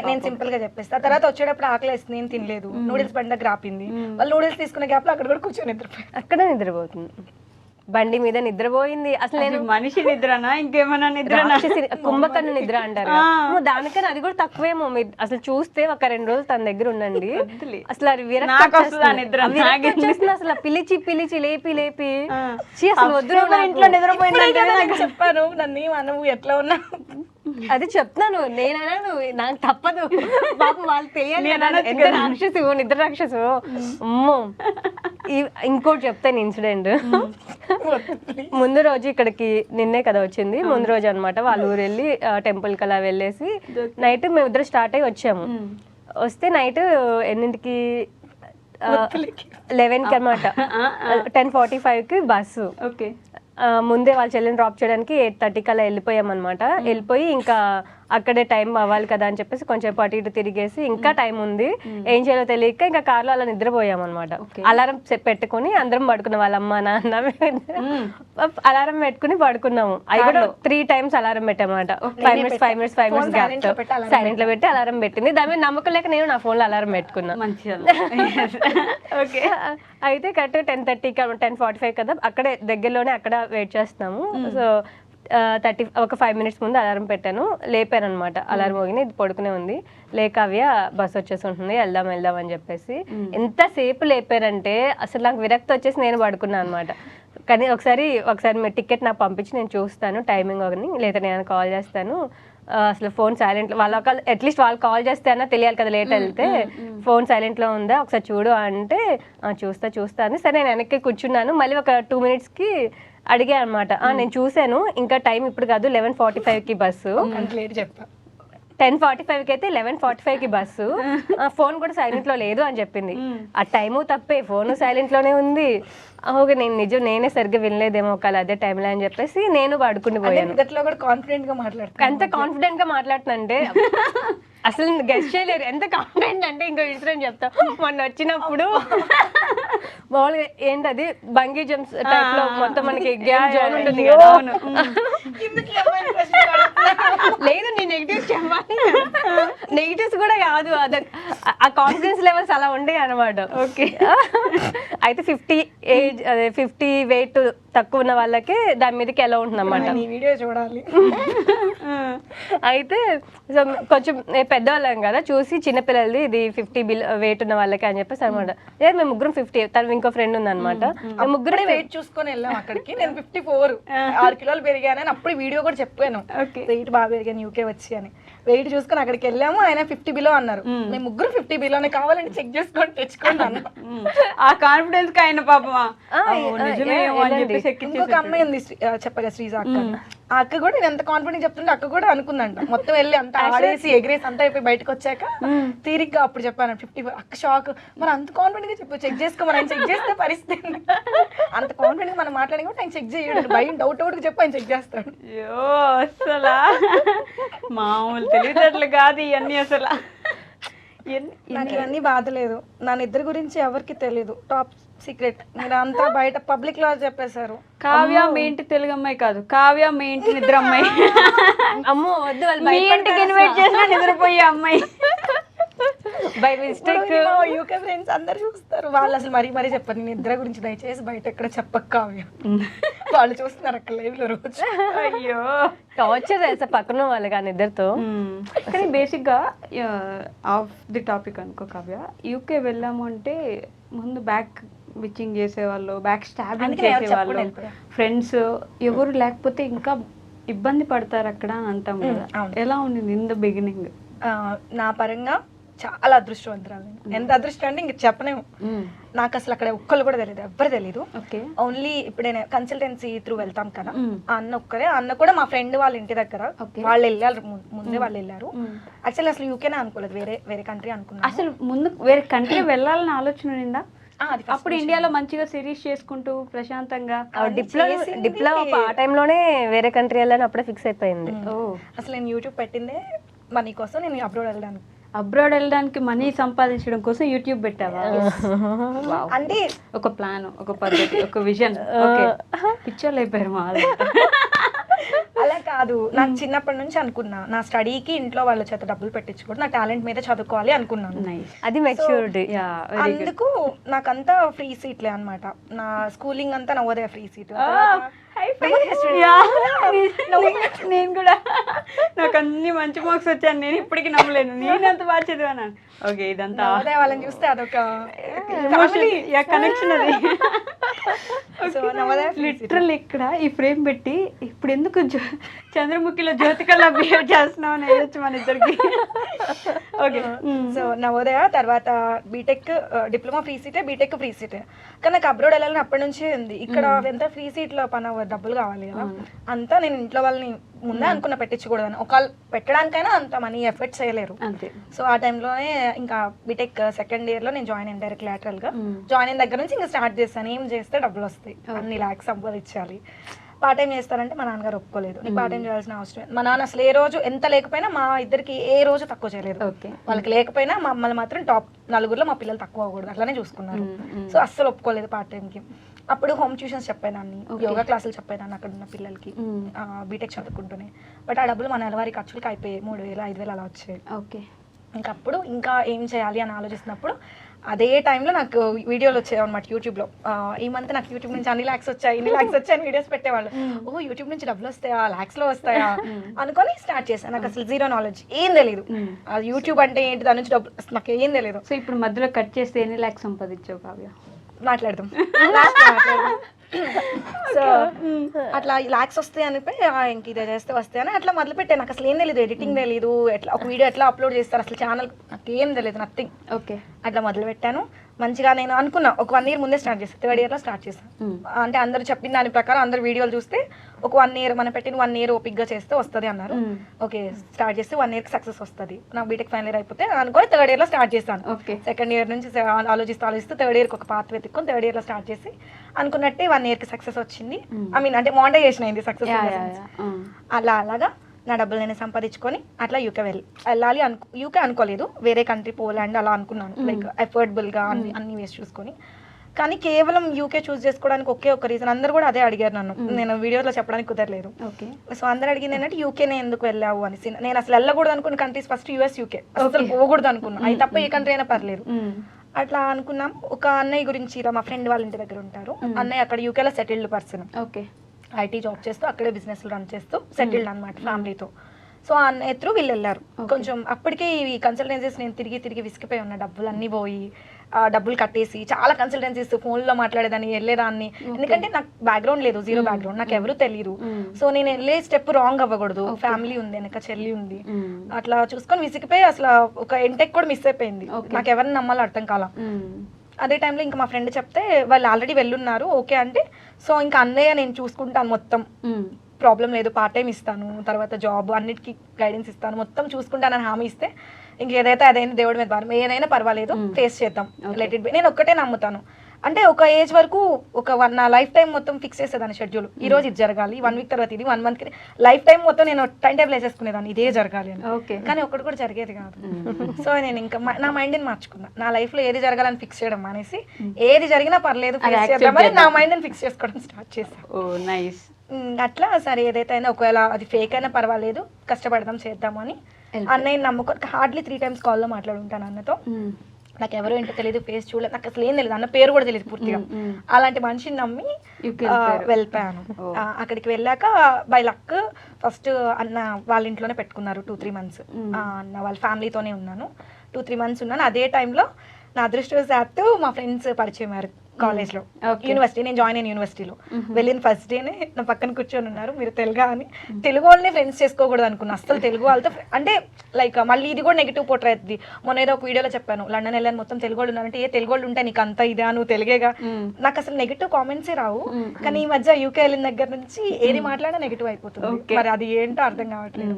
నేను సింపుల్ గా చెప్పేస్తా. ఆ తర్వాత వచ్చేటప్పుడు ఆకలి వేస్తుంది, నేను తినలేదు, నూడిల్స్ బండి దగ్గర ఆపింది, వాళ్ళు నూడిల్స్ తీసుకునే గ్యాప్ లో అక్కడ కూడా కూర్చొని నిద్రపోయి అక్కడే నిద్రపోతుంది, బండి మీద నిద్రపోయింది. అసలు నేను మనిషి నిద్రనా ఇంకేమన్నా నిద్రనా? కుంభకర్ణ నిద్ర అంటారు కదా. దానికన్నా అది కూడా తక్కువేమో. మీరు అసలు చూస్తే ఒక 2 రోజులు తన దగ్గర ఉండండి, అసలు అది నాకు వస్తుందా నిద్ర? వచ్చేస్తుంది అసలు. పిలిచి పిలిచి లేపి లేపి ఛీ, అసలు వద్దు నువ్వు నాకు. ఇంట్లో నిద్రపోయిందంటే నాకు చెప్పాను, నన్ను మనము ఎట్లా ఉన్నా అది చెప్తాను నేనైనా, నాకు తప్పదు పాపం వాళ్ళు తెలియాలి కదా, ఎంత రాక్షసు, నిద్ర రాక్షసు. అమ్మో, ఇంకోటి చెప్తాను ఇన్సిడెంట్. ముందు రోజు ఇక్కడికి నిన్నే కదా వచ్చింది, ముందు రోజు అనమాట వాళ్ళ ఊరు వెళ్ళి టెంపుల్కి అలా వెళ్ళేసి నైట్ మేము ఇద్దరు స్టార్ట్ అయ్యి వచ్చాము. వస్తే నైట్ ఎన్నింటికి 11కి అనమాట, 10:45కి బస్సు. ఓకే, ముందే వాళ్ళ చెల్లిని డ్రాప్ చేయడానికి 8:30కి అలా వెళ్ళిపోయాం అనమాట. వెళ్ళిపోయి ఇంకా అక్కడే టైం అవ్వాలి కదా అని చెప్పేసి కొంచెం అటు ఇటు తిరిగేసి ఇంకా టైం ఉంది ఏం చేయాలో తెలియక ఇంకా కార్లో అలా నిద్రపోయాం అనమాట. అలారం పెట్టుకుని అందరం పడుకున్నాం, వాళ్ళ అమ్మ నాన్న అలారం పెట్టుకుని పడుకున్నాము. అవి కూడా 3 times అలారం పెట్టామన్నమాట. 5 minutes గ్యాప్ సైలెంట్ లో పెట్టి అలారం పెట్టింది. దాని మీద నమ్మకం లేక నేను నా ఫోన్ లో అలారం పెట్టుకున్నా. ఓకే, అయితే కరెక్ట్ 10:30కి 10:45 కదా, అక్కడే దగ్గరలోనే అక్కడ వెయిట్ చేస్తున్నాము. సో ఒక 5 minutes ముందు అలారం పెట్టాను, లేపాను అనమాట. అలారం మోగింది, ఇది పడుకునే ఉంది, లేకవ్య బస్ వచ్చేసి ఉంటుంది, వెళ్దాం వెళ్దాం అని చెప్పేసి ఎంతసేపు లేపారంటే అసలు నాకు విరక్తి వచ్చేసి నేను పడుకున్నాను అనమాట. కానీ ఒకసారి మీ టికెట్ నాకు పంపించి నేను చూస్తాను టైమింగ్ ఒకని, లేదా నేను కాల్ చేస్తాను. అసలు ఫోన్ సైలెంట్లో, వాళ్ళ అట్లీస్ట్ వాళ్ళు కాల్ చేస్తే అన్నా తెలియాలి కదా, లేట్ వెళ్తే. ఫోన్ సైలెంట్లో ఉందా ఒకసారి చూడు అంటే చూస్తా అని సరే నేను వెనక్కి కూర్చున్నాను. మళ్ళీ ఒక 2 minutesకి అడిగా అనమాట, నేను చూశాను ఇంకా టైం ఇప్పుడు కాదు 11:45కి బస్సు, 10:45కి అయితే 11:45కి బస్సు, ఫోన్ కూడా సైలెంట్లో లేదు అని చెప్పింది. ఆ టైము తప్పే, ఫోను సైలెంట్లోనే ఉంది. ఓకే, నేనే సరిగ్గా వినలేదేమో ఒకవేళ అదే టైంలో అని చెప్పేసి నేను పడుకుని పోయాను. ఎంత కాన్ఫిడెంట్ గా మాట్లాడుతుందంటే అసలు గెస్ట్ చేయలేరు ఎంత కాన్ఫిడెంట్ అంటే. ఇంకో ఇన్సిడెంట్ చెప్తా. మొన్న వచ్చినప్పుడు మామూలుగా ఏంటది బంగీ జంప్స్ టైప్ లో మొత్తం మనకి గేమ్ జోన్ ఉంటుంది కదా. లేదు, నేను నెగిటివ్స్ చెప్పాలి, నెగిటివ్స్ కూడా కాదు, ఆ కాన్ఫిడెన్స్ లెవెల్స్ అలా ఉండే అనమాట. ఓకే, అయితే 50 weight తక్కువ ఉన్న వాళ్ళకి దాని మీదకి ఎలా ఉంటుంది అన్నమాట. వీడియో చూడాలి. అయితే సో కొంచెం పెద్దవాళ్ళం కదా, చూసి చిన్నపిల్లలది ఇది 50 weight ఉన్న వాళ్ళకి అని చెప్పేసి అనమాట. లేదు మేము ముగ్గురం 50, తను ఇంకో ఫ్రెండ్ ఉంది అనమాట, మేము ముగ్గురు వెయిట్ చూసుకొని వెళ్ళాం అక్కడికి. నేను 54 6 కిలోలు పెరిగానని అప్పుడు వీడియో కూడా చెప్పాను, వెయిట్ బాగా పెరిగాను యూకే వచ్చి అని. వెయిట్ చూసుకొని అక్కడికి వెళ్ళాము, ఆయన 50 below అన్నారు. మేము ముగ్గురు 50 below కావాలంటే చెక్ చేసుకొని తెచ్చుకున్నాను. ఆ కాన్ఫిడెన్స్ కి ఆయన పాపమా. ఇంకొక అమ్మాయి ఉంది చెప్పగా శ్రీజ అక్క, ఆ అక్క కూడా నేను ఎంత కాన్ఫిడెంట్ చెప్తుంటే అక్క కూడా అనుకుందంట. మొత్తం వెళ్ళి అంత ఆడేసి ఎగిరేసి అంతా అయిపోయి బయటకు వచ్చాక తీరిగ్గా అప్పుడు చెప్పాను 54. అక్క షాక్, మరి అంత కాన్ఫిడెంట్ గా చెప్పు, చెక్ చేసుకోమని. ఆయన చెక్ చేస్తే పరిస్థితి అంత కాన్ఫిడెంట్ మనం మాట్లాడి కూడా ఆయన చెక్ చేయడు, భయం డౌట్ చెప్పి ఆయన చెక్ చేస్తాడు. అయ్యో అసలు మామూలు తెలియదు కాదు ఇవన్నీ. అసలు నాకు ఇవన్నీ బాధ లేదు, నా నిద్ర గురించి ఎవరికి తెలీదు, టాప్ సీక్రెట్. మీరు అంతా బయట పబ్లిక్ లో చెప్పేశారు. కావ్య మీ ఇంటి తెలుగు అమ్మాయి కాదు, కావ్య మీ ఇంటి నిద్ర అమ్మాయి. అమ్మో వద్దు, మీ ఇంటికి ఇన్వైట్ చేసిన నిద్రపోయే అమ్మాయి. బై మిస్టేక్ యూకే ఫ్రెండ్స్ అందరు చూస్తారు, వాళ్ళు అసలు మరీ చెప్పారు నీ నిద్ర గురించి దయచేసి బయట ఎక్కడ చెప్పక కావ్య. వాళ్ళు చూస్తున్నారు అక్కడ లైవ్ లో రోజు. అయ్యో టార్చర్ తెలుసా పక్కన వాళ్ళకి ఆ నిద్రతో. కానీ బేసిక్ గా ఆఫ్ ది టాపిక్ అనుకో కావ్య, యూకే వెళ్ళాము అంటే ముందు బ్యాక్ విచింగ్ చేసేవాళ్ళు, బ్యాక్ స్టాబింగ్ చేసేవాళ్ళు, ఫ్రెండ్స్ ఎవరు లేకపోతే ఇంకా ఇబ్బంది పడతారు అక్కడ అని అంటాం కదా. ఎలా ఉండింది ఇన్ ద బిగినింగ్? నా పరంగా చాలా అదృష్టవంతురాలు. ఎంత అదృష్టం అంటే ఇంక చెప్పలేము. నాకు అసలు అక్కడ ఒక్కళ్ళు కూడా తెలియదు, ఎవ్వరు తెలీదు. ఓన్లీ ఇప్పుడు నేను కన్సల్టెన్సీ త్రూ వెళ్తాం కదా, ఆ అన్న ఒక్కరే. అన్న కూడా మా ఫ్రెండ్ వాళ్ళ ఇంటి దగ్గర వాళ్ళు వెళ్ళారు, ముందే వాళ్ళు వెళ్ళారు. యాక్చువల్లీ అసలు యూకేనే అనుకోలేదు, వేరే కంట్రీ అనుకున్నాను. అసలు ముందు వేరే కంట్రీ వెళ్ళాలని ఆలోచన ఉందా? అప్పుడు ఇండియాలో మంచిగా సిరీస్ చేసుకుంటూ ప్రశాంతంగా డిప్లో ఆ టైంలోనే వేరే కంట్రీ వెళ్ళాలని అప్పుడే ఫిక్స్ అయిపోయింది. అసలు నేను యూట్యూబ్ పెట్టిందే మనీ కోసం, నేను అబ్రాడ్ వెళ్ళడానికి. అబ్రాడ్ వెళ్ళడానికి మనీ సంపాదించడం కోసం యూట్యూబ్ పెట్టావా? Wow. అంటే ఒక ప్లాన్, ఒక పద్ధతి, ఒక విజన్. ఓకే, పిక్చర్లు అయిపోయారు మా వాళ్ళు. అలా కాదు, నాకు చిన్నప్పటి నుంచి అనుకున్నా నా స్టడీకి ఇంట్లో వాళ్ళ చేత డబ్బులు పెట్టించుకోవడం, నా టాలెంట్ మీద చదువుకోవాలి అనుకున్నాను. నైస్. అది మెచ్యూరిటీ. అందుకు నాకంతా ఫ్రీ సీట్లే అన్నమాట. నా స్కూలింగ్ అంతా నవోదయ ఫ్రీ సీట్. నేను కూడా నాకు అన్ని మంచి మార్క్స్ వచ్చాను. నేను ఇప్పటికీ నమ్మలేను నేను ఎంత బాగా చదివాను. ఓకే, ఇదంతా నవోదయ వాళ్ళని చూస్తే అదొక కనెక్షన్ అది. సో నవోదయ లిటరల్ ఇక్కడ ఈ ఫ్రేమ్ పెట్టి ఇప్పుడు ఎందుకు చంద్రముఖిలో జ్యోతికల్లా బిహేవ్ చేస్తున్నావు అని వేయచ్చు మన ఇద్దరికి. ఓకే, సో నవోదయ తర్వాత బీటెక్ డిప్లొమా ఫ్రీ సీటే, బీటెక్ ఫ్రీ సీటే. కానీ నాకు అబ్రాడ్ వెళ్ళాలని అప్పటి నుంచే ఉంది. ఇక్కడ ఎంత ఫ్రీ సీట్లో డబ్బులు కావాలి కదా, అంతా నేను ఇంట్లో వాళ్ళని ముందే అనుకున్న పెట్టించకూడదని. ఒకవేళ పెట్టడానికైనా అంత మనీ ఎఫర్ట్ చేయలేరు. అంతే. సో ఆ టైంలోనే ఇంకా బీటెక్ సెకండ్ ఇయర్లో నేను జాయిన్ అయ్యాను డైరెక్ట్ లాటరల్గా. జాయిన్ అయిన దగ్గర నుంచి ఇంకా స్టార్ట్ చేస్తాను. ఏం చేస్తే డబ్బులు వస్తాయి, అన్ని ల్యాక్స్ సంపాదించాలి. పార్ట్ టైం చేస్తారంటే మా నాన్నగారు ఒప్పుకోలేదు. నీకు పార్ట్ టైం చేయాల్సిన అవసరం. మా నాన్న అసలు ఏ రోజు ఎంత లేకపోయినా మా ఇద్దరికి ఏ రోజు తక్కువ చేయలేదు. వాళ్ళకి లేకపోయినా మమ్మల్ని మాత్రం టాప్ నలుగురిలో మా పిల్లలు తక్కువ అవ్వకూడదు అట్లానే చూసుకున్నారు. సో అస్సలు ఒప్పుకోలేదు పార్ట్ టైంకి. అప్పుడు హోమ్ ట్యూషన్స్ చెప్పేదాన్ని, యోగా క్లాసులు చెప్పేదాన్ని అక్కడ ఉన్న పిల్లలకి బీటెక్ చదువుకుంటూనే. బట్ ఆ డబ్బులు మా నెలవారీ ఖర్చులకి అయిపోయాయి. 3,000 5,000 అలా వచ్చాయి. ఓకే, ఇంకప్పుడు ఇంకా ఏం చేయాలి అని ఆలోచిస్తున్నప్పుడు అదే టైంలో నాకు వీడియోలు వచ్చాయి అనమాట యూట్యూబ్లో. ఈ మంత్ నాకు యూట్యూబ్ నుంచి అన్ని ల్యాక్స్ వచ్చాయి, ఇన్ని ల్యాక్స్ వచ్చాయని వీడియోస్ పెట్టేవాళ్ళు. ఓ యూట్యూబ్ నుంచి డబ్బులు వస్తాయా, ల్యాక్స్లో వస్తాయా అనుకొని స్టార్ట్ చేశాను. నాకు అసలు జీరో నాలెడ్జ్, ఏం తెలియదు. యూట్యూబ్ అంటే ఏంటి, దాని నుంచి డబ్బులు నాకు ఏం తెలియదు. సో ఇప్పుడు మధ్యలో కట్ చేస్తే ఎన్ని ల్యాక్స్ సంపాదించావు కావ్య? మాట్లాడదాం. సో అట్లా ల్యాక్స్ వస్తాయి అనిపోయి ఇంక ఇదే చేస్తే వస్తాయని అట్లా మొదలు పెట్టాను. నాకు అసలు ఏం తెలియదు, ఎడిటింగ్ తెలియదు, ఎట్లా ఒక వీడియో ఎట్లా అప్లోడ్ చేస్తారు అసలు ఛానల్ నాకు ఏం తెలియదు, నథింగ్. ఓకే, అట్లా మొదలు పెట్టాను. మంచిగా నేను అనుకున్నా ఒక 1 year ముందే స్టార్ట్ చేస్తాను. 3rd yearలో స్టార్ట్ చేస్తాను. అంటే అందరూ చెప్పిన దాని ప్రకారం అందరు వీడియోలు చూస్తే ఒక 1 year మనం పెట్టిన 1 year ఓపిక్గా చేస్తే వస్తుంది అన్నారు. ఓకే, స్టార్ట్ చేస్తే 1 yearకి సక్సెస్ వస్తుంది. నాకు బీటెక్ ఫైనల్ ఇయర్ అయిపోతే అనుకొని 3rd yearలో స్టార్ట్ చేస్తాను. ఓకే, సెకండ్ ఇయర్ నుంచి ఆలోచిస్తూ 3rd yearకి ఒక పాత్ వెతుక్కొని 3rd yearలో స్టార్ట్ చేసి అనుకున్నట్టే 1 yearకి సక్సెస్ వచ్చింది. ఐ మీన్ అంటే మానిటైజేషన్ అయింది, సక్సెస్. అలాగా నా డబ్బులు నేను సంపాదించుకొని అట్లా యూకే వెళ్ళాలి యూకే అనుకోలేదు, వేరే కంట్రీ పోలాండ్ అలా అనుకున్నాను. లైక్ అఫోర్డబుల్గా అన్ని వేసి చూసుకొని. కానీ కేవలం యూకే చూస్ చేసుకోవడానికి ఒకే ఒక రీజన్, అందరు కూడా అదే అడిగారు నన్ను. నేను వీడియోలో చెప్పడానికి కుదరలేదు. సో అందరు అడిగింది ఏంటంటే యూకేనే ఎందుకు వెళ్ళావు అని. నేను అసలు వెళ్ళకూడదు అనుకున్న కంట్రీస్ ఫస్ట్ యూఎస్, యూకే అసలు పోకూడదు అనుకున్నాను. అది తప్ప ఏ కంట్రీ అయినా పర్లేదు అట్లా అనుకున్నాం. ఒక అన్నయ్య గురించి ఇలా మా ఫ్రెండ్ వాళ్ళ ఇంటి దగ్గర ఉంటారు. అన్నయ్య అక్కడ యూకేలో settled person. Okay, IT job చేస్తూ అక్కడే బిజినెస్ రన్ చేస్తూ సెటిల్డ్ అనమాట ఫ్యామిలీతో. సో ఆ అన్నయ్య త్రూ వీళ్ళు వెళ్ళారు. కొంచెం అప్పటికే ఈ కన్సల్టెన్సీస్ నేను తిరిగి విసిగిపోయి ఉన్నా. డబ్బులు అన్నీ పోయి డబ్బులు కట్టేసి చాలా కన్సల్టెన్సీస్ ఫోన్లో మాట్లాడేదాన్ని, వెళ్ళేదాన్ని. ఎందుకంటే నాకు బ్యాక్గ్రౌండ్ లేదు, జీరో బ్యాక్గ్రౌండ్, నాకు ఎవరు తెలియదు. సో నేను వెళ్ళే స్టెప్ రాంగ్ అవ్వకూడదు. ఫ్యామిలీ ఉంది, వెనక చెల్లి ఉంది. అట్లా చూసుకొని విసిగిపోయి అసలు ఒక ఎంటెక్ కూడా మిస్ అయిపోయింది. నాకు ఎవరిని నమ్మాలో అర్థం కాల. అదే టైంలో ఇంకా మా ఫ్రెండ్ చెప్తే వాళ్ళు ఆల్రెడీ వెళ్ళున్నారు. ఓకే అంటే సో ఇంకా అన్నయ్య నేను చూసుకుంటాను మొత్తం, ప్రాబ్లం లేదు, పార్ట్ టైం ఇస్తాను, తర్వాత జాబ్ అన్నిటికీ గైడెన్స్ ఇస్తాను, మొత్తం చూసుకుంటానని హామీ ఇస్తే ఇంకేదైతే అదైనా దేవుడి మీద భారం, ఏదైనా పర్వాలేదు ఫేస్ చేద్దాం, లెట్ ఇట్ బి. నేను ఒక్కటే నమ్ముతాను. అంటే ఒక ఏజ్ వరకు నా లైఫ్ టైం మొత్తం ఫిక్స్ చేసేదాన్ని షెడ్యూల్. ఈ రోజు ఇది జరగాలి, 1 week తర్వాత ఇది, 1 month లైఫ్ టైం మొత్తం నేను టైం టేబుల్ వేసేసుకునేదాన్ని ఇదే జరగాలి అని. కానీ ఒక్కటి కూడా జరిగేది కాదు. సో నేను ఇంకా నా మైండ్ని మార్చుకున్నా. నా లైఫ్ లో ఏది జరగాలని ఫిక్స్ చేయడం అనేసి ఏది జరిగినా పర్లేదు ఫేస్ చేద్దామని నా మైండ్ని ఫిక్స్ చేసుకోవడం స్టార్ట్ చేశాను. అట్లా సరే ఏదైతే అయినా ఒకవేళ అది ఫేక్ అయినా పర్వాలేదు, కష్టపడదాం చేద్దాము అని అన్నయ్య నమ్ముకొని హార్డ్లీ 3 times కాల్లో మాట్లాడుంటాను అన్నతో. నాకు ఎవరో ఏంటో తెలియదు, ఫేస్ చూడలేదు, నాకు అసలు ఏం తెలియదు, అన్న పేరు కూడా తెలియదు పూర్తిగా. అలాంటి మనిషిని నమ్మి వెళ్ళిపోయాను. అక్కడికి వెళ్ళాక బై లక్ ఫస్ట్ అన్న వాళ్ళ ఇంట్లోనే పెట్టుకున్నారు 2-3 months. అన్న వాళ్ళ ఫ్యామిలీతోనే ఉన్నాను, 2-3 months ఉన్నాను. అదే టైంలో నా అదృష్టవశాత్తు మా ఫ్రెండ్స్ పరిచయం అయ్యారు కాలేజ్లో, యూనివర్సిటీ. నేను జాయిన్ అయిన యూనివర్సిటీలో వెళ్ళిన ఫస్ట్ డేనే నా పక్కన కూర్చొని ఉన్నారు. మీరు తెలుగా అని, తెలుగు వాళ్ళని ఫ్రెండ్స్ చేసుకోకూడదు అనుకున్నా అసలు. తెలుగు వాళ్ళతో అంటే లైక్ మళ్ళీ ఇది కూడా నెగిటివ్ పోర్ట్రేట్ అవుతుంది. మొన్న ఏదో ఒక వీడియోలో చెప్పాను, లండన్ వెళ్ళాను మొత్తం తెలుగు వాళ్ళు ఉన్నారంటే, ఏ తెలుగు వాళ్ళు ఉంటే నీకు అంత ఇదా, నువ్వు తెలుగేగా. నాకు అసలు నెగిటివ్ కామెంట్సే రావు. కానీ ఈ మధ్య యూకే వెళ్ళిన దగ్గర నుంచి ఏది మాట్లాడినా నెగిటివ్ అయిపోతుంది. మరి అది ఏంటో అర్థం కావట్లేదు.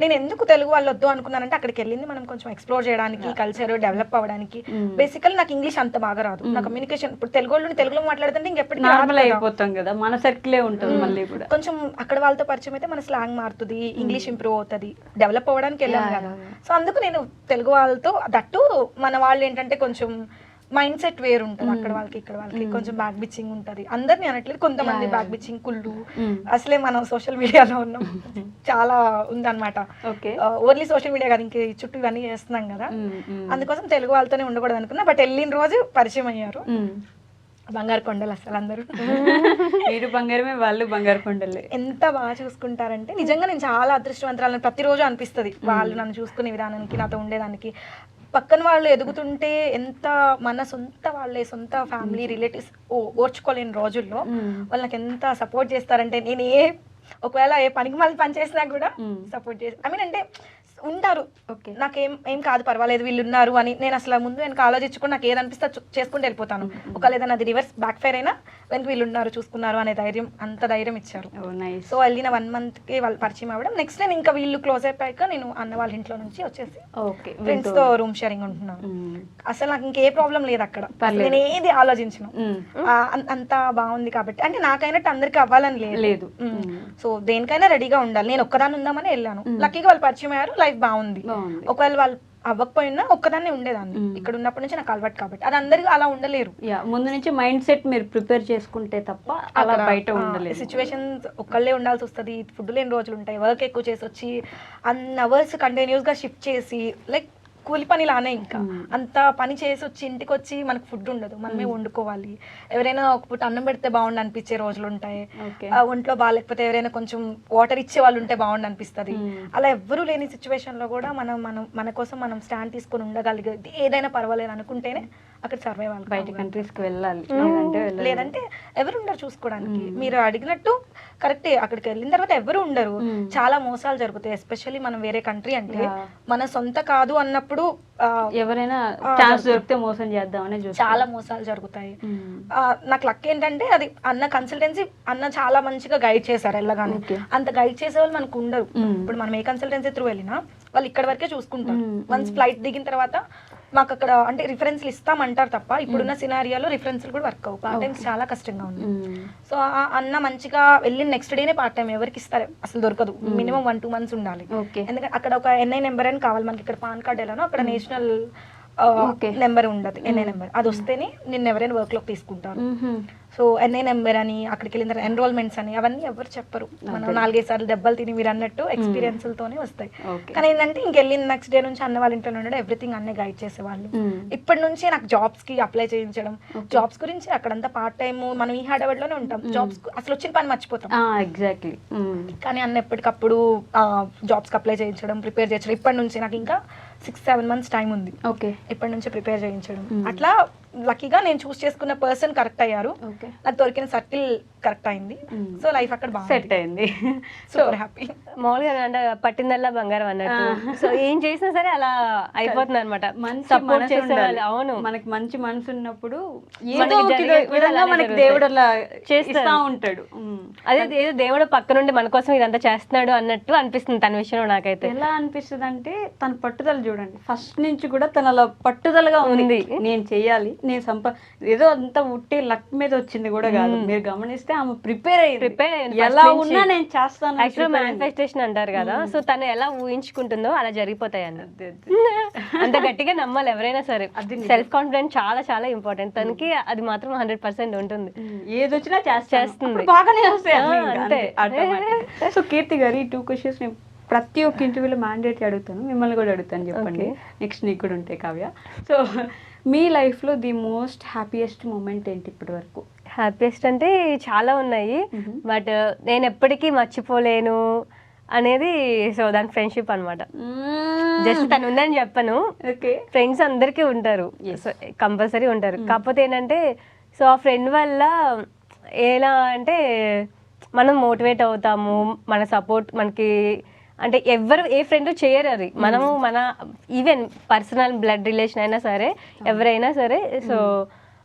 నేను ఎందుకు తెలుగు వాళ్ళు వద్దు అనుకున్నానంటే అక్కడికి వెళ్ళింది మనం కొంచెం ఎక్స్ప్లోర్ చేయడానికి, కల్చర్ డెవలప్ అవ్వడానికి. బేసికల్ నాకు ఇంగ్లీష్ అంత బాగా రాదు, నా కమ్యూనికేషన్ ఇప్పుడు తెలుగు వాళ్ళు తెలుగులో మాట్లాడుతుంటే ఇంకెప్పటికీ నార్మల్ అయిపోతాం కదా, మన సర్కిలే ఉంటుంది మళ్ళీ కూడా. కొంచెం అక్కడ వాళ్ళతో పరిచయం అయితే మన స్లాంగ్ మారుతుంది, ఇంగ్లీష్ ఇంప్రూవ్ అవుతుంది, డెవలప్ అవ్వడానికి వెళ్ళాం కదా. సో అందుకు నేను తెలుగు వాళ్ళతో దట్టు మన వాళ్ళు ఏంటంటే కొంచెం మైండ్ సెట్ వేరు ఉంటుంది, అక్కడ వాళ్ళకి ఇక్కడ వాళ్ళకి కొంచెం బ్యాక్ బిచ్చింగ్ ఉంటుంది. అందరినీ అనట్లేదు, కొంతమంది బ్యాక్ బిచ్చింగ్ కుళ్ళు, అసలే మనం సోషల్ మీడియాలో ఉన్నాం, చాలా ఉందన్నమాట. ఓన్లీ సోషల్ మీడియా కాదు, ఇంక చుట్టూ ఇవన్నీ చేస్తున్నాం కదా, అందుకోసం తెలుగు వాళ్ళతోనే ఉండకూడదు అనుకున్నా. బట్ వెళ్ళిన రోజు పరిచయం అయ్యారు బంగారు కొండలు. అసలు అందరూ మీరు బంగారమే, వాళ్ళు బంగారు కొండలే. ఎంత బాగా చూసుకుంటారంటే నిజంగా నేను చాలా అదృష్టవంతురాలని ప్రతిరోజు అనిపిస్తుంది. వాళ్ళు నన్ను చూసుకునే విధానానికి, నాతో ఉండేదానికి. పక్కన వాళ్ళు ఎదుగుతుంటే ఎంత మన సొంత వాళ్ళే, సొంత ఫ్యామిలీ రిలేటివ్స్ ఓర్చుకోలేని రోజుల్లో వాళ్ళు నాకు ఎంత సపోర్ట్ చేస్తారంటే, నేను ఒకవేళ ఏ పనికి మళ్ళీ పని చేసినా కూడా సపోర్ట్ చేసి, ఐ మీన్ అంటే ఉంటారు, నాకేం కాదు పర్వాలేదు వీళ్ళు ఉన్నారు అని. నేను అసలు ముందు వెనక ఆలోచించుకుని నాకు ఏదనిపిస్తే చేసుకుంటూ వెళ్ళిపోతాను. ఒకవేళ ఏదైనా అది రివర్స్ బ్యాక్ ఫైర్ అయినా వెనక వీళ్ళు ఉన్నారు చూసుకున్నారు అనే ధైర్యం, అంత ధైర్యం ఇచ్చారు. సో వెళ్ళిన 1 monthకి వాళ్ళు పరిచయం అవ్వడం. నెక్స్ట్ నేను ఇంకా వీళ్ళు క్లోజ్ అయిపోయాక నేను అన్న వాళ్ళ ఇంట్లో నుంచి వచ్చేసి ఫ్రెండ్స్ తో రూమ్ షేరింగ్ ఉంటున్నాను. అసలు నాకు ఇంకే ప్రాబ్లం లేదు అక్కడ, నేను ఏది ఆలోచించను, అంత బాగుంది కాబట్టి. అంటే నాకైనట్టు అందరికి అవ్వాలని లేదు, సో దేనికైనా రెడీగా ఉండాలి. నేను ఒక్కదాన్ని ఉందామని వెళ్ళాను, లక్కీగా వాళ్ళు పరిచయం అయ్యారు, లైఫ్ బాగుంది. ఒకవేళ వాళ్ళు అవ్వకపోయినా ఒక్కదాన్ని ఉండేదాన్ని, ఇక్కడ ఉన్నప్పటి నుంచి నాకు అలవాటు కాబట్టి. అది అందరికీ అలా ఉండలేరు, ముందు నుంచి మైండ్ సెట్ మీరు ప్రిపేర్ చేసుకుంటే తప్ప అలా బయట ఉండలేదు. సిచ్యువేషన్స్ ఒక్కళ్ళే ఉండాల్సి వస్తుంది, ఫుడ్ లేని రోజులు ఉంటాయి, వర్క్ ఎక్కువ చేసి వచ్చి అన్ని అవర్స్ కంటిన్యూస్ గా షిఫ్ట్ చేసి, లైక్ కూలి పని లానే, ఇంకా అంత పని చేసి వచ్చి ఇంటికి వచ్చి మనకు ఫుడ్ ఉండదు, మనమే వండుకోవాలి. ఎవరైనా ఒక పూట అన్నం పెడితే బాగుండు అనిపించే రోజులు ఉంటాయి, ఒంట్లో బాగాలేకపోతే ఎవరైనా కొంచెం వాటర్ ఇచ్చే వాళ్ళు ఉంటే బాగుండు అనిపిస్తుంది. అలా ఎవ్వరూ లేని సిచ్యువేషన్ లో కూడా మన కోసం మనం స్టాండ్ తీసుకొని ఉండగలిగేది, ఏదైనా పర్వాలేదు అనుకుంటేనే అక్కడ సర్వైవ్ అవ్వాలి. బయట కంట్రీస్ కి వెళ్ళాలి, లేదంటే ఎవరు ఉండరు చూసుకోవడానికి. మీరు అడిగినట్టు కరెక్టే, అక్కడికి వెళ్ళిన తర్వాత ఎవరు ఉండరు, చాలా మోసాలు జరుగుతాయి. ఎస్పెషల్లీ మనం వేరే కంట్రీ అంటే మన సొంత కాదు అన్నప్పుడు ఎవరైనా ఛాన్స్ దొరికితే మోసం చేద్దామని చాలా మోసాలు జరుగుతాయి. నాకు లక్ ఏంటంటే అది అన్న కన్సల్టెన్సీ అన్న చాలా మంచిగా గైడ్ చేశారు వెళ్ళగానే. అంత గైడ్ చేసే వాళ్ళు మనకు ఉండరు. ఇప్పుడు మనం ఏ కన్సల్టెన్సీ త్రూ వెళ్ళినా వాళ్ళు ఇక్కడ వరకే చూసుకుంటారు. వన్స్ ఫ్లైట్ దిగిన తర్వాత మాకు అక్కడ అంటే రిఫరెన్స్లు ఇస్తామంటారు తప్ప ఇప్పుడున్న సినారియాలో రిఫరెన్స్లు కూడా వర్క్ అవ్వు. పార్ట్ టైమ్స్ చాలా కష్టంగా ఉంది. సో అన్న మంచిగా వెళ్ళిన నెక్స్ట్ డేనే పార్ట్ టైం ఎవరికి ఇస్తారు, అసలు దొరకదు. మినిమం 1-2 months ఉండాలి. ఎందుకంటే అక్కడ ఒక ఎన్ఐ నెంబర్ అని కావాలి మనకి. ఇక్కడ పాన్ కార్డ్ ఎలానో అక్కడ నేషనల్ నెంబర్ ఉండదు, ఎన్ఐ నెంబర్. అది వస్తేనే నిన్ను ఎవరైనా వర్క్ లోకి తీసుకుంటారు. సో ఎన్ఐ నెంబర్ అని అక్కడికి వెళ్ళిన తర్వాత ఎన్రోల్మెంట్స్ అని అవన్నీ ఎవరు చెప్పరు. మనం 4-5 సార్లు దెబ్బలు తిని మీరు అన్నట్టు ఎక్స్పీరియన్స్లతోనే వస్తాయి. కానీ ఏంటంటే ఇంకెళ్ళిన నెక్స్ట్ డే నుంచి అన్న వాళ్ళ ఇంట్లో ఉండడం ఎవ్రీథింగ్ అన్నీ గైడ్ చేసేవాళ్ళు. ఇప్పటి నుంచి నాకు జాబ్స్ కి అప్లై చేయించడం, జాబ్స్ గురించి అక్కడంతా పార్ట్ టైం మనం ఈ హడావిడిలోనే ఉంటాం. జాబ్స్ అసలు వచ్చిన పని మర్చిపోతాం. ఎగ్జాక్ట్లీ. కానీ అన్న ఎప్పటికప్పుడు జాబ్స్ కి అప్లై చేయించడం, ప్రిపేర్ చేయించడం. ఇప్పటి నుంచి నాకు ఇంకా 6-7 months టైం ఉంది. ఇప్పటి నుంచి ప్రిపేర్ చేయించడం. అట్లా లక్కీగా నేను చూస్ చేసుకున్న పర్సన్ కరెక్ట్ అయ్యారు, నాకు దొరికిన సర్కిల్ కరెక్ట్ అయింది. సో లైఫ్ అక్కడ బాగా సెట్ అయింది. Super happy. మామూలుగా అంటే పట్టిందల్లా బంగారం అన్నట్టు. సో ఏం చేసినా సరే అలా అయిపోతుంది అనమాట. సపోర్ట్ చేసేవాళ్ళు. అవును, మనకి మంచి మనసు ఉన్నప్పుడు ఏదో మనకి దేవుడు అలా చేస్తా ఉంటాడు. అదే ఏదో దేవుడు పక్క నుండి మన కోసం ఇదంతా చేస్తున్నాడు అన్నట్టు అనిపిస్తుంది తన విషయంలో. నాకైతే ఎలా అనిపిస్తుంది అంటే తన పట్టుదల చూడండి, ఫస్ట్ నుంచి కూడా తన అలా పట్టుదలగా ఉంది. నేను చెయ్యాలి, నేను ఏదో అంతా ఉట్టి లక్ మీద వచ్చింది కూడా కాదు. మీరు గమనిస్తే ఆమె ప్రిపేర్ అయ్యింది. ఎలా ఉన్నా నేను చేస్తాను. యాక్చువల్ మేనిఫెస్టేషన్ అంటారు కదా, సో తను ఎలా ఊహించుకుంటుందో అలా జరిగిపోతాయి అన్నది. అంత గట్టిగా నమ్మాలి ఎవరైనా సరే. సెల్ఫ్ కాన్ఫిడెన్స్ చాలా చాలా ఇంపార్టెంట్. తనకి అది మాత్రం 100% ఉంటుంది. ఏది వచ్చినా చేస్తుంది, బాగానే వస్తాయి. సో కీర్తి గారు, ఈ 2 questions నేను ప్రతి ఒక్క ఇంటర్వ్యూలో మ్యాండేట్ అడుగుతాను, మిమ్మల్ని కూడా అడుగుతాను. చెప్పండి, నెక్స్ట్ నీకు కూడా ఉంటాయి కావ్య. సో మీ లైఫ్లో ది మోస్ట్ హ్యాపీయెస్ట్ మూమెంట్ ఏంటి ఇప్పటి వరకు? హ్యాపీయెస్ట్ అంటే చాలా ఉన్నాయి, బట్ నేను ఎప్పటికీ మర్చిపోలేను అనేది సో దాని ఫ్రెండ్షిప్ అనమాట. జస్ట్ తను ఉందని చెప్పను, ఫ్రెండ్స్ అందరికీ ఉంటారు, సో కంపల్సరీ ఉంటారు. కాకపోతే ఏంటంటే సో ఆ ఫ్రెండ్ వల్ల ఎలా అంటే మనం మోటివేట్ అవుతాము, మన సపోర్ట్ మనకి అంటే ఎవరు ఏ ఫ్రెండ్ చేయరు అది. మనము మన ఈవెన్ పర్సనల్ బ్లడ్ రిలేషన్ అయినా సరే ఎవరైనా సరే, సో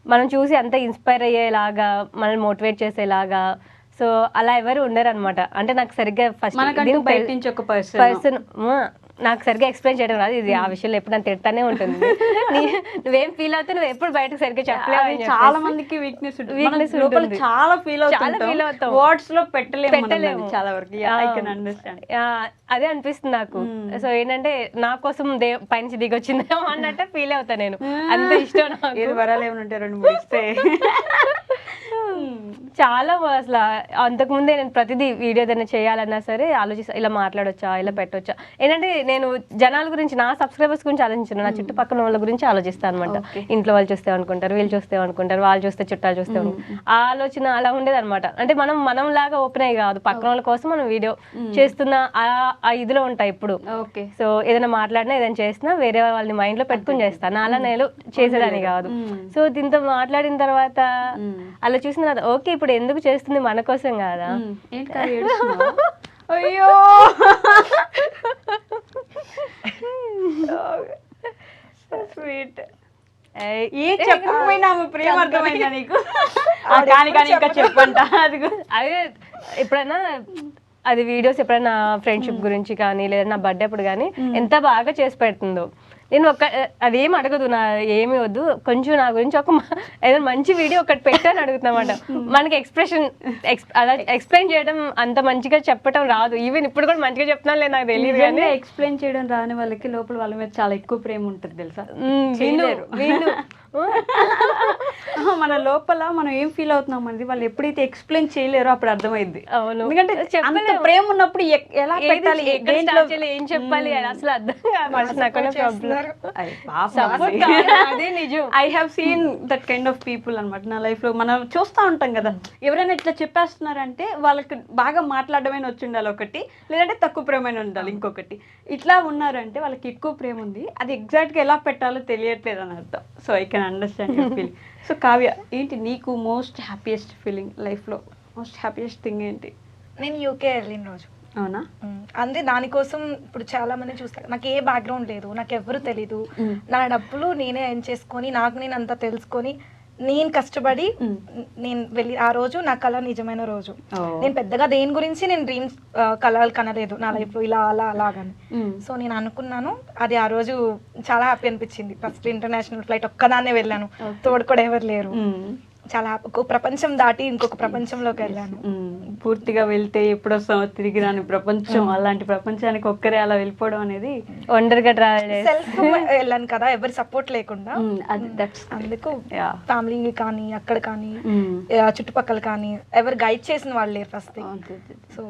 మనం చూసి అంత ఇన్స్పైర్ అయ్యేలాగా మనల్ని మోటివేట్ చేసేలాగా సో అలా ఎవరు ఉండరు అనమాట. అంటే నాకు సరిగ్గా మనకంటూ ఫస్ట్ బయట నుంచి ఒక పర్సన్ పర్సన్ నాకు సరిగ్గా ఎక్స్ప్లెయిన్ చేయడం రాదు. ఇది ఆ విషయంలో ఎప్పుడు నన్ను తిడతానే ఉంటుంది. నువ్వేం ఫీల్ అవుతావు, నువ్వు ఎప్పుడు బయటకు సరిగ్గా చెప్పలేవు. చాలా మందికి వీక్నెస్ ఉంటుంది, చాలా ఫీల్ అవుతాం, వర్డ్స్ లో పెట్టలేము చాలా వరకు. I can understand. అదే అనిపిస్తుంది నాకు. సో ఏంటంటే నా కోసం పైనుంచి దిగొచ్చిందేమో అన్నట్టు ఫీల్ అవుతా నేను. అంత ఇష్టం నాకు. ఏది వరాలు ఏమైనా ఉంటే 2-3 ఇస్తే చాలా అసలు అంతకుముందే నేను ప్రతిదీ వీడియో ఏదైనా చేయాలన్నా సరే ఆలోచిస్తా, ఇలా మాట్లాడొచ్చా, ఇలా పెట్టొచ్చా. ఏంటంటే నేను జనాల గురించి, నా సబ్స్క్రైబర్స్ గురించి ఆలోచించను, నా చుట్టుపక్కల వాళ్ళ గురించి ఆలోచిస్తాను అనమాట. ఇంట్లో వాళ్ళు చూస్తే అనుకుంటారు, వీళ్ళు చూస్తే అనుకుంటారు, వాళ్ళు చూస్తే చుట్టాలు చూస్తే ఆ ఆలోచన అలా ఉండేది అనమాట. అంటే మనం లాగా ఓపెన్ అయ్యి కాదు, పక్కన వాళ్ళ కోసం మనం వీడియో చేస్తున్న ఆ ఇదిలో ఉంటాయి ఇప్పుడు. సో ఏదైనా మాట్లాడినా ఏదైనా చేసినా వేరే వాళ్ళని మైండ్ లో పెట్టుకుని చేస్తాను, అలా నేను చేసేదాన్ని కాదు. సో దీంతో మాట్లాడిన తర్వాత అలా చూసిన తర్వాత ఓకే ఇప్పుడు ఎందుకు చేస్తుంది, మన కోసం కాదా. అయ్యో స్వీట్. ఏ చెప్పకపోయినా ప్రేమ అర్థమైందా నీకు? కానీ ఇంకా చెప్పంట. అదే ఎప్పుడైనా అది వీడియోస్ ఎప్పుడైనా ఫ్రెండ్షిప్ గురించి కానీ లేదా నా బర్త్డే అప్పుడు కానీ ఎంత బాగా చేసి పెడుతుందో. నేను అదేం అడగదు, నా ఏమి వద్దు, కొంచెం నా గురించి ఏదైనా మంచి వీడియో ఒకటి పెట్టని అడుగుతున్నమాట. మనకి అలా ఎక్స్ప్లెయిన్ చేయడం అంత మంచిగా చెప్పడం రాదు. ఈవెన్ ఇప్పుడు కూడా మంచిగా చెప్తున్నాను లేదు నాకు తెలియదు, కానీ ఎక్స్ప్లెయిన్ చేయడం రాని వాళ్ళకి లోపల వాళ్ళ మీద చాలా ఎక్కువ ప్రేమ ఉంటుంది తెలుసా. వీళ్ళు మన లోపల మనం ఏం ఫీల్ అవుతున్నాం అనేది వాళ్ళు ఎప్పుడైతే ఎక్స్ప్లెయిన్ చేయలేరో అప్పుడు అర్థమైంది. అవును, ఎందుకంటే అంత ప్రేమ ఉన్నప్పుడు ఎలా పెట్టాలి, ఏం చెప్పాలి అసలు అర్థం కాదు. అదే నిజం. I have seen that kind of people అనమాట నా లైఫ్ లో. మనం చూస్తూ ఉంటాం కదా, ఎవరైనా ఇట్లా చెప్పేస్తున్నారంటే వాళ్ళకి బాగా మాట్లాడమైన వచ్చి ఉండాలి ఒకటి, లేదంటే తక్కువ ప్రేమైన ఉండాలి ఇంకొకటి. ఇట్లా ఉన్నారంటే వాళ్ళకి ఎక్కువ ప్రేమ ఉంది, అది ఎగ్జాక్ట్ గా ఎలా పెట్టాలో తెలియట్లేదు అని అర్థం. So I can understand your feeling. So Kavya, ఏంటి నీకు మోస్ట్ హ్యాపీయెస్ట్ ఫీలింగ్ లైఫ్ లో? మోస్ట్ హ్యాపీయెస్ట్ థింగ్ ఏంటి? నేను యూకే వెళ్ళిన రోజు. అవునా? అంటే దానికోసం ఇప్పుడు చాలా మంది చూస్తారు, నాకు ఏ బ్యాక్గ్రౌండ్ లేదు, నాకు ఎవరు తెలీదు, నా డబ్బులు నేనే ఎర్న్ చేసుకొని నాకు నేను అంతా తెలుసుకొని నేను కష్టపడి నేను వెళ్ళి ఆ రోజు నా కళ నిజమైన రోజు. నేను పెద్దగా దేని గురించి నేను డ్రీమ్స్ కళలు కనలేదు నా లైఫ్ లో ఇలా అలా అలాగని. సో నేను అనుకున్నాను, అది ఆ రోజు చాలా హ్యాపీ అనిపించింది. ఫస్ట్ ఇంటర్నేషనల్ ఫ్లైట్ ఒక్కదాన్నే వెళ్ళాను, తోడు కూడా ఎవరు లేరు. చాలా ఒక ప్రపంచం దాటి ఇంకొక ప్రపంచంలోకి వెళ్ళాను. పూర్తిగా వెళ్తే ఎప్పుడొస్తామో తిరిగి రాని ప్రపంచం, అలాంటి ప్రపంచానికి ఒక్కరే అలా వెళ్ళిపోవడం అనేది ఒంటరిగా ట్రావెల్ సెల్ఫ్ వెళ్ళాను కదా, ఎవరి సపోర్ట్ లేకుండా. అందుకు ఫ్యామిలీ కానీ అక్కడ కానీ చుట్టుపక్కల కానీ ఎవరు గైడ్ చేసిన వాళ్ళు లేరు ఫస్ట్. సో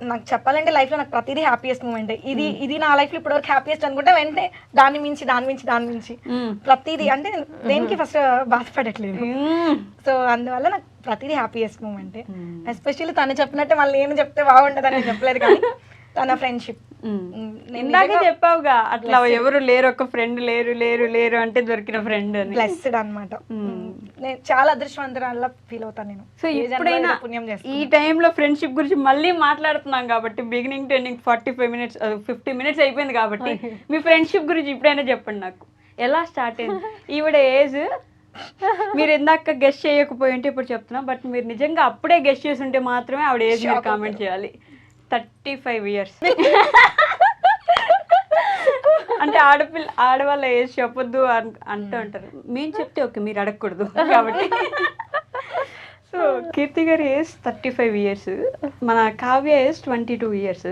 నాకు చెప్పాలంటే లైఫ్ లో నాకు ప్రతిదీ హ్యాపీయెస్ట్ మూమెంట్. ఇది నా లైఫ్ లో ఇప్పటివరకు హ్యాపీయెస్ట్ అనుకుంటే వెంటనే దాని మించి ప్రతిదీ, అంటే దేనికి ఫస్ట్ బాధపడట్లేదు. సో అందువల్ల నాకు ప్రతిదీ హ్యాపీయెస్ట్ మూమెంట్. ఎస్పెషల్లీ తను చెప్పినట్టే మళ్ళీ నేను చెప్తే బాగుండదని చెప్పలేదు, కానీ తన ఫ్రెండ్షిప్ ఇందాకే చెప్పావుగా అట్లా ఎవరు లేరు, ఒక ఫ్రెండ్ లేరు అంటే దొరికిన ఫ్రెండ్ అని. బ్లెస్డ్ అనమాట. నేను చాలా అదృష్టవంతురాల్లా ఫీల్ అవుతాను నేను. సో ఎప్పుడైనా ఈ టైంలో ఫ్రెండ్షిప్ గురించి మళ్ళీ మాట్లాడుతున్నాం కాబట్టి, beginning to ending 45 minutes 50 minutes అయిపోయింది కాబట్టి, మీ ఫ్రెండ్షిప్ గురించి ఇప్పుడైనా చెప్పండి నాకు. ఎలా స్టార్ట్ అయింది? ఈవిడ ఏజ్ మీరు ఇందాక గెస్ట్ చేయకపోయి ఉంటే ఇప్పుడు చెప్తున్నా, బట్ మీరు నిజంగా అప్పుడే గెస్ట్ చేసి ఉంటే మాత్రమే ఆవిడ ఏజ్ మీరు కామెంట్ చేయాలి. 35 years. అంటే ఆడవాళ్ళ ఏజ్ చెప్పొద్దు అంటూ ఉంటారు. మేము చెప్తే ఓకే, మీరు అడగకూడదు కాబట్టి. సో కీర్తి గారి ఏజ్ 35 years, మన కావ్య ఏజ్ 22 years.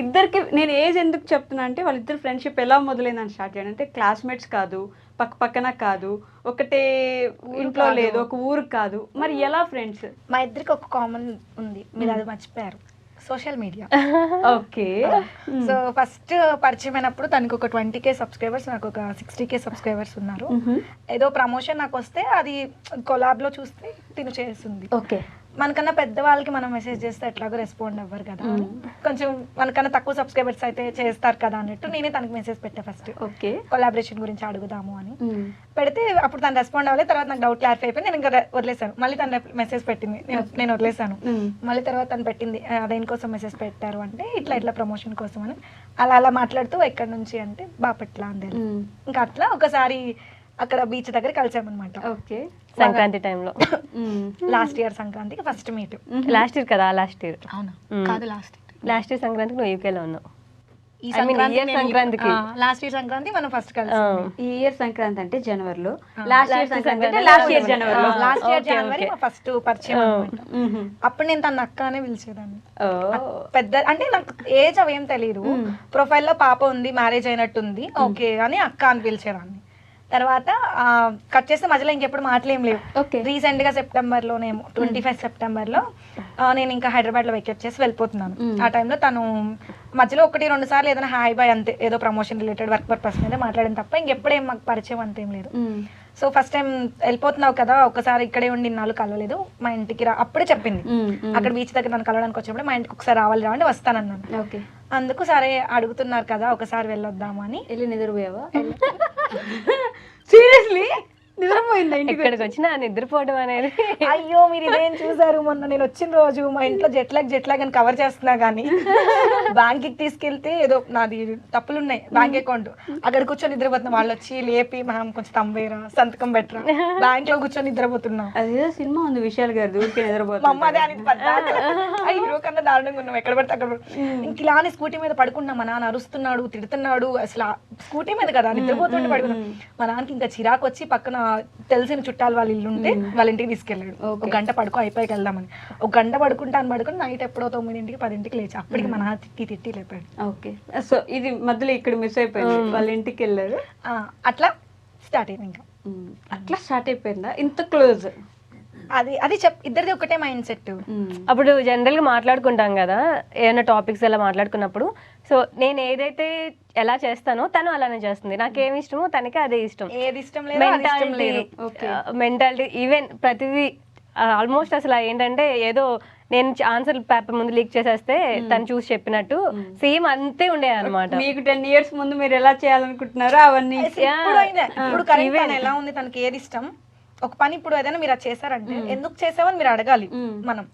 ఇద్దరికి నేను ఏజ్ ఎందుకు చెప్తున్నా అంటే, వాళ్ళిద్దరు ఫ్రెండ్షిప్ ఎలా మొదలైందని స్టార్ట్ చేయడం అంటే, క్లాస్మేట్స్ కాదు, పక్కన కాదు, ఒకటే ఇంట్లో లేదు, ఒక ఊరు కాదు, మరి ఎలా ఫ్రెండ్స్? మా ఇద్దరికి ఒక కామన్ ఉంది, మీరు అది మర్చిపోయారు, social media. Okay. So first పరిచయం అయినప్పుడు తనకి ఒక 20K సబ్స్క్రైబర్స్, నాకు ఒక 60K సబ్స్క్రైబర్స్ ఉన్నారు. ఏదో ప్రమోషన్ నాకు వస్తే అది కొలాబ్ లో చూస్తే తిను చేస్తుంది. ఓకే. మనకన్నా పెద్దవాళ్ళకి మనం మెసేజ్ చేస్తే ఎట్లాగో రెస్పాండ్ అవ్వరు కదా, కొంచెం మనకన్నా తక్కువ సబ్స్క్రైబర్స్ అయితే చేస్తారు కదా అన్నట్టు నేనే తనకి మెసేజ్ పెట్టా ఫస్ట్. ఓకే. కొలాబరేషన్ గురించి అడుగుదాము అని పెడితే అప్పుడు తను రెస్పాండ్ అవ్వలేదు. తర్వాత నాకు డౌట్ క్లారిఫై అయిపోయి నేను ఇంకా వదిలేసాను. మళ్ళీ తను మెసేజ్ పెట్టింది, నేను వదిలేసాను. మళ్ళీ తర్వాత తను పెట్టింది, దేనికోసం మెసేజ్ పెట్టారు అంటే ఇట్లా ప్రమోషన్ కోసం అని. అలా మాట్లాడుతూ ఎక్కడి నుంచి అంటే బాపట్ల అందే. ఇంకా అట్లా ఒకసారి అక్కడ బీచ్ దగ్గర కలిసామన్నమాట. ఓకే. సంక్రాంతి టైంలో లాస్ట్ ఇయర్ సంక్రాంతికి ఫస్ట్ మీట్. లాస్ట్ ఇయర్ కదా, లాస్ట్ ఇయర్ అవునా? కాదు, లాస్ట్ ఇయర్ సంక్రాంతికి నువ్వు యూకేలో ఉన్నావు. ఈ I mean, year సంక్రాంతికి. లాస్ట్ ఇయర్ సంక్రాంతి మనం ఫస్ట్ కలిసి. ఈ ఇయర్ సంక్రాంతి అంటే జనవరిలో, లాస్ట్ ఇయర్ సంక్రాంతి అంటే లాస్ట్ ఇయర్ జనవరిలో. లాస్ట్ ఇయర్ జనవరి ఫస్ట్ పరిచయం అన్నమాట. అప్పుడు నేను తన అక్క అనే పిలిచేదాన్ని. పెద్ద అంటే నాకు ఏజ్ అవేం తెలియదు. ప్రొఫైల్లో పాప ఉంది, మ్యారేజ్ అయినట్టుంది, ఓకే అని అక్క అని పిలిచేదాన్ని. తర్వాత కట్ చేస్తే మధ్యలో ఇంకెప్పుడు మాటలేం లేవు. రీసెంట్ గా సెప్టెంబర్లోనేమో 25 సెప్టెంబర్లో నేను ఇంకా హైదరాబాద్లో వెకేట్ చేసి వెళ్ళిపోతున్నాను. ఆ టైంలో తను మధ్యలో 1-2 సార్లు ఏదైనా హాయ్ బాయ్ అంతే, ఏదో ప్రమోషన్ రిలేటెడ్ వర్క్ పర్పస్ మీద మాట్లాడిన తప్ప ఇంకెప్పుడేం మాకు పరిచయం అంతేం లేదు. సో ఫస్ట్ టైం వెళ్ళిపోతున్నావు కదా, ఒకసారి ఇక్కడే ఉండి ఇన్నాళ్ళు కలవలేదు, మా ఇంటికి రా అప్పుడే చెప్పింది. అక్కడ బీచ్ దగ్గర నన్ను కలవడానికి వచ్చినప్పుడు మా ఇంటికి ఒకసారి రావాలి రా అంటే వస్తానన్నాను. అందుకు సరే అడుగుతున్నారు కదా ఒకసారి వెళ్ళొద్దాము అని వెళ్ళి నిద్రపోయావా? సీరియస్లీ నిద్రపోయిందా? ఇక్కడికి వచ్చిన నిద్రపోవడం అనేది. అయ్యో మీరు ఇదేం చూసారు, మొన్న నేను వచ్చిన రోజు మా ఇంట్లో జెట్లాగ్ అని కవర్ చేస్తున్నా కానీ బ్యాంక్ కి తీసుకెళ్తే ఏదో నాది తప్పులు ఉన్నాయి బ్యాంక్ అకౌంట్, అక్కడ కూర్చొని నిద్రపోతున్నా. వాళ్ళు వచ్చి లేపి మనం కొంచెం తంబేరా సంతకం పెట్టరా, బ్యాంక్ లో కూర్చొని నిద్రపోతున్నాం. అదేదో సినిమా ఉంది విశాల్ గారిది, ఊరికే నిద్రపోతున్నా. మా అమ్మ అదే అని హీరో కన్నా దారుణంగా ఉన్నాం, ఎక్కడ పడితే అక్కడ. ఇంక ఇలానే స్కూటీ మీద పడుకున్నాం, మా నాన్న అరుస్తున్నాడు తిడుతున్నాడు, అసలు స్కూటీ మీద కదా నిద్రపోతుంటే పడుకున్నాం. మా నాన్నకి ఇంకా చిరాకు వచ్చి పక్కన తెలిసిన చుట్టాలు వాళ్ళ ఇల్లు ఉంటే వాళ్ళ ఇంటికి తీసుకెళ్ళాడు. 1 గంట పడుకో అయిపోయి వెళ్దామని. 1 గంట పడుకుంటాను పడుకుని నైట్ ఎప్పుడో 9ంటికి 10ంటికి లేచి అప్పటికి మా నాన్న తిట్టి లేపాడు. ఓకే. సో ఇది మధ్యలో ఇక్కడ మిస్ అయిపోయింది, వాళ్ళ ఇంటికి వెళ్ళారు. అట్లా స్టార్ట్ అయింది. ఇంకా అట్లా స్టార్ట్ అయిపోయిందా ఇంత క్లోజ్? అది ఇద్దరిది ఒకటే మైండ్ సెట్. అప్పుడు జనరల్ గా మాట్లాడుకుంటాం కదా ఏమైనా టాపిక్స్ అలా మాట్లాడుకున్నప్పుడు, సో నేను ఏదైతే ఎలా చేస్తానో తను అలానే చేస్తుంది, నాకేమి ఇష్టమో తనకి అదే ఇష్టం. ఏది ఇష్టం లేదు, మెంటాలిటీ ఈవెన్ ప్రతిదీ ఆల్మోస్ట్ అసలు ఏంటంటే ఏదో నేను ఆన్సర్ పేపర్ ముందు లీక్ చేసేస్తే తను చూసి చెప్పినట్టు సేమ్ అంతే ఉండే అనమాట. మీకు 10 years ముందు మీరు ఎలా చేయాలనుకుంటున్నారో అవన్నీ ఇప్పుడు ఎలా ఉంది, తనకి ఏది ఇష్టం, ఒక పని ఇప్పుడు ఏదైనా మీరు అది చేశారంటే ఎందుకు చేసావని మీరు అడగాలి మనం.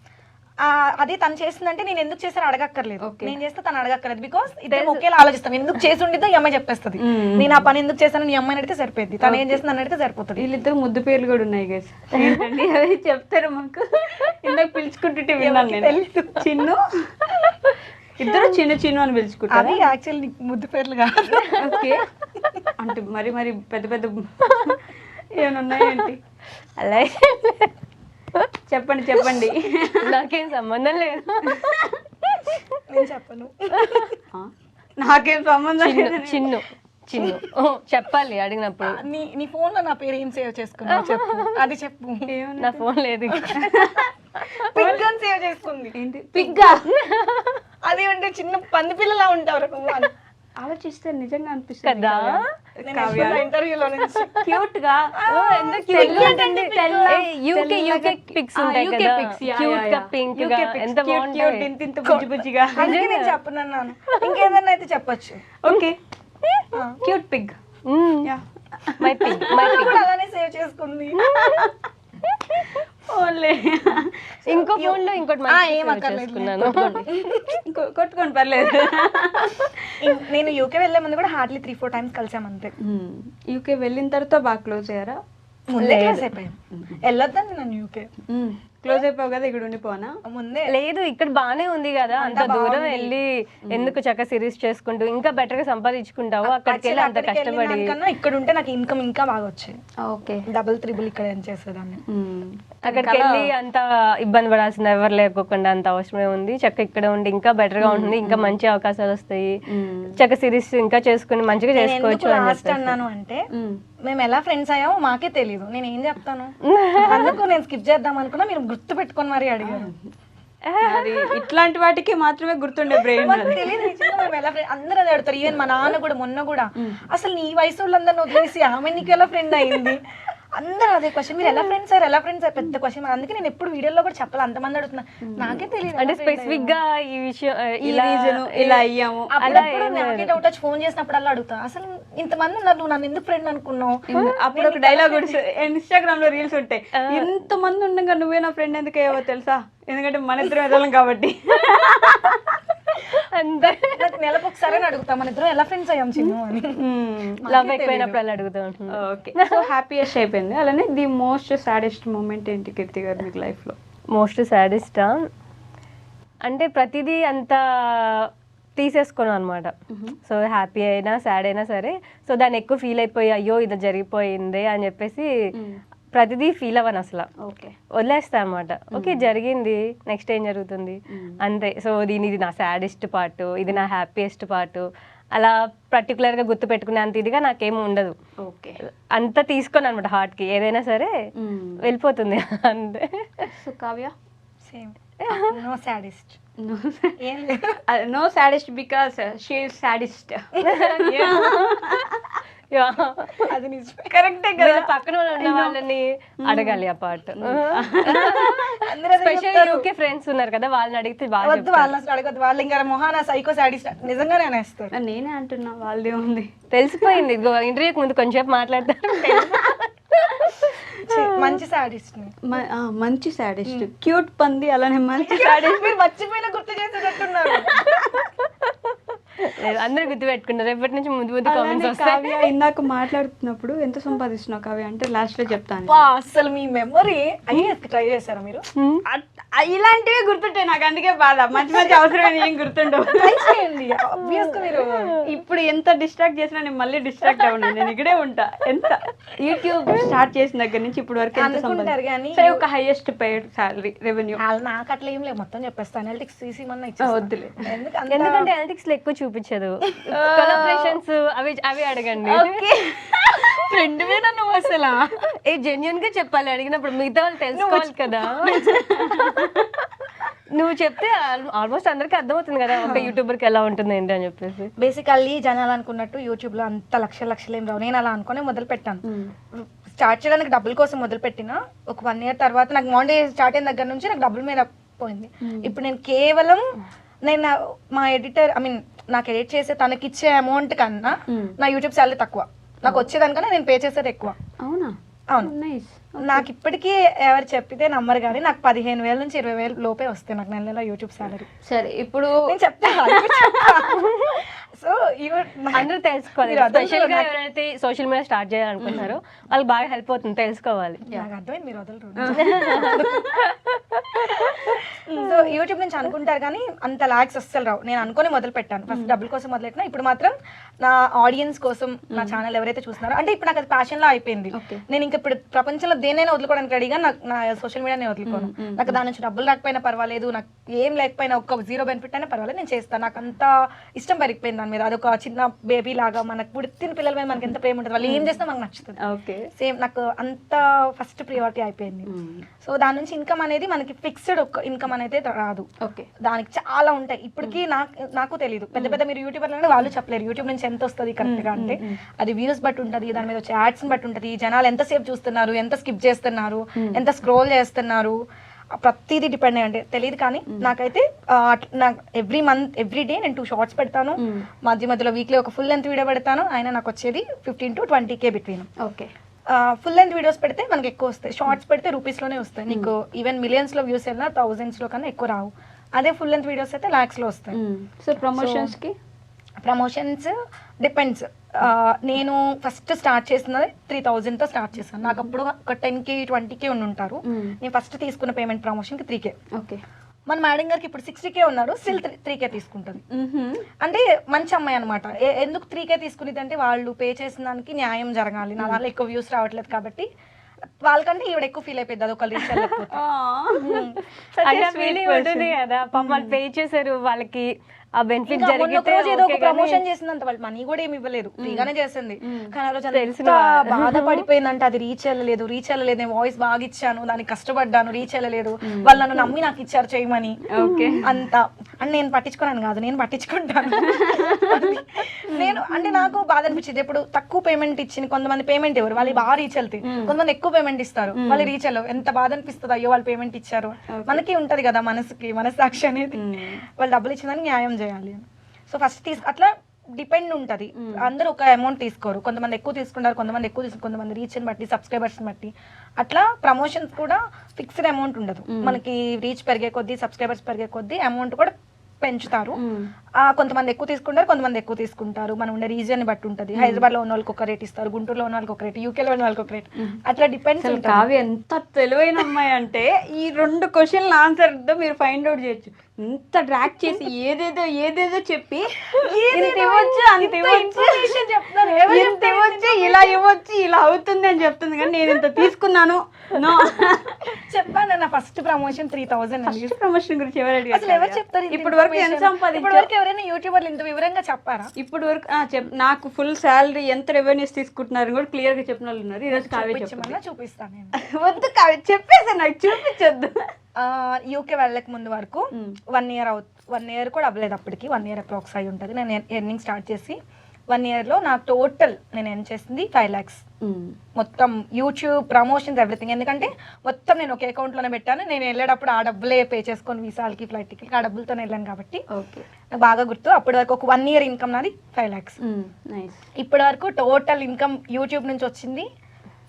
అది తను చేస్తుందంటే నేను ఎందుకు చేశాను అడగక్కర్లేదు, నేను చేస్తే తను అడగక్కర్లేదు. బికాస్ ఇద్దరు ఒకేలా ఆలోచిస్తాం. ఎందుకు చేసి ఉండిద్దో ఈ అమ్మాయి చెప్పేస్తుంది, నేను ఆ పని ఎందుకు చేశాను నీ అమ్మాయిని అడిగితే సరిపోద్ది, తను ఏం చేస్తుంది అని అడిగితే సరిపోతుంది. వీళ్ళిద్దరు ముద్దు పేర్లు కూడా ఉన్నాయి గైస్, ఏంటండి అవి చెప్తారు మాకు. ఇందాక పిలుచుకుంటుంటే విన్నాను నేను, చిన్ను ఇద్దరు చిన్న అని పిలుచుకుంటారు. అది యాక్చువల్లీ ముద్దు పేర్లు కాదు. ఓకే, అంటే మరి పెద్ద పెద్ద ఏమన్నాయేంటి అలా చెప్పండి. నాకేం సంబంధం లేదు, నేను చెప్పను. నాకేం సంబంధం లేదు. చిన్ను చెప్పాలి అడిగినప్పుడు. నీ ఫోన్ లో నా పేరు ఏం సేవ్ చేసుకున్నావు చెప్పు, అది చెప్పు. నా ఫోన్ లేదు. పిగ్ అని సేవ్ చేసుకుంది. ఏంటి పిగ్గా? అది అంటే చిన్న పంది పిల్లలా ఉంటారు నువ్వు. ఆలోచిస్తే నిజంగా అనిపిస్తుంది కదా, ఇంటర్వ్యూలో నుంచి క్యూట్ గా బుజ్జిగా. అందుకే నేను చెప్పనన్నాను, ఇంకేదన్నా అయితే చెప్పొచ్చు. Okay, cute Pig. My Pig అలానే సేవ్ చేసుకుంది. ఇంకో ఫోన్ లో ఇంకోటి చేసుకున్నాను. కొట్టుకోండి పర్లేదు. నేను యూకే వెళ్ళే ముందు కూడా హార్డ్లీ 3-4 టైమ్స్ కలిసాం అంతే. యూకే వెళ్ళిన తర్వాత బాగా క్లోజ్ అయ్యారా? ముందే క్లోజ్ అయిపోయాను, వెళ్ళొద్దండి నన్ను యూకే. క్లోజ్ అయిపోవు కదా ఇక్కడ ఉండిపోనా? ముందే లేదు, ఇక్కడ బానే ఉంది కదా, అంత దూరం వెళ్ళి ఎందుకు చక్క సిరీస్ చేసుకుంటూ ఇంకా బెటర్ గా సంపాదించుకుంటావు, అక్కడికి వెళ్ళి అంత కష్టపడి. ఇక్కడ ఉంటే నాకు ఇన్కమ్ ఇంకా బాగా వచ్చేది. ఓకే, 3 ఇక్కడ ఏం చేసేదాన్ని. అక్కడికి వెళ్ళి అంత ఇబ్బంది పడాల్సింది ఎవరు లేకోకుండా అంత అవసరమే ఉంది. చక్క ఇక్కడ ఉండి ఇంకా బెటర్ గా ఉంటుంది, ఇంకా మంచి అవకాశాలు వస్తాయి, చక్క సిరీస్ ఇంకా చేసుకుని మంచిగా చేసుకోవచ్చు. లాస్ట్ అన్నాను అంటే మేము ఎలా ఫ్రెండ్స్ అయ్యామో మాకే తెలీదు, నేను ఏం చెప్తాను. అందుకు నేను స్కిప్ చేద్దాం అనుకున్నా, మీరు గుర్తు పెట్టుకొని మరి అడిగారు. ఇట్లాంటి వాటికి మాత్రమే గుర్తుండే బ్రెయిన్. తెలియదు మేము ఎలా ఫ్రెండ్, అందరూ అది అడుగుతారు. ఈవెన్ మా నాన్న కూడా మొన్న కూడా అసలు నీ వయసు వాళ్ళందరినీ వదిలేసి ఆమె నీకు ఎలా ఫ్రెండ్ అయింది, అందరూ అదే క్వశ్చన్, మీరు ఎలా ఫ్రెండ్స్ అయ్యారు పెద్ద క్వశ్చన్. అందుకే నేను ఎప్పుడు వీడియోలో కూడా చెప్పాలి, అంతమంది అడుగుతున్నా, నాకే తెలియదు. అంటే స్పెసిఫిక్ గా ఈ విషయం ఇలా అయ్యాము అప్పుడప్పుడు నాకే డౌట్ వచ్చి ఫోన్ చేసినప్పుడు అలా అడుగుతా, అసలు ఇంతమంది ఉన్నారు నువ్వు నన్ను ఎందుకు ఫ్రెండ్ అనుకున్నావు. అప్పుడు ఒక డైలాగ్ ఇన్స్టాగ్రామ్ లో రీల్స్ ఉంటాయి, ఇంత మంది ఉండగా నువ్వే నా ఫ్రెండ్ ఎందుకు అయ్యావో తెలుసా, ఎందుకంటే మన ఇద్దరం ఎదలం కాబట్టి. అంతే. నాకు నెలకు ఒకసారి అడుగుతా మన ఇద్దరం ఎలా ఫ్రెండ్స్ అయ్యాం చిన్ను అని. లవ్ ఎక్కువైనప్పుడు అలా అడుగుతూ ఉంటుంది. ఓకే, సో హ్యాపీయెస్ట్ అయిపోయింది. అలానే ది మోస్ట్ సాడెస్ట్ మూమెంట్ ఏంటి కీర్తి గారు మీకు లైఫ్లో? మోస్ట్ సాడెస్టా అంటే ప్రతిదీ అంతా తీసేసుకోను అనమాట. సో హ్యాపీ అయినా సాడ్ అయినా సరే సో దాన్ని ఎక్కువ ఫీల్ అయిపోయి అయ్యో ఇది జరిగిపోయింది అని చెప్పేసి ప్రతిదీ ఫీల్ అవ్వను అసలు. ఓకే, వదిలేస్తా అనమాట. ఓకే జరిగింది, నెక్స్ట్ ఏం జరుగుతుంది అంతే. సో ఇది నా సాడెస్ట్ పార్ట్, ఇది నా హ్యాపీయెస్ట్ పార్ట్ అలా పర్టికులర్గా గుర్తు పెట్టుకునే అంత ఇదిగా నాకేం ఉండదు. ఓకే, అంతా తీసుకోను అనమాట హార్ట్కి. ఏదైనా సరే వెళ్ళిపోతుంది అంతే. So Kavya? Same, no saddest. No saddest because she is saddest. అది నిజమే, కరెక్టే కదా. పక్కన ఉన్న వాళ్ళని అడగాలి ఆ పార్ట్. స్పెషల్ యూకే ఫ్రెండ్స్ ఉన్నారు కదా, వాళ్ళని అడిగితే బాగా వద్దు, వాళ్ళని అసలు అడగద్దు. వాళ్ళు ఇంకా మొహాన సైకో సాడెస్ట్ నిజంగానే అనేస్తారు. నేనే అంటున్నా, వాళ్ళదే ఉంది. తెలిసిపోయింది. ఇంటర్వ్యూకి ముందు కొంచెంసేపు మాట్లాడతారు. మంచి సాడెస్ట్, మంచి సాడెస్ట్, క్యూట్ పంది. అలానే మంచి సాడెస్ట్. మీరు మర్చిపోయిన గుర్తు చేసేటట్టున్నారు. అందరూ గుర్తు పెట్టుకుంటారు. రేపటి నుంచి ముందు ముందు కామెంట్స్ వస్తాయి. కావ్య ఇందాక మాట్లాడుతున్నప్పుడు ఎంత సంపాదిస్తున్నావు కావ్య అంటే లాస్ట్ లో చెప్తాను. అసలు మీ మెమరీ ఐఏఎస్ ట్రై చేశారా మీరు? ఇలాంటివి గుర్తుంటాయి నాకు, అందుకే బాధ. మంచి మంచి అవసరమైన ఏం గుర్తుండవు. ట్రై చేయండి. ఆబ్వియస్ గా మీరు ఇప్పుడు ఎంత డిస్ట్రాక్ట్ చేసినా నేను మళ్ళీ డిస్ట్రాక్ట్ అవ్వను. నేను ఇక్కడే ఉంటా. ఎంత యూట్యూబ్ స్టార్ట్ చేసిన దగ్గర నుంచి ఇప్పుడు వరకు ఎంత అనుకుంటారు కానీ సరే ఒక హైయెస్ట్ పెయిడ్ సాలరీ రెవెన్యూ? నాకు అట్లా ఏం లేదు, మొత్తం చెప్పేస్తా. అనలిటిక్స్ తీసి మొన్న వద్దులే, ఎందుకంటే అనలిటిక్స్ లో ఎక్కువ చూపించదు. కొలాబరేషన్స్ అవి అడగండి. ఫ్రెండ్ మీద నువ్వు అసలు జెన్యున్ గా చెప్పాలి అడిగినప్పుడు. మిగతా వాళ్ళు తెలుసుకోవాలి కదా. నువ్వు చెప్తే ఆల్మోస్ట్ అందరికి అర్థమవుతుంది కదా ఒక యూట్యూబర్ కి ఎలా ఉంటుంది ఏంటి అని చెప్పేసి. బేసికల్లీ జనాలు అనుకున్నట్టు యూట్యూబ్ లో అంత లక్షలు ఏం రావు. నేను అలా అనుకునే మొదలు పెట్టాను. స్టార్ట్ చేయడానికి డబ్బుల కోసం మొదలు పెట్టిన ఒక 1 year తర్వాత నాకు మాండే స్టార్ట్ అయిన దగ్గర నుంచి నాకు డబ్బుల మీద పోయింది. ఇప్పుడు నేను కేవలం మా ఎడిటర్ నాకు ఎడిట్ చేసే తనకి ఇచ్చే అమౌంట్ కన్నా నా యూట్యూబ్ శాలరీ తక్కువ. నాకు వచ్చేదానికన్నా నేను పే చేసేది ఎక్కువ. అవునా? అవును. నాకు ఇప్పటికీ ఎవరు చెప్పితే నమ్మరు కానీ నాకు 15,000 నుంచి 20,000 లోపే వస్తాయి నాకు నెల యూట్యూబ్ శాలరీ. సరే ఇప్పుడు నేను చెప్తాను. సో అందరూ తెలుసుకోవాలి. స్పెషల్ గా ఎవరైతే సోషల్ మీడియా స్టార్ట్ చేయాలనుకుంటున్నారో వాళ్ళకి బాగా హెల్ప్ అవుతుంది, తెలుసుకోవాలి. నాకు అర్థమైంది, మీరు వదలరు. సో యూట్యూబ్ నుంచి అనుకుంటారు కానీ అంత లాక్స్ అస్సలు రావు. నేను అనుకుని మొదలు పెట్టాను. ఫస్ట్ డబ్బుల కోసం మొదలెట్టినా. ఇప్పుడు మాత్రం నా ఆడియన్స్ కోసం నా ఛానల్ ఎవరైతే చూస్తున్నారో అంటే ఇప్పుడు నాకు అది ప్యాషన్ లా అయిపోయింది. నేను ఇంకా ఇప్పుడు ప్రపంచంలో దేనైనా వదులుకోవడానికి రెడీగా నా సోషల్ మీడియానే వదులుకోను. నాకు దాని నుంచి డబ్బులు రాకపోయినా పర్వాలేదు, నాకు ఏం లేకపోయినా ఒక్క 0 బెనిఫిట్ అయినా పర్వాలేదు, నేను చేస్తాను. నాకు అంత ఇష్టం పెరిగిపోయింది దాని మీద. అదొక చిన్న బేబీ లాగా. మనకు పుట్టిన పిల్లల మీద మనకి ఎంత ప్రేమ ఉంటుంది, వాళ్ళు ఏం చేస్తే మనకు నచ్చుతుంది. సేమ్ నాకు అంత ఫస్ట్ ప్రియారిటీ అయిపోయింది. సో దాని నుంచి ఇన్కమ్ అనేది మనకి ఫిక్స్డ్ ఇన్కమ్ అనేది రాదు. దానికి చాలా ఉంటాయి. ఇప్పటికీ నాకు తెలియదు. పెద్ద మీరు యూట్యూబర్లు వాళ్ళు చెప్పలేరు యూట్యూబ్ నుంచి ఎంత వస్తుంది కరెక్ట్ గా అంటే. అది వ్యూస్ బట్టి ఉంటుంది, దాని మీద వచ్చే యాడ్స్ బట్టి ఉంటుంది, జనాలు ఎంతసేపు చూస్తున్నారు, ఎంత స్కిప్ చేస్తున్నారు, ఎంత స్క్రోల్ చేస్తున్నారు, ప్రతిదీ డిపెండ్ అయ్యి తెలియదు. కానీ నాకైతే నాకు ఎవ్రీ డే నేను 2 షార్ట్స్ పెడతాను. మధ్యలో వీక్లీ ఒక ఫుల్ లెంత్ వీడియో పెడతాను. అయినా నాకు వచ్చేది 15 to 20K between. Okay, full length videos పెడితే మనకి ఎక్కువ వస్తాయి. షార్ట్స్ పెడితే రూపీస్లోనే వస్తాయి. నీకు ఈవెన్ మిలియన్స్ లో వ్యూస్ వెళ్ళినా thousands కన్నా ఎక్కువ రావు. అదే ఫుల్ లెంత్ వీడియోస్ అయితే lakhs లో వస్తాయి. So promotions depends. నేను ఫస్ట్ స్టార్ట్ చేసినది 3,000తో స్టార్ట్ చేశాను. నాకు అప్పుడు ఒక 10K 20K ఉంటారు. నేను ఫస్ట్ తీసుకున్న పేమెంట్ ప్రమోషన్కి 3K. ఓకే, మన మేడం గారికి ఇప్పుడు 60K ఉన్నాడు, స్టిల్ 3K తీసుకుంటుంది. అంటే మంచి అమ్మాయి అనమాట. ఎందుకు 3K తీసుకునేది అంటే వాళ్ళు పే చేసిన దానికి న్యాయం జరగాలి. నా వల్ల ఎక్కువ వ్యూస్ రావట్లేదు కాబట్టి వాళ్ళకంటే ఈవిడ ఎక్కువ ఫీల్ అయిపోయింది. అది ఒక రీచ్ ఉంటుంది కదా. పాపం వాళ్ళు పే చేశారు, వాళ్ళకి ఆ బెనిఫిట్ జరిగితే ఏదో ఒక ప్రమోషన్ చేసిందంట. వాళ్ళు మనీ కూడా ఏమి ఇవ్వలేదు, ఫ్రీగానే చేసింది. కానీ ఆ రోజు బాధపడిపోయిందంటే అది రీచ్ వెళ్ళలేదు. నేను వాయిస్ బాగా ఇచ్చాను, దానికి కష్టపడ్డాను, రీచ్ వెళ్ళలేదు. వాళ్ళు నన్ను నమ్మి నాకు ఇచ్చారు చేయమని. అంతా అంటే నేను పట్టించుకున్నాను కాదు, నేను పట్టించుకుంటాను. అంటే నాకు బాధ అనిపించింది. ఇప్పుడు తక్కువ పేమెంట్ ఇచ్చింది కొంతమంది పేమెంట్ ఎవరు వాళ్ళు బాగా రీచ్ వెళ్తాయి, కొంతమంది ఎక్కువ పేమెంట్ ఇస్తారు వాళ్ళు రీచ్ వెళ్ళవు. ఎంత బాధ అనిపిస్తుంది, అయ్యో వాళ్ళు పేమెంట్ ఇచ్చారు. మనకి ఉంటది కదా మనస్సాక్షి అనేది. వాళ్ళు డబ్బులు ఇచ్చిందని న్యాయం చేయాలి. సో ఫస్ట్ అట్లా డిపెండ్ ఉంటుంది. అందరూ ఒక అమౌంట్ తీసుకోరు, కొంతమంది ఎక్కువ తీసుకుంటారు, కొంతమంది రీచ్ ని బట్టి, సబ్స్క్రైబర్స్ బట్టి. అట్లా ప్రమోషన్స్ కూడా ఫిక్స్డ్ అమౌంట్ ఉండదు. మనకి రీచ్ పెరిగే కొద్దీ, సబ్స్క్రైబర్స్ పెరిగే కొద్దీ అమౌంట్ కూడా పెంచుతారు. కొంతమంది ఎక్కువ తీసుకుంటారు, కొంతమంది ఎక్కువ తీసుకుంటారు. మనం ఉండే రీజియన్ బట్టి ఉంటుంది. హైదరాబాద్ లో ఉన్న వాళ్ళకి ఒక రేట్ ఇస్తారు, గుంటూరులో ఉన్న వాళ్ళకి ఒక రేట్, యూకేలో ఉన్న వాళ్ళకి ఒక రేట్, అట్లా డిపెండ్స్. కావ్య ఎంత తెలివైన అమ్మాయి అంటే ఈ 2 క్వశ్చన్ల ఆన్సర్ మీరు ఫైండ్ అవుట్ చేయొచ్చు. ఇంత ట్రాక్ చేసి ఏదేదో చెప్పి ఇంత ఇవ్వచ్చు, అంత ఇవ్వచ్చు, ఇంత ఇవ్వచ్చు, ఇలా ఇవ్వచ్చు, ఇలా అవుతుంది అని చెప్తుంది. కానీ నేను ఇంత తీసుకున్నాను. నో చెప్పాను నా ఫస్ట్ ప్రమోషన్ 3000. ప్రమోషన్ గురించి అసలు ఎవరు చెప్తారు? ఇప్పుడు వరకు ఎంత సంపాదించారు? ఎవరైనా యూట్యూబర్లు ఇంత వివరంగా చెప్పారా? ఇప్పుడు వరకు నాకు ఫుల్ శాలరీ ఎంత రెవెన్యూస్ తీసుకుంటున్నారు కూడా క్లియర్ గా చెప్పిన వాళ్ళు ఉన్నారు. ఈరోజు కావ్య చెప్పమన్నా చూపిస్తాను నేను. వద్దు కావ్య చెప్పేసి నాకు చూపించొద్దు. యూకే వెళ్ళక ముందు వరకు 1 year కూడా అవ్వలేదు. అప్పటికి 1 year అప్రాక్స్ అయి ఉంటుంది. నేను ఎర్నింగ్ స్టార్ట్ చేసి 1 year లో నాకు టోటల్ నేను ఎర్న్ చేసింది 5 lakhs. మొత్తం యూట్యూబ్ ప్రమోషన్స్ ఎవ్రీథింగ్. ఎందుకంటే మొత్తం నేను ఒక అకౌంట్లోనే పెట్టాను. నేను వెళ్ళేటప్పుడు ఆ డబ్బులే పే చేసుకొని వీసాలకి, ఫ్లైట్ టికెట్కి ఆ డబ్బులతో వెళ్ళాను కాబట్టి నాకు బాగా గుర్తు. అప్పటి వరకు ఒక 1 year ఇన్కమ్ నాది 5 lakhs. ఇప్పటి వరకు టోటల్ ఇన్కమ్ యూట్యూబ్ నుంచి వచ్చింది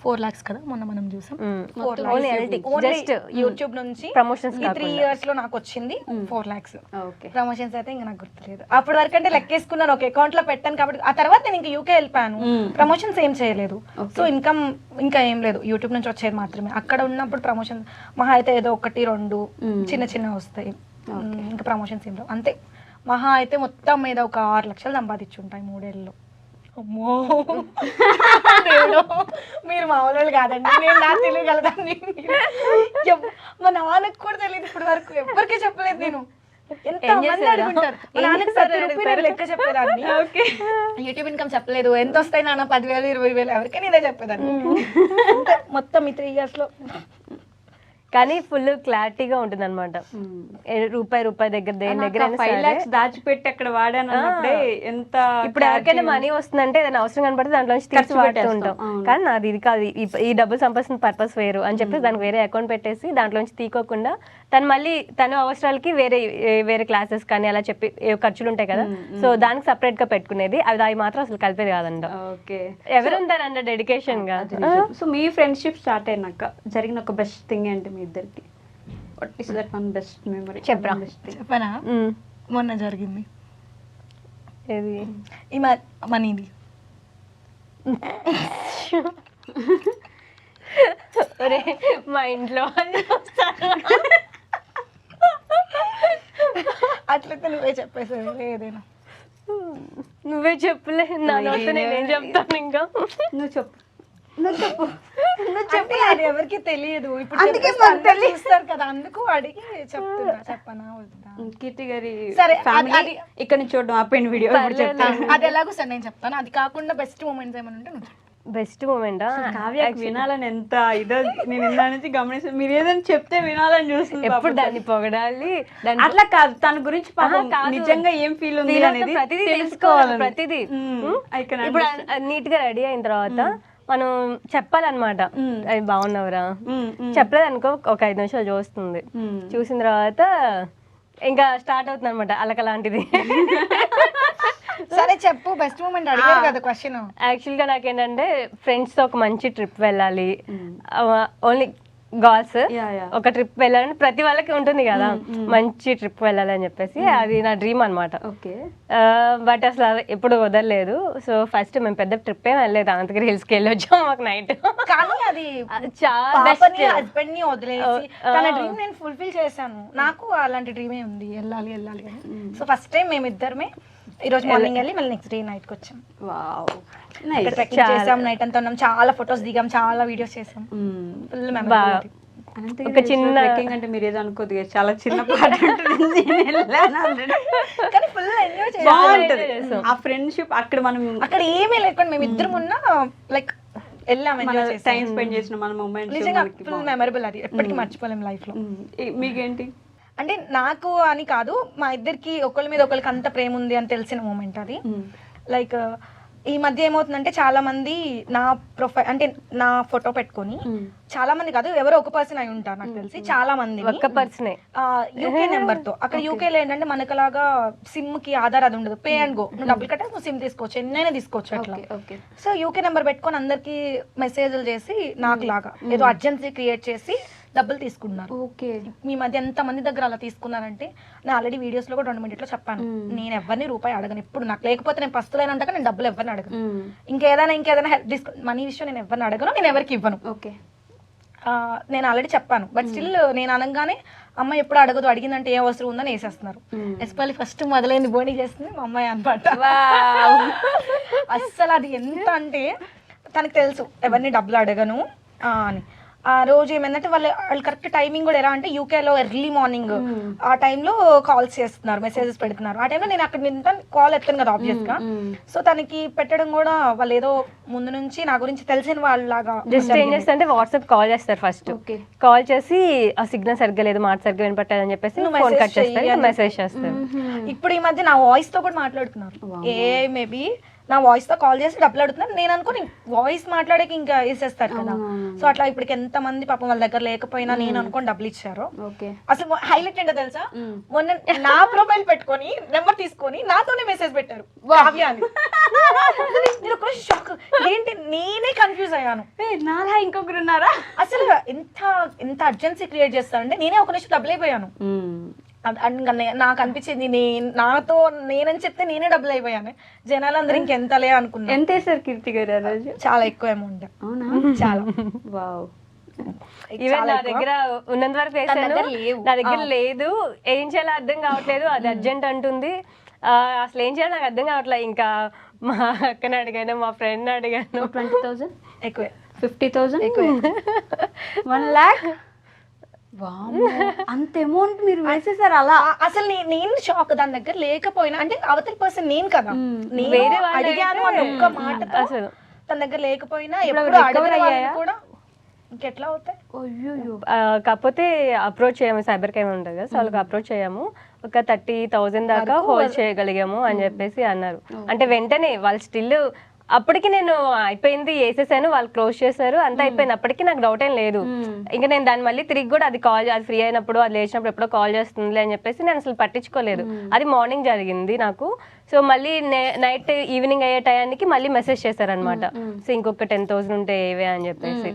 4 lakhs కదా, మొన్న మనం చూసాం. 4 lakhs యూట్యూబ్ నుంచి ప్రమోషన్స్ 3 years లో నాకు వచ్చింది 4 lakhs. ప్రమోషన్స్ అయితే ఇంకా నాకు గుర్తులేదు. అప్పటి వరకు అంటే లెక్కేసుకున్నాను, ఒక అకౌంట్ లో పెట్టాను కాబట్టి. ఆ తర్వాత నేను ఇంకా యూకే వెళ్ళిపోయాను, ప్రమోషన్స్ ఏం చేయలేదు. సో ఇన్కమ్ ఇంకా ఏం లేదు, యూట్యూబ్ నుంచి వచ్చేది మాత్రమే. అక్కడ ఉన్నప్పుడు ప్రమోషన్ మహా అయితే ఏదో 1-2 చిన్న వస్తాయి. ఇంకా ప్రమోషన్స్ ఏం లేవు అంతే. మహా అయితే మొత్తం మీద ఒక 6 లక్షలు సంపాదించుంటాయి 3 ఏళ్ళలో. అమ్మో మీరు మామూలు వాళ్ళు కాదండి, నేను నాకు తెలియగలదాన్ని. మా నాన్నకు కూడా తెలియదు ఇప్పటి వరకు, ఎవరికి చెప్పలేదు నేను. ఎంత మంది అడుగుంటారు మా నాన్నకి 30 రూపాయలు లెక్క చెప్పేదాన్ని. యూట్యూబ్ ఇన్కమ్ చెప్పలేదు, ఎంత వస్తాయి నాన్న 10,000 20,000, ఎవరికి నేనే చెప్పేదాన్ని. మొత్తం ఈ 3 years లో. కానీ ఫుల్ క్లారిటీగా ఉంటుంది అనమాట. రూపాయి దగ్గర దేని దగ్గర 5 lakhs దాచిపెట్టి అక్కడ వాడాను అన్నప్పుడే ఎంత. ఇప్పుడు ఎవరికైనా మనీ వస్తుందంటే ఏదైనా అవసరం కనపడితే దాంట్లో నుంచి తీసి వాడుతూ ఉంటాం. కానీ నాది ఇది కాదు, ఈ డబ్బులు సంపాదించిన పర్పస్ వేరు అని చెప్పి దానికి వేరే అకౌంట్ పెట్టేసి దాంట్లో నుంచి తీసుకోకుండా తను మళ్ళీ తన అవసరాలకి వేరే క్లాసెస్ కానీ అలా చెప్పి ఖర్చులు ఉంటాయి కదా, సో దానికి సపరేట్ గా పెట్టుకునేది. అవి మాత్రం అసలు కలిపేది కాదంట. ఎవరుంటారంట డెడికేషన్ గా. సో మీ ఫ్రెండ్షిప్ స్టార్ట్ అయినాక జరిగిన ఒక బెస్ట్ థింగ్ ఏంటి మీ ఇద్దరికి? What is that one best memory? చెప్పనా? మొన్న జరిగింది ఏది? ఈ మనీది. మా ఇంట్లో అట్లయితే నువ్వే చెప్పేసావు ఏదైనా. నువ్వే చెప్పలే, నా నోటితో నేనేం చెప్తాను. ఇంకా నువ్వు చెప్పు. అంటే అది ఎవరికి తెలియదు. ఇప్పుడు చూస్తారు కదా, అందుకు అడిగి చెప్పనా వద్దా? కీర్తి గారి సరే ఇక్కడ నుంచి చూడడం ఆపేయండి వీడియో. అది ఎలాగో సరే నేను చెప్తాను. అది కాకుండా బెస్ట్ మూమెంట్స్ ఏమైనా ఉంటే నువ్వు. బెస్ట్ మూమెంటా? కావ్య వినాలని ఎంత ఇదో నేను ఇందా నుంచి గమనిస్తాను. మీరు ఏదైనా చెప్తే వినాలని చూస్తుంది. ఎప్పుడు దాన్ని పొగడాలి అట్లా కాదు, తన గురించి నిజంగా ఏం ఫీల్ ఉంది అనేది ప్రతిదీ తెలుసుకోవాలి. ప్రతిదీ ఇప్పుడు నీట్ గా రెడీ అయిన తర్వాత మనం చెప్పాలన్నమాట, అది బాగున్నావురా. చెప్పలేదు అనుకో, ఒక 5 నిమిషాలు చూస్తుంది. చూసిన తర్వాత ఇంకా స్టార్ట్ అవుతుంది అనమాట అలకలాంటిది. సరే చెప్పు, బెస్ట్ మూమెంట్ అడిగారు కదా క్వశ్చన్. యాక్చువల్ గా నాకేంటంటే ఫ్రెండ్స్ తో ఒక మంచి ట్రిప్ వెళ్ళాలి. ఓన్లీ గర్ల్స్ ఒక ట్రిప్ వెళ్ళాలని ప్రతి వాళ్ళకి ఉంటుంది కదా, మంచి ట్రిప్ వెళ్ళాలని చెప్పేసి. అది నా డ్రీమ్ అనమాట. బట్ అసలు ఎప్పుడు వదలలేదు. సో ఫస్ట్ మేము పెద్ద ట్రిప్ ఏం వెళ్ళలేదు, అనంతగిరి హిల్స్ కి వెళ్ళి వచ్చాం ఒక నైట్. కానీ అది చాలా హస్బెండ్ ని వదిలేసి తన డ్రీమ్ నేను ఫుల్ఫిల్ చేశాను. నాకు అలాంటి డ్రీమే ఉంది, వెళ్ళాలి వెళ్ళాలి అని. సో ఫస్ట్ టైం మేమిద్దరమే ఈ రోజు మార్నింగ్ వెళ్ళి మళ్ళీ నెక్స్ట్ డే నైట్ కి వచ్చాం. చేసాం, నైట్ అంతా ఉన్నాం, చాలా ఫొటోస్ దిగాం, చాలా వీడియోస్ చేసాం. Full memory. ఒక చిన్న అంటే మీరు ఏదో అనుకోదు, చాలా చిన్న పాట ఉంటుంది కానీ ఫుల్ ఎంజాయ్ చేసాం. ఆ ఫ్రెండ్షిప్ అక్కడ మనం అక్కడ ఏమీ లేకుండా మేము ఇద్దరం ఉన్నా లైక్ వెళ్ళాం, టైం స్పెండ్ చేసిన మన మూమెంట్స్ నిజంగా ఫుల్ మెమరబుల్. అది ఎప్పటికీ మర్చిపోలేం లైఫ్ లో. మీకేంటి అంటే నాకు అని కాదు, మా ఇద్దరికి ఒకరి మీద ఒకరికి అంత ప్రేమ ఉంది అని తెలిసిన మూమెంట్ అది. లైక్ ఈ మధ్య ఏమవుతుందంటే చాలా మంది నా ప్రొఫైల్ అంటే నా ఫోటో పెట్టుకొని, చాలా మంది కాదు ఎవరో ఒక పర్సన్ అయి ఉంటారు నాకు తెలిసి, చాలా మంది ఒక్క పర్సనే యూకే నెంబర్ తో. అక్కడ యూకేలో ఏంటంటే మనకలాగా సిమ్ కి ఆధార్ అది ఉండదు, పే అండ్ గో. నువ్వు డబ్బులు కట్టే నువ్వు సిమ్ తీసుకోవచ్చు, ఎన్నైనా తీసుకోవచ్చు అట్లా. సో యూకే నెంబర్ పెట్టుకొని అందరికి మెసేజ్లు చేసి నాకు లాగా ఏదో అర్జెన్సీ క్రియేట్ చేసి డబ్బులు తీసుకున్నారు. ఓకే. మీ మధ్య ఎంత మంది దగ్గర అలా తీసుకున్నారంటే నేను ఆల్రెడీ వీడియోస్ లో కూడా 2 మినిట్లో చెప్పాను, నేను ఎవరిని రూపాయి అడగను. ఇప్పుడు నాకు లేకపోతే నేను పస్తులేనంటాక నేను డబ్బులు ఎవరిని అడగను. ఇంకేదైనా హెల్ప్ మనీ విషయం నేను ఎవరిని అడగను, నేను ఎవరికి ఇవ్వను. ఓకే. నేను ఆల్రెడీ చెప్పాను. బట్ స్టిల్ నేను అనగానే అమ్మ ఎప్పుడు అడగదు, అడిగిందంటే ఏ అవసరం ఉందని వేసేస్తున్నారు. ఎస్పెషల్లీ ఫస్ట్ మొదలైంది బోని చేస్తుంది మా అమ్మాయి అనమాట. అస్సలు అది ఎంత అంటే తనకు తెలుసు ఎవరిని డబ్బులు అడగను అని. ఆ రోజు ఏమైందంటే వాళ్ళు కరెక్ట్ టైమింగ్ కూడా ఎలా అంటే యూకేలో ఎర్లీ మార్నింగ్ ఆ టైంలో కాల్స్ చేస్తున్నారు, మెసేజెస్ పెడుతున్నారు. ఆ టైంలో నేను అక్కడ నింత కాల్ ఎత్తాను కదా ఆబ్వియస్ గా. సో తనకి పెట్టడం కూడా వాళ్ళు ఏదో ముందు నుంచి నా గురించి తెలిసిన వాళ్ళలాగా జస్ట్ ఏం చేస్తారంటే వాట్సాప్ కాల్ చేస్తారు ఫస్ట్. కాల్ చేసి ఆ సిగ్నల్ సరిగ్గా లేదు, మాట సరిగ్గా వినపట్లేదని చెప్పేసి ఫోన్ కట్ చేస్తారు, మెసేజ్ చేస్తారు. ఇప్పుడు ఈ మధ్య నా వాయిస్ తో కూడా మాట్లాడుతున్నారు. మేబీ నా వాయిస్ తో కాల్ చేసి డబ్బులు అడుగుతున్నారు. నేను అనుకుని వాయిస్ మాట్లాడేకి ఇంకా వేసేస్తారు కదా. సో అట్లా ఇప్పటికి ఎంత మంది పాపం వాళ్ళ దగ్గర లేకపోయినా నేను అనుకోని డబ్బులు ఇచ్చారు. అసలు హైలైట్ ఏంటో తెలుసా, మొన్న నా ప్రొఫైల్ పెట్టుకొని నెంబర్ తీసుకొని నాతోనే మెసేజ్ పెట్టారు కావ్య అని. నేను ఒక షాక్, ఏంటి నేనే కన్ఫ్యూజ్ అయ్యాను. నాలా ఇంకొకరు ఉన్నారా? అసలు ఎంత అర్జెన్సీ క్రియేట్ చేస్తారంటే నేనే ఒక నిమిషం డబ్బులు అయిపోయాను. నాకు అనిపించింది నాతో నేనని చెప్తే నేనే డబ్బులు అయిపోయాను. జనాలందరూ ఇంకెంతలే అనుకున్నా. ఎంత వేసారు కీర్తి గారు ఆ రోజు? చాలా ఎక్కువ అమౌంట్. అవునా? చాలా. వావ్. ఈవెన్ నా దగ్గర ఉన్నంత వరకు వేసాను, నా దగ్గర లేదు, ఏం చేయాలో అర్థం కావట్లేదు. అది అర్జెంట్ అంటుంది, అసలు ఏం చేయాలో నాకు అర్థం కావట్లేదు. ఇంకా మా అక్కని అడిగాను, మా ఫ్రెండ్ అడిగాను. 20,000 ఎక్కువే, 50,000 ఎక్కువే, 1 lakh. అంత అమౌంట్ మీరు వేసేసారు అలా? అసలు నేను షాక్. దాని దగ్గర లేకపోయినా అంటే అవతల పర్సన్ నేను కదా, నేను అడిగాను అని ఒక్క మాట అసలు తన దగ్గర లేకపోయినా ఎప్పుడు అడగయ్యా కూడా ఇంకెట్లా అవుతాయి. కాకపోతే అప్రోచ్ చేయము, సైబర్ క్రైమ్ ఉంటుంది కదా, సో వాళ్ళకి అప్రోచ్ చేయము. ఒక 30,000 దాకా హోల్డ్ చేయగలిగాము అని చెప్పేసి అన్నారు. అంటే వెంటనే వాళ్ళు స్టిల్ అప్పటికి నేను అయిపోయింది వేసేసాను, వాళ్ళు క్లోజ్ చేశారు, అంతా అయిపోయింది. అప్పటికి నాకు డౌట్ ఏం లేదు. ఇంకా నేను దాన్ని మళ్ళీ తిరిగి కూడా అది ఫ్రీ అయినప్పుడు, అది లేచినప్పుడు ఎప్పుడో కాల్ చేస్తుంది అని చెప్పేసి నేను అసలు పట్టించుకోలేదు. అది మార్నింగ్ జరిగింది నాకు. సో మళ్ళీ నైట్ ఈవినింగ్ అయ్యే టయానికి మళ్ళీ మెసేజ్ చేశారనమాట, సో ఇంకొక 10,000 ఉంటే ఏవే అని చెప్పేసి.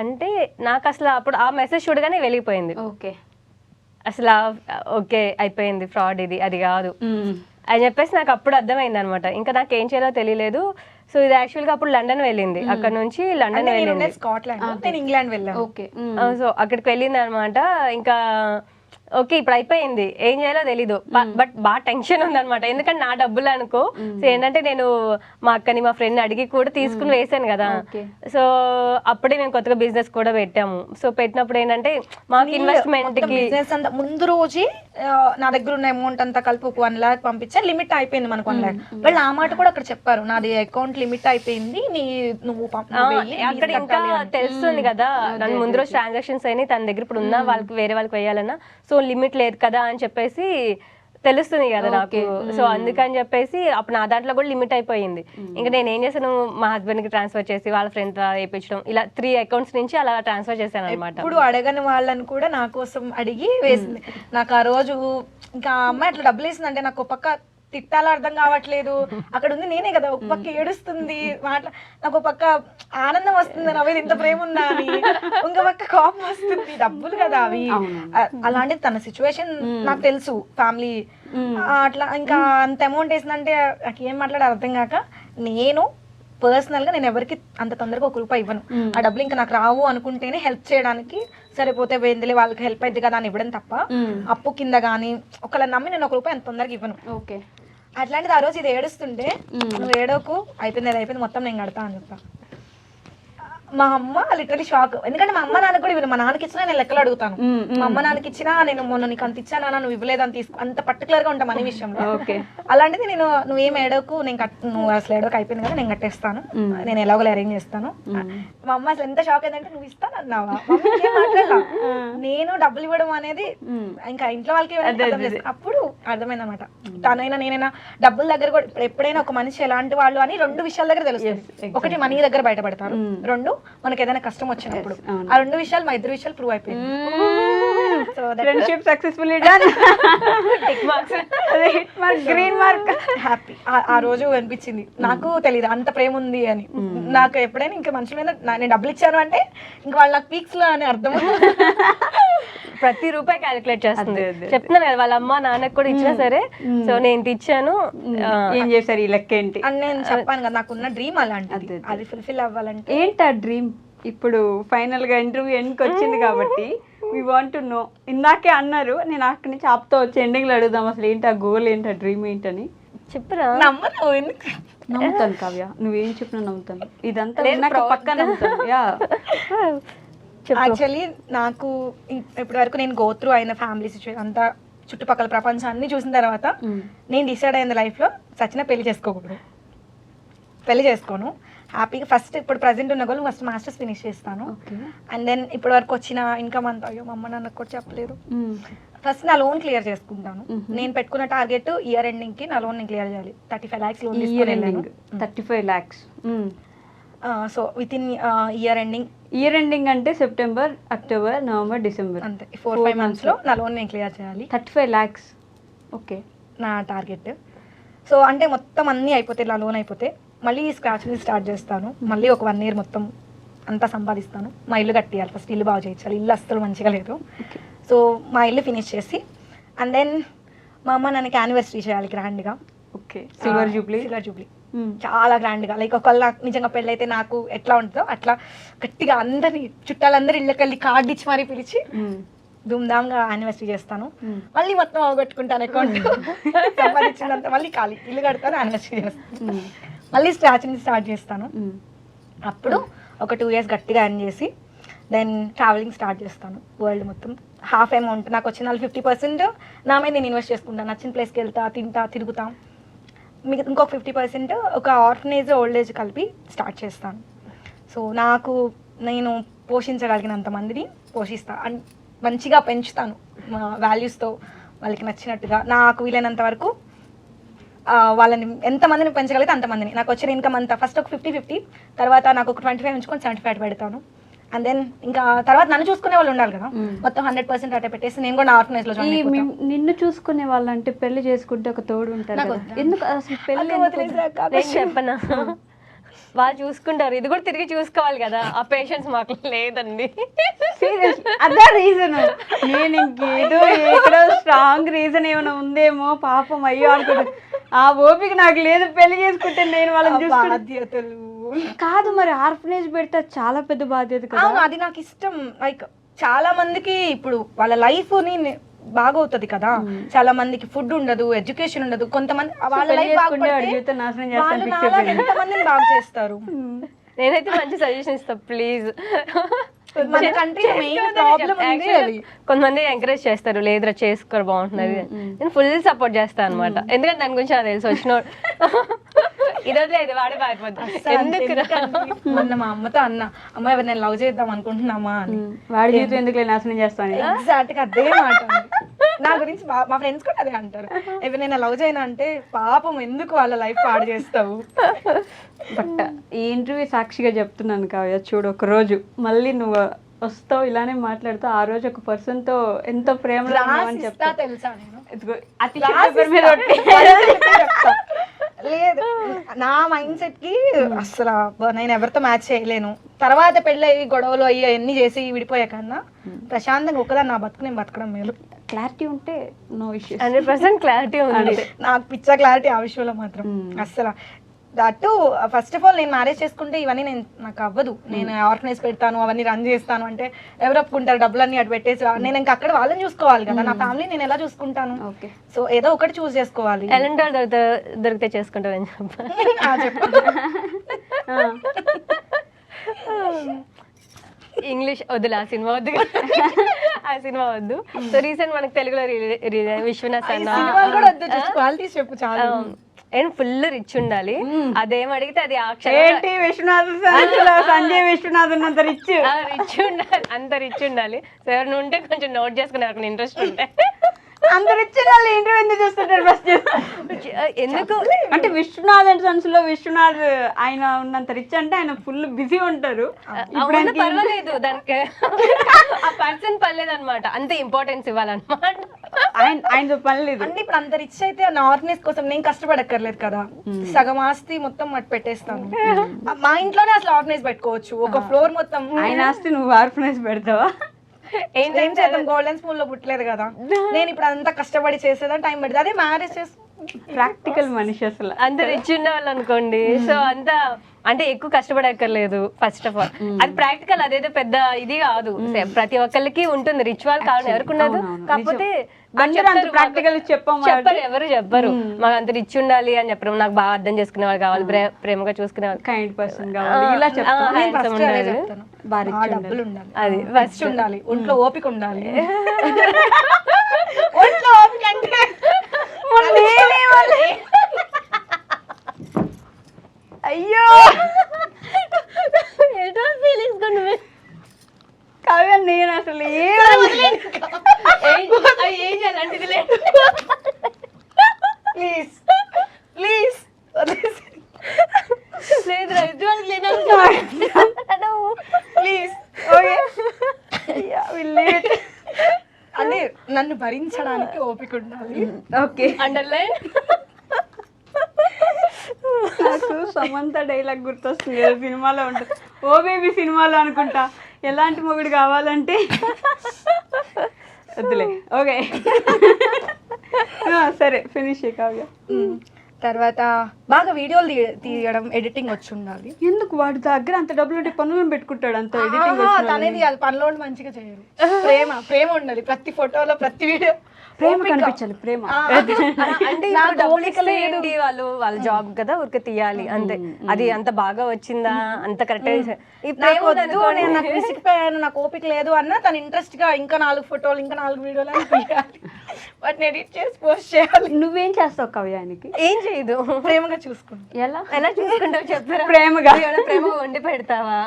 అంటే నాకు అసలు అప్పుడు ఆ మెసేజ్ చూడగానే వెలిగిపోయింది. అసలు ఓకే అయిపోయింది, ఫ్రాడ్ ఇది, అది కాదు అని చెప్పేసి నాకు అప్పుడు అర్థమైంది అనమాట. ఇంకా నాకు ఏం చేయాలో తెలియలేదు. సో ఇది యాక్చువల్గా అప్పుడు లండన్ వెళ్ళింది, అక్కడ నుంచి లండన్ వెళ్ళింది, స్కాట్లాండ్, ఇంగ్లాండ్ వెళ్ళాను. సో అక్కడికి వెళ్ళింది అనమాట. ఇంకా ఓకే ఇప్పుడు అయిపోయింది, ఏం చేయాలో తెలీదు. బట్ బాగా టెన్షన్ ఉందన్నమాట, ఎందుకంటే నా డబ్బులు అనుకో. సో ఏంటంటే నేను మా అక్కని మా ఫ్రెండ్ అడిగి కూడా తీసుకుని వేసాను కదా. సో అప్పుడే మేము కొత్తగా బిజినెస్ కూడా పెట్టాము. సో పెట్టినప్పుడు ఏంటంటే మాకు ఇన్వెస్ట్మెంట్ కి ముందు రోజే నా దగ్గర ఉన్న అమౌంట్ అంతా కలిపి ఒక 1 lakh పంపించాను, లిమిట్ అయిపోయింది మనకు 1 lakh. వాళ్ళు ఆ మాట కూడా అక్కడ చెప్పారు, నాది అకౌంట్ లిమిట్ అయిపోయింది, నువ్వు అక్కడ ఇంకా తెలుస్తుంది కదా. నన్ను ముందు రోజు ట్రాన్సాక్షన్స్ అయినాయి తన దగ్గర, ఇప్పుడు ఉన్నా వాళ్ళకి వేరే వాళ్ళకి వేయాలన్నా సో లిమిట్ లేదు కదా అని చెప్పేసి తెలుస్తుంది కదా నాకు. సో అందుకని చెప్పేసి అప్పుడు నా దాంట్లో కూడా లిమిట్ అయిపోయింది. ఇంకా నేను ఏం చేశాను, మా హస్బెండ్ కి ట్రాన్స్ఫర్ చేసి వాళ్ళ ఫ్రెండ్ వేయించడం, ఇలా 3 అకౌంట్స్ నుంచి అలా ట్రాన్స్ఫర్ చేశాను అనమాట. ఇప్పుడు అడగని వాళ్ళని కూడా నా కోసం అడిగి వేసింది. నాకు ఆ రోజు ఇంకా అమ్మాయి అట్లా డబ్బులు వేసిందంటే నాకు పక్క తిట్టాలో అర్థం కావట్లేదు. అక్కడ ఉంది నేనే కదా, ఒక పక్క ఏడుస్తుంది, నాకు ఒక పక్క ఆనందం వస్తుంది, నవ్వేది ఇంత ప్రేమ ఉందా అని, ఇంకో పక్క కోపం వస్తుంది, డబ్బులు కదా అవి. అలాంటి తన సిచ్యువేషన్ నాకు తెలుసు, ఫ్యామిలీ అట్లా ఇంకా అంత అమౌంట్ వేసిందంటే నాకు ఏం మాట్లాడే అర్థం కాక నేను పర్సనల్ గా నేను ఎవరికి అంత తొందరగా 1 రూపాయి ఇవ్వను. ఆ డబ్బులు ఇంకా నాకు రావు అనుకుంటేనే హెల్ప్ చేయడానికి సరిపోతే వేందిలే వాళ్ళకి హెల్ప్ అయింది కదా అని ఇవ్వడం తప్ప అప్పు కింద కానీ ఒకళ్ళ నమ్మి నేను 1 రూపాయి అంత తొందరగా ఇవ్వను. ఓకే. అట్లాంటిది ఆ రోజు ఇది ఏడుస్తుంటే నువ్వు ఏడోకు, అయిపోయింది మొత్తం నేను కడతా అని చెప్తా. మా అమ్మ లిటరలీ షాక్, ఎందుకంటే మా అమ్మ నాన్న కూడా మా నాన్నకి ఇచ్చినా నేను లెక్కలు అడుగుతాను. మా అమ్మ నాన్నకి ఇచ్చినా నేను మొన్న నీకు అంత ఇచ్చానా, నువ్వు ఇవ్వలేదని తీసుకో, అంత పర్టికులర్ గా ఉంటా మనీ విషయంలో. అలాంటిది నువ్వేం ఏడోకు, నువ్వు అసలు ఏడోకు అయిపోయింది కదా నేను కట్టేస్తాను, నేను ఎలాగో అరేంజ్ చేస్తాను. మా అమ్మ అసలు ఎంత షాక్ అయిందంటే నువ్వు ఇస్తానన్నావా, నేను డబ్బులు ఇవ్వడం అనేది ఇంకా ఇంట్లో వాళ్ళకి అప్పుడు అర్థమైంది అనమాట. తనైనా నేనైనా డబ్బుల దగ్గర కూడా ఎప్పుడైనా ఒక మనిషి ఎలాంటి వాళ్ళు అని 2 విషయాల దగ్గర తెలుస్తుంది. ఒకటి మనీ దగ్గర బయటపడతారు, 2 మనకి ఏదైనా కష్టం వచ్చినప్పుడు. ఆ 2 విషయాలు మా 2 విషయాలు ప్రూవ్ అయిపోయింది. So friendship successfully done. Tick marks. అదే hit mark, green mark. Happy ఆ రోజు అనిపించింది. నాకు తెలియదు అంత ప్రేమ ఉంది అని. నాకు ఎప్పుడైనా ఇంకా మనుషుల మీద నేను డబ్బులు ఇచ్చాను అంటే ఇంకా వాళ్ళ నాకు పీక్స్ లో అని అర్థం. ప్రతి రూపాయి క్యాలిక్యులేట్ చేస్తుంది. చెప్తున్నాను కదా వాళ్ళ అమ్మ నాన్నకు కూడా ఇచ్చినా సరే, సో నేను ఇంత ఇచ్చాను ఏం చేశారు ఈ లెక్క ఏంటి అని నేను చెప్పాను కదా, నాకున్న డ్రీమ్ అలాంటిది. అది ఫుల్ఫిల్ అవ్వాలంటే ఏంటి ఆ డ్రీమ్? ఇప్పుడు ఫైనల్ గా ఇంటర్వ్యూ ఎండ్కి వచ్చింది కాబట్టి వి వాంట్ టు నో. ఇందాకే అన్నారు, నేను అక్కడి నుంచి ఆప్తో వచ్చి ఎండింగ్ లో అడుగుదాం అసలు ఏంటి ఆ గోల్ ఏంటి, ఆ డ్రీమ్ ఏంటని. చెప్పరా? నమ్మను ఎందుకు. నమ్ముతాను కావ్య, నువ్వేం చెప్పినా నమ్ముతాను. ఇదంతా విన్నాక పక్కా నమ్ముతాను. యా యాక్చువల్లీ నాకు ఇప్పటి వరకు నేను గో త్రూ అయిన ఫ్యామిలీ సిచ్యువేషన్ అంతా చుట్టుపక్కల ప్రపంచాన్ని చూసిన తర్వాత నేను డిసైడ్ అయింది లైఫ్లో సచిన పెళ్లి చేసుకోకూడదు. పెళ్లి చేసుకోను, హ్యాపీగా ఫస్ట్ ఇప్పుడు ప్రజెంట్ ఉన్న గోల్ ఫస్ట్ మాస్టర్స్ ఫినిష్ చేస్తాను. అండ్ దెన్ ఇప్పటి వరకు వచ్చిన ఇన్కమ్ అంతా అయ్యో మా అమ్మ నాన్నకు కూడా చెప్పలేదు. ఫస్ట్ నా లోన్ క్లియర్ చేసుకుంటాను. నేను పెట్టుకున్న టార్గెట్ ఇయర్ ఎండింగ్ కి నా లోన్ నేను క్లియర్ చేయాలి. 35 lakhs లోన్ తీసుకుని 35 lakhs. So with in year ending. Year ending అంటే సెప్టెంబర్, అక్టోబర్, నవంబర్, డిసెంబర్, అంతే 4-5 months లో నా లోన్ నేను క్లియర్ చేయాలి. 35 lakhs. ఓకే, నా టార్గెట్. సో అంటే మొత్తం అన్నీ అయిపోతే నా లోన్ అయిపోతే మళ్ళీ స్క్రాచ్ నుంచి స్టార్ట్ చేస్తాను. మళ్ళీ ఒక 1 year మొత్తం అంతా సంపాదిస్తాను. మా ఇల్లు కట్టియాలి, ఫస్ట్ ఇల్లు బాగా చేయించాలి. ఇల్లు అస్సలు మంచిగా లేదు. సో మా ఇల్లు ఫినిష్ చేసి అండ్ దెన్ మా అమ్మ నాకు యానివర్సరీ చేయాలి గ్రాండ్గా. Okay, silver Jubilee. Silver Jubilee చాలా గ్రాండ్గా, లైక్ ఒకవేళ నిజంగా పెళ్ళైతే నాకు ఎట్లా ఉంటుందో అట్లా గట్టిగా అందరినీ చుట్టాలందరూ ఇళ్ళకెళ్ళి కార్డు ఇచ్చి మరీ పిలిచి ధూమ్ధామ్గా యానివర్సరీ చేస్తాను. మళ్ళీ మొత్తం అవగొట్టుకుంటాను అకౌంట్ సంపాదించినంత, మళ్ళీ ఖాళీ ఇల్లు కడతాను, యానివర్సరీ చేస్తాను, మళ్ళీ స్క్రాచ్ నుంచి స్టార్ట్ చేస్తాను. అప్పుడు ఒక 2 years గట్టిగా ఎర్న్ చేసి దెన్ ట్రావెలింగ్ స్టార్ట్ చేస్తాను వరల్డ్ మొత్తం. హాఫ్ అమౌంట్ నాకు వచ్చిన 50% నా మీద నేను ఇన్వెస్ట్ చేసుకుంటాను. నచ్చిన ప్లేస్కి వెళ్తా, తింటా, తిరుగుతాం. మీకు ఇంకొక 50% ఒక ఆర్ఫనేజ్, ఓల్డ్ ఏజ్ కలిపి స్టార్ట్ చేస్తాను. సో నాకు నేను పోషించగలిగినంత మందిని పోషిస్తాను అండ్ మంచిగా పెంచుతాను వాల్యూస్తో, వాళ్ళకి నచ్చినట్టుగా. నాకు వీలైనంత వరకు వాళ్ళని ఎంతమందిని పెంచగలిగితే అంతమందిని. నాకు వచ్చిన ఇన్కమ్ అంతా ఫస్ట్ ఒక 50-50, తర్వాత నాకు ఒక 25 ఉంచుకొని 75 పెడతాను. అండ్ దెన్ ఇంకా తర్వాత నన్ను చూసుకునే వాళ్ళు ఉండాలి కదా, మొత్తం 100% అట్టే పెట్టేసి నేను కూడా ఆర్ఫనేజ్ లో జాయిన్ అయిపోతాను. నిన్ను చూసుకునే వాళ్ళంటే పెళ్లి చేసుకుంటే ఒక తోడు ఉంటారు కదా. ఎందుకు అసలు పెళ్లి నేను చెప్పనా, వాళ్ళు చూసుకుంటారు, ఇది కూడా తిరిగి చూసుకోవాలి కదా, ఆ పేషెన్స్ మాకు లేదండి. అదే రీజన్. నేను ఇంకేదో ఎక్కడో స్ట్రాంగ్ రీజన్ ఏమైనా ఉందేమో పాపం అయ్యో అనుకుంటా. ఆ ఓపిక నాకు లేదు, పెళ్లి చేసుకుంటే నేను వాళ్ళని బాధ్యతలు కాదు. మరి ఆర్ఫనేజ్ పెడితే చాలా పెద్ద బాధ్యత కదా. అది నాకు ఇష్టం. లైక్ చాలా మందికి ఇప్పుడు వాళ్ళ లైఫ్ ని బాగవుతుంది కదా, చాలా మందికి ఫుడ్ ఉండదు, ఎడ్యుకేషన్ ఉండదు. కొంతమంది వాళ్ళ లైఫ్ ఎంతమందిని బాగా చేస్తారు. నేనైతే మంచి సజెషన్ ఇస్తా, ప్లీజ్. మన కంట్రీ మెయిన్ ప్రాబ్లం ఉంది అది. కొంతమంది ఎంకరేజ్ చేస్తారు, లేదురా చేసుకోరు బాగుంటున్నది. నేను ఫుల్ సపోర్ట్ చేస్తాను అనమాట, ఎందుకంటే దాని గురించి నాకు తెలుసు. వచ్చిన ఈరోజు లేదు వాడే బాగుపోతుంది. మొన్న మా అమ్మతో అన్న, అమ్మ ఎవరు నేను లవ్ చేద్దాం అనుకుంటున్నామా అని. వాడి జీవితం ఎందుకు నాశనం చేస్తాను. ఎగ్జాక్ట్ గా అదే మాట నా గురించి మా ఫ్రెండ్స్ కూడా అదే అంటారు. ఎవరైనా లవ్ చేయను అంటే పాపం ఎందుకు వాళ్ళ లైఫ్ పాడు చేస్తావు. బట్ ఈ ఇంటర్వ్యూ సాక్షిగా చెప్తున్నాను కావ్య, చూడు ఒక రోజు మళ్ళీ నువ్వు వస్తావు ఇలానే మాట్లాడుతావు, ఆ రోజు ఒక పర్సన్ తో ఎంతో ప్రేమలో ఉన్నావని చెప్తా తెలుసా. నేను లేదు, నా మైండ్ సెట్ కి అసలు నేను ఎవరితో మ్యాచ్ చేయలేను. తర్వాత పెళ్ళి అయ్యి గొడవలు అయ్యి అన్ని చేసి విడిపోయా కన్నా ప్రశాంతంగా ఒకదా నా బతుకు నేను బతకడం మేలు. క్లారిటీ ఉంటే నో ఇష్యూస్. 100% క్లారిటీ ఉంది. నాకు పిచ్చా క్లారిటీ ఆ విషయంలో మాత్రం అస్సలు. దట్టు ఫస్ట్ ఆఫ్ ఆల్ నేను మ్యారేజ్ చేసుకుంటే ఇవన్నీ నాకు అవ్వదు. నేను ఆర్గనైజ్ పెడతాను, అవన్నీ రన్ చేస్తాను అంటే ఎవరు ఒప్పుకుంటారు? డబ్బులన్నీ అటు పెట్టేసి నేను ఇంకా అక్కడ వాళ్ళని చూసుకోవాలి కదా, నా ఫ్యామిలీ నేను ఎలా చూసుకుంటాను? సో ఏదో ఒకటి చూస్ చేసుకోవాలి. ఎలాంటి దొరికితే చేసుకుంటావు చెప్ప. ఇంగ్లీష్ వద్దులే, ఆ సినిమా వద్దు, ఆ సినిమా వద్దు. సో రీసెంట్ మనకు తెలుగులో విశ్వనాథ్ అన్న క్వాలిటీస్ చెప్పు చాలా. అండ్ ఫుల్ రిచ్ ఉండాలి, అదేం అడిగితే అది సంజయ్ విశ్వనాథ్ ఉన్నంత రిచ్ రిచ్ ఉండాలి, అంత రిచ్ ఉండాలి. సో ఎవరిని ఉంటే కొంచెం నోట్ చేసుకునే ఇంట్రెస్ట్ ఉంటే అంత రిచ్ వాళ్ళు ఇంటర్వ్యూ ఎందుకు చూస్తుంటారు ఫస్ట్? ఎందుకు అంటే విశ్వనాథ్ అండ్ సన్స్ లో విశ్వనాథ్ ఆయన ఉన్నంత రిచ్ అంటే ఆయన ఫుల్ బిజీ ఉంటారు. ఇప్పుడు అవును, పర్వాలేదు దానికి ఆ పర్సన్ పర్లేదు అనమాట, అంతే ఇంపార్టెన్స్ ఇవ్వాలన్నమాట. ఆయనతో పని లేదు. అంటే ఇప్పుడు అంత రిచ్ అయితే నా ఆర్గనైజ్ కోసం నేను కష్టపడక్కర్లేదు కదా, సగం ఆస్తి మొత్తం మట్టి పెట్టేస్తాను. మా ఇంట్లోనే అసలు ఆర్గనైజ్ పెట్టుకోవచ్చు, ఒక ఫ్లోర్ మొత్తం. ఆయన ఆస్తి నువ్వు ఆర్ఫనైజ్ పెడతావా? ఏం చేద్దాం, గోల్డెన్ స్పూన్ లో పుట్టలేదు కదా నేను. ఇప్పుడు అంతా కష్టపడి చేసేదని టైం పడుతుంది. అదే మ్యారేజ్ చేసి ప్రాక్టికల్ మనిషి అసలు. అంత రిచ్ ఉన్న వాళ్ళు అనుకోండి, సో అంతా అంటే ఎక్కువ కష్టపడక్కర్లేదు ఫస్ట్ ఆఫ్ ఆల్. అది ప్రాక్టికల్, అదేదో పెద్ద ఇది కాదు. ప్రతి ఒక్కరికి ఉంటుంది, రిచ్ వాళ్ళు కాదు ఎవరికి ఉండదు. కాకపోతే ప్రాక్టికల్ చెప్పరు, ఎవరు చెప్పరు మాకు అంత రిచ్ ఉండాలి అని చెప్పరు. నాకు బాగా అర్థం చేసుకునే వాళ్ళు కావాలి, ప్రేమగా చూసుకునే వాళ్ళు, కైండ్ పర్సన్ కావాలి, ఇలా చెప్తాను. డబ్బులు ఉండాలి, అది ఫస్ట్ ఉండాలి, ఒంట్లో ఓపిక ఉండాలి. ఒంట్లో ఓపిక అంటే అయ్యో ఏదో ఫీలింగ్స్ కావ్య, నేను అసలు ఏం చేయాలంటే లేదు. ప్లీజ్ ప్లీజ్ ప్లీజ్ ఓకే అంటే నన్ను భరించడానికి ఓపిక ఉండాలి. Okay, underline. నాకు సమంత డైలాగ్ గుర్తొస్తుంది కదా సినిమాలో ఉంటుంది, ఓ బేబీ సినిమాలో అనుకుంటా, ఎలాంటి మొగుడు కావాలంటే వద్దులే. ఓకే సరే, ఫినిష్ కావ్య. తర్వాత బాగా వీడియోలు తీయడం, ఎడిటింగ్ వచ్చి ఉండాలి. ఎందుకు వాడి దగ్గర అంత డబ్బులు ఉంటే పనులను పెట్టుకుంటాడు, అంత ఎడిటింగ్ తనేది అది పనిలో మంచిగా చేయరు. ప్రేమ ఉండాలి ప్రతి ఫోటోలో, ప్రతి వీడియో. ప్రేమ కనిపించాలి, ప్రేమ. అంటే డబ్బులు ఇస్తే వాళ్ళు వాళ్ళ జాబ్ కదా, ఊరికే తీయాలి అంతే. అది అంత బాగా వచ్చిందా, అంత కరెక్ట్. నాకు విసిగిపోయాను, నాకు ఓపిక లేదు అన్న తను ఇంట్రెస్ట్ గా ఇంకా 4 ఫోటోలు, ఇంకా 4 వీడియోలు అని తీయాలి. వాటిని ఎడిట్ చేసి పోస్ట్ చేయాలి. నువ్వేం చేస్తావు కావ్యానికి? ఏం చేయదు, ప్రేమగా చూసుకుంటా. ఎలా చూసుకుంటావు చెప్పరా? ప్రేమగా ప్రేమగా వండి పెడతావా,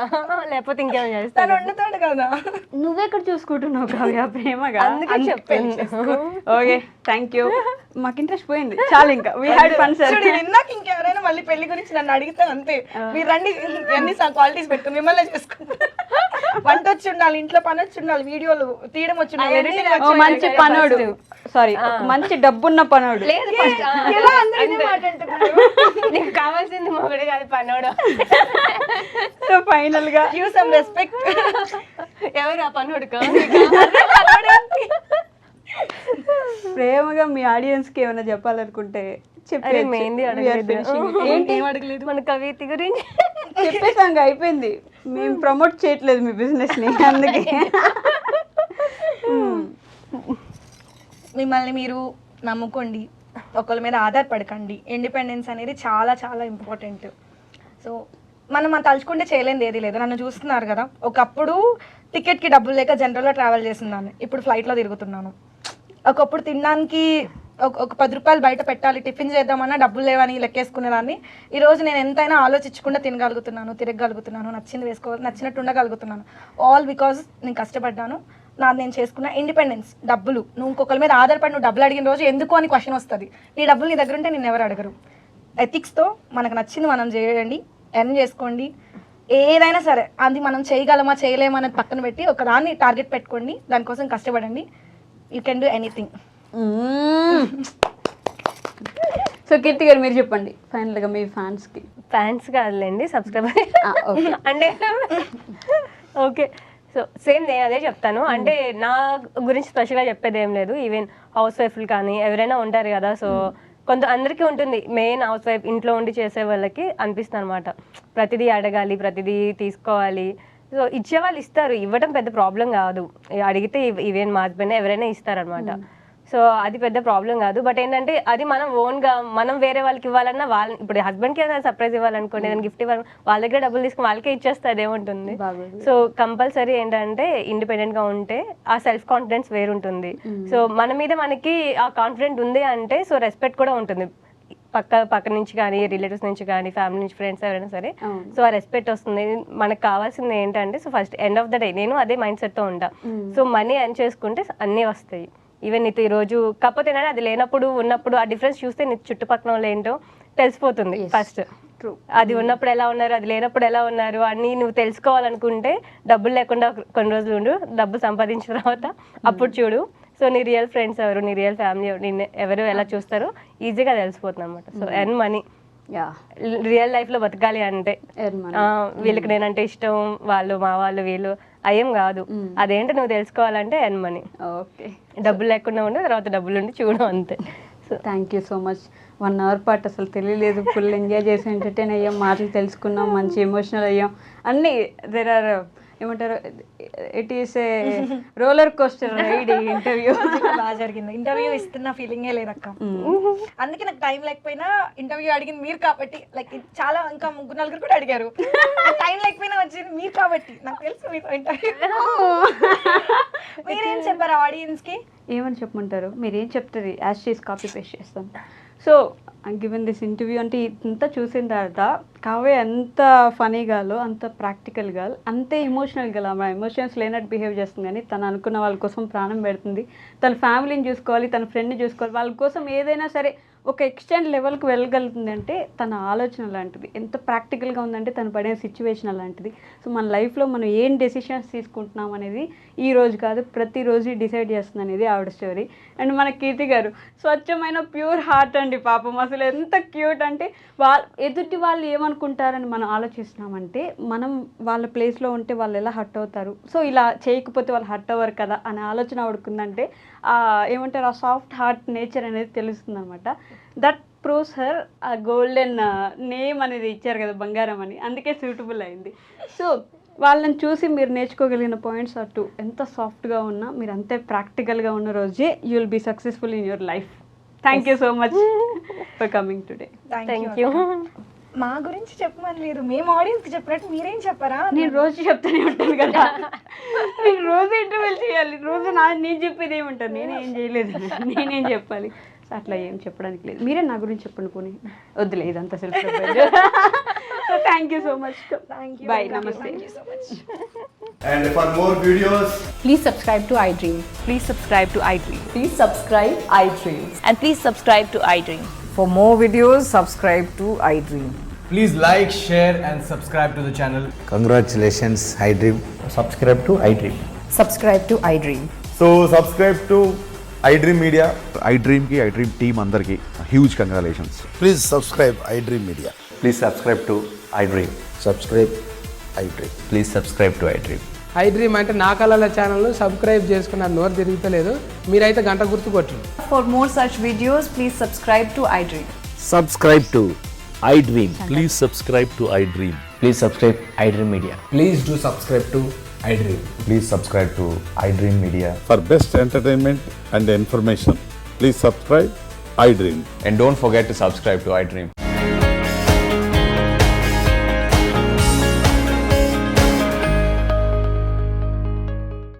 లేకపోతే ఇంకేమైనా తను చేస్తాను? వండుతాడు కదా. నువ్వెక్కడ చూసుకుంటున్నావు కావ్య ప్రేమగా? అందుకే చెప్పాను. Okay, thank you. మాకు ఇంట్రెస్ట్ పోయింది, చాలా. ఇంకా వీ హ్యాడ్ ఫన్ సార్. ఇందాక ఇంకెవరైనా మళ్ళీ పెళ్లి గురించి నన్ను అడిగితే అంతే, మీరు రండి ఎన్ని క్వాలిటీస్ పెట్టుకుని మిమ్మల్ని చేసుకుంటారు. వంట వచ్చి ఉండాలి, ఇంట్లో పని వచ్చి ఉండాలి, వీడియోలు తీయడం వచ్చి ఉండాలి, ఎడిటింగ్ వచ్చి ఉండాలి. మంచి పనోడు, సారీ మంచి డబ్బున్న పనోడు. లేదు, first, ఎలా అందరికీ మాట అంటున్నారు? నీకు కావాల్సింది మొగుడు కాదు, పనోడు. సో ఫైనల్ గా గివ్ సమ్ రెస్పెక్ట్. ఎవరు ఆ పనోడు? ప్రేమగా మీ ఆడియన్స్ కి ఏమైనా చెప్పాలనుకుంటే మెహందీ అడగలేదు, మన కవిత గురించి చెప్పేసాంగా, అయిపోయింది. మేము ప్రమోట్ చేయట్లేదు మీ బిజినెస్ ని, అందుకే. మిమ్మల్ని మీరు నమ్ముకోండి, ఒకళ్ళ మీద ఆధారపడకండి. ఇండిపెండెన్స్ అనేది చాలా చాలా ఇంపార్టెంట్. సో మనం తలుచుకుంటే చేయలేనిది ఏది లేదు. నన్ను చూస్తున్నారు కదా, ఒకప్పుడు టికెట్కి డబ్బులు లేక జనరల్లో ట్రావెల్ చేస్తున్నాను, ఇప్పుడు ఫ్లైట్లో తిరుగుతున్నాను. ఒకప్పుడు తినడానికి ఒక 10 రూపాయలు బయట పెట్టాలి, టిఫిన్ చేద్దామన్నా డబ్బులు లేవని లెక్కేసుకునేదాన్ని. ఈరోజు నేను ఎంతైనా ఆలోచించకుండా తినగలుగుతున్నాను, తిరగలుగుతున్నాను, నచ్చింది వేసుకోవాలి, నచ్చినట్టు ఉండగలుగుతున్నాను. ఆల్ బికాజ్ నేను కష్టపడ్డాను, నాది నేను చేసుకున్న ఇండిపెండెన్స్. డబ్బులు నువ్వు ఇంకొకరి మీద ఆధారపడి నువ్వు డబ్బులు అడిగిన రోజు ఎందుకు అని క్వశ్చన్ వస్తుంది. నీ డబ్బులు నీ దగ్గర ఉంటే నేను ఎవరు అడగరు. ఎథిక్స్తో మనకు నచ్చింది మనం చేయండి, ఎర్న్ చేసుకోండి. ఏదైనా సరే అది మనం చేయగలమా చేయలేమా అనేది పక్కన పెట్టి ఒకదాన్ని టార్గెట్ పెట్టుకోండి, దానికోసం కష్టపడండి. You can do anything. So Keerthi garu మీరు చెప్పండి ఫైనల్ గా మీ ఫ్యాన్స్ కాదులేండి, సబ్స్క్రైబర్ అంటే. ఓకే, సో సేమ్ నేను అదే చెప్తాను. అంటే నా గురించి స్పెషల్గా చెప్పేది ఏం లేదు. ఈవెన్ హౌస్ వైఫ్లు కానీ ఎవరైనా ఉంటారు కదా, సో అందరికీ ఉంటుంది. మెయిన్ హౌస్ వైఫ్ ఇంట్లో ఉండి చేసే వాళ్ళకి అనిపిస్తుంది అనమాట, ప్రతిదీ అడగాలి, ప్రతిదీ తీసుకోవాలి. సో ఇచ్చేవాళ్ళు ఇస్తారు, ఇవ్వడం పెద్ద ప్రాబ్లం కాదు. అడిగితే ఈవెన్ మా హస్బెండ్ ఎవరైనా ఇస్తారనమాట. సో అది పెద్ద ప్రాబ్లం కాదు. బట్ ఏంటంటే అది మనం ఓన్గా మనం వేరే వాళ్ళకి ఇవ్వాలన్నా ఇప్పుడు హస్బెండ్కి ఏదైనా సర్ప్రైజ్ ఇవ్వాలనుకోండి, ఏదైనా గిఫ్ట్ ఇవ్వాలి, వాళ్ళ దగ్గర డబ్బులు తీసుకుని వాళ్ళకే ఇచ్చేస్తే అదేముంటుంది. సో కంపల్సరీ ఏంటంటే ఇండిపెండెంట్గా ఉంటే ఆ సెల్ఫ్ కాన్ఫిడెన్స్ వేరుంటుంది. సో మన మీద మనకి ఆ కాన్ఫిడెంట్ ఉంది అంటే సో రెస్పెక్ట్ కూడా ఉంటుంది, పక్క నుంచి కానీ రిలేటివ్స్ నుంచి కానీ ఫ్యామిలీ నుంచి ఫ్రెండ్స్ ఎవరైనా సరే. సో ఆ రెస్పెక్ట్ వస్తుంది. మనకు కావాల్సింది ఏంటంటే so first end of the day నేను అదే మైండ్ సెట్తో ఉంటా. సో మనీ ఎర్న్ చేసుకుంటే అన్నీ వస్తాయి. ఈవెన్ నీతో ఈరోజు కాకపోతే ఏంటంటే అది లేనప్పుడు ఉన్నప్పుడు ఆ డిఫరెన్స్ చూస్తే నీ చుట్టుపక్కల వాళ్ళు ఏంటో తెలిసిపోతుంది ఫస్ట్. అది ఉన్నప్పుడు ఎలా ఉన్నారు, అది లేనప్పుడు ఎలా ఉన్నారు అని నువ్వు తెలుసుకోవాలనుకుంటే డబ్బులు లేకుండా కొన్ని రోజులు ఉండు, డబ్బు సంపాదించిన తర్వాత అప్పుడు చూడు. సో నీ రియల్ ఫ్రెండ్స్ ఎవరు, నీ రియల్ ఫ్యామిలీ ఎవరు ఎలా చూస్తారో ఈజీగా తెలిసిపోతుంది అనమాట. సో ఎర్న్ మనీ, రియల్ లైఫ్లో బతకాలి అంటే వీళ్ళకి నేనంటే ఇష్టం, వాళ్ళు మా వాళ్ళు వీళ్ళు అయ్యేం కాదు. అదేంటో నువ్వు తెలుసుకోవాలంటే ఎర్న్ మనీ. ఓకే, డబ్బులు లేకుండా ఉండు, తర్వాత డబ్బులు ఉండి చూడు అంతే. So thank you so much. 1 hour పాటు అసలు తెలియలేదు, ఫుల్ ఎంజాయ్ చేసి ఎంటర్టైన్ అయ్యాం, మాటలు తెలుసుకున్నాం, మంచి ఎమోషనల్ అయ్యాం అన్నీ. దేర్ ఆర్ ఏమంటారు, it is a roller coaster ride ఈ ఇంటర్వ్యూ. బాగా జరిగింది. ఇంటర్వ్యూ ఇస్తున్న ఫీలింగే లేదక్క. అందుకే నాకు టైం లేకపోయినా ఇంటర్వ్యూ అడిగింది మీరు కాబట్టి, లైక్ చాలా ఇంకా 3-4 కూడా అడిగారు, టైం లేకపోయినా వచ్చింది మీరు కాబట్టి. నాకు తెలుసు మీతో ఇంటర్వ్యూ. మీరేం చెప్పారు ఆడియన్స్ కి? ఏమని చెప్పమంటారు, మీరేం చెప్తుంది యాజ్ షీస్ కాపీ పేస్ట్ చేస్తాను. సో గివెన్ దిస్ ఇంటర్వ్యూ అంటే ఇంత చూసిన తర్వాత కావ్య ఎంత ఫనీ గాలో, అంత ప్రాక్టికల్ గా, అంతే ఎమోషనల్ గా, మన ఎమోషన్స్ లేనట్టు బిహేవ్ చేస్తుంది. కానీ తను అనుకున్న వాళ్ళ కోసం ప్రాణం పెడుతుంది. తన ఫ్యామిలీని చూసుకోవాలి, తన ఫ్రెండ్ని చూసుకోవాలి, వాళ్ళ కోసం ఏదైనా సరే ఒక ఎక్స్టెండ్ లెవెల్కి వెళ్ళగలుగుతుంది అంటే తన ఆలోచన లాంటిది. ఎంత ప్రాక్టికల్గా ఉందంటే తను పడే సిచ్యువేషన్ అలాంటిది. సో మన లైఫ్లో మనం ఏం డెసిషన్స్ తీసుకుంటున్నాం అనేది ఈ రోజు కాదు ప్రతిరోజు డిసైడ్ చేస్తుంది అనేది ఆవిడ స్టోరీ. అండ్ మన కీర్తి గారు స్వచ్ఛమైన ప్యూర్ హార్ట్ అండి. పాపం అసలు ఎంత క్యూట్ అంటే ఎదుటి వాళ్ళు ఏమనుకుంటారని మనం ఆలోచిస్తున్నామంటే మనం వాళ్ళ ప్లేస్లో ఉంటే వాళ్ళు ఎలా హర్ట్ అవుతారు, సో ఇలా చేయకపోతే వాళ్ళు హర్ట్ అవ్వరు కదా అనే ఆలోచన ఆవిడకుందంటే ఏమంటారు, ఆ సాఫ్ట్ హార్ట్ నేచర్ అనేది తెలుస్తుంది అనమాట. దట్ ప్రూవ్స్ హర్ ఆ గోల్డెన్ నేమ్ అనేది ఇచ్చారు కదా, బంగారం అని, అందుకే సూటబుల్ అయింది. సో వాళ్ళని చూసి మీరు నేర్చుకోగలిగిన పాయింట్స్ అటు ఎంత సాఫ్ట్గా ఉన్నా మీరు అంతే ప్రాక్టికల్గా ఉన్న రోజే you will be successful in your life. Thank you so much for coming today. Thank you. మా గురించి చెప్పమని లేదు, మేము ఆడియన్స్కి చెప్పినట్టు మీరేం చెప్పారా? నేను రోజు చెప్తానే ఉంటాను కదా, నేను రోజు ఇంటర్వ్యూలు చేయాలి, రోజు నేను చెప్పేది ఏముంటాను, నేనేం చేయలేదు, నేనేం చెప్పాలి. సో అట్లా ఏం చెప్పడానికి లేదు, మీరే నా గురించి చెప్పండి పోనీ. వద్దులే ఇదంతా self profile. So thank you so much. By, నమస్తే. And for more videos, Please subscribe to iDream. Please subscribe to iDream. Please subscribe iDream. And please subscribe to iDream. For more videos, subscribe to iDream. please like, share and subscribe to the channel. Congratulations, iDream. Subscribe to iDream. Subscribe to iDream. So subscribe to iDream Media. iDream team andarki huge congratulations. Please subscribe iDream Media. Please subscribe to iDream. Subscribe iDream. Please subscribe to iDream. iDream అంటే నా కళల ఛానల్ను subscribe చేసుకున్న నోరు తిరుగుతలేదు, మీరైతే గంట గుర్తు కొట్టండి. For more such videos, please subscribe to iDream. Subscribe to iDream. Please subscribe to iDream. Please subscribe iDream Media. Please do subscribe to iDream. Please subscribe to iDream Media. For best entertainment and information, please subscribe iDream. And don't forget to subscribe to iDream.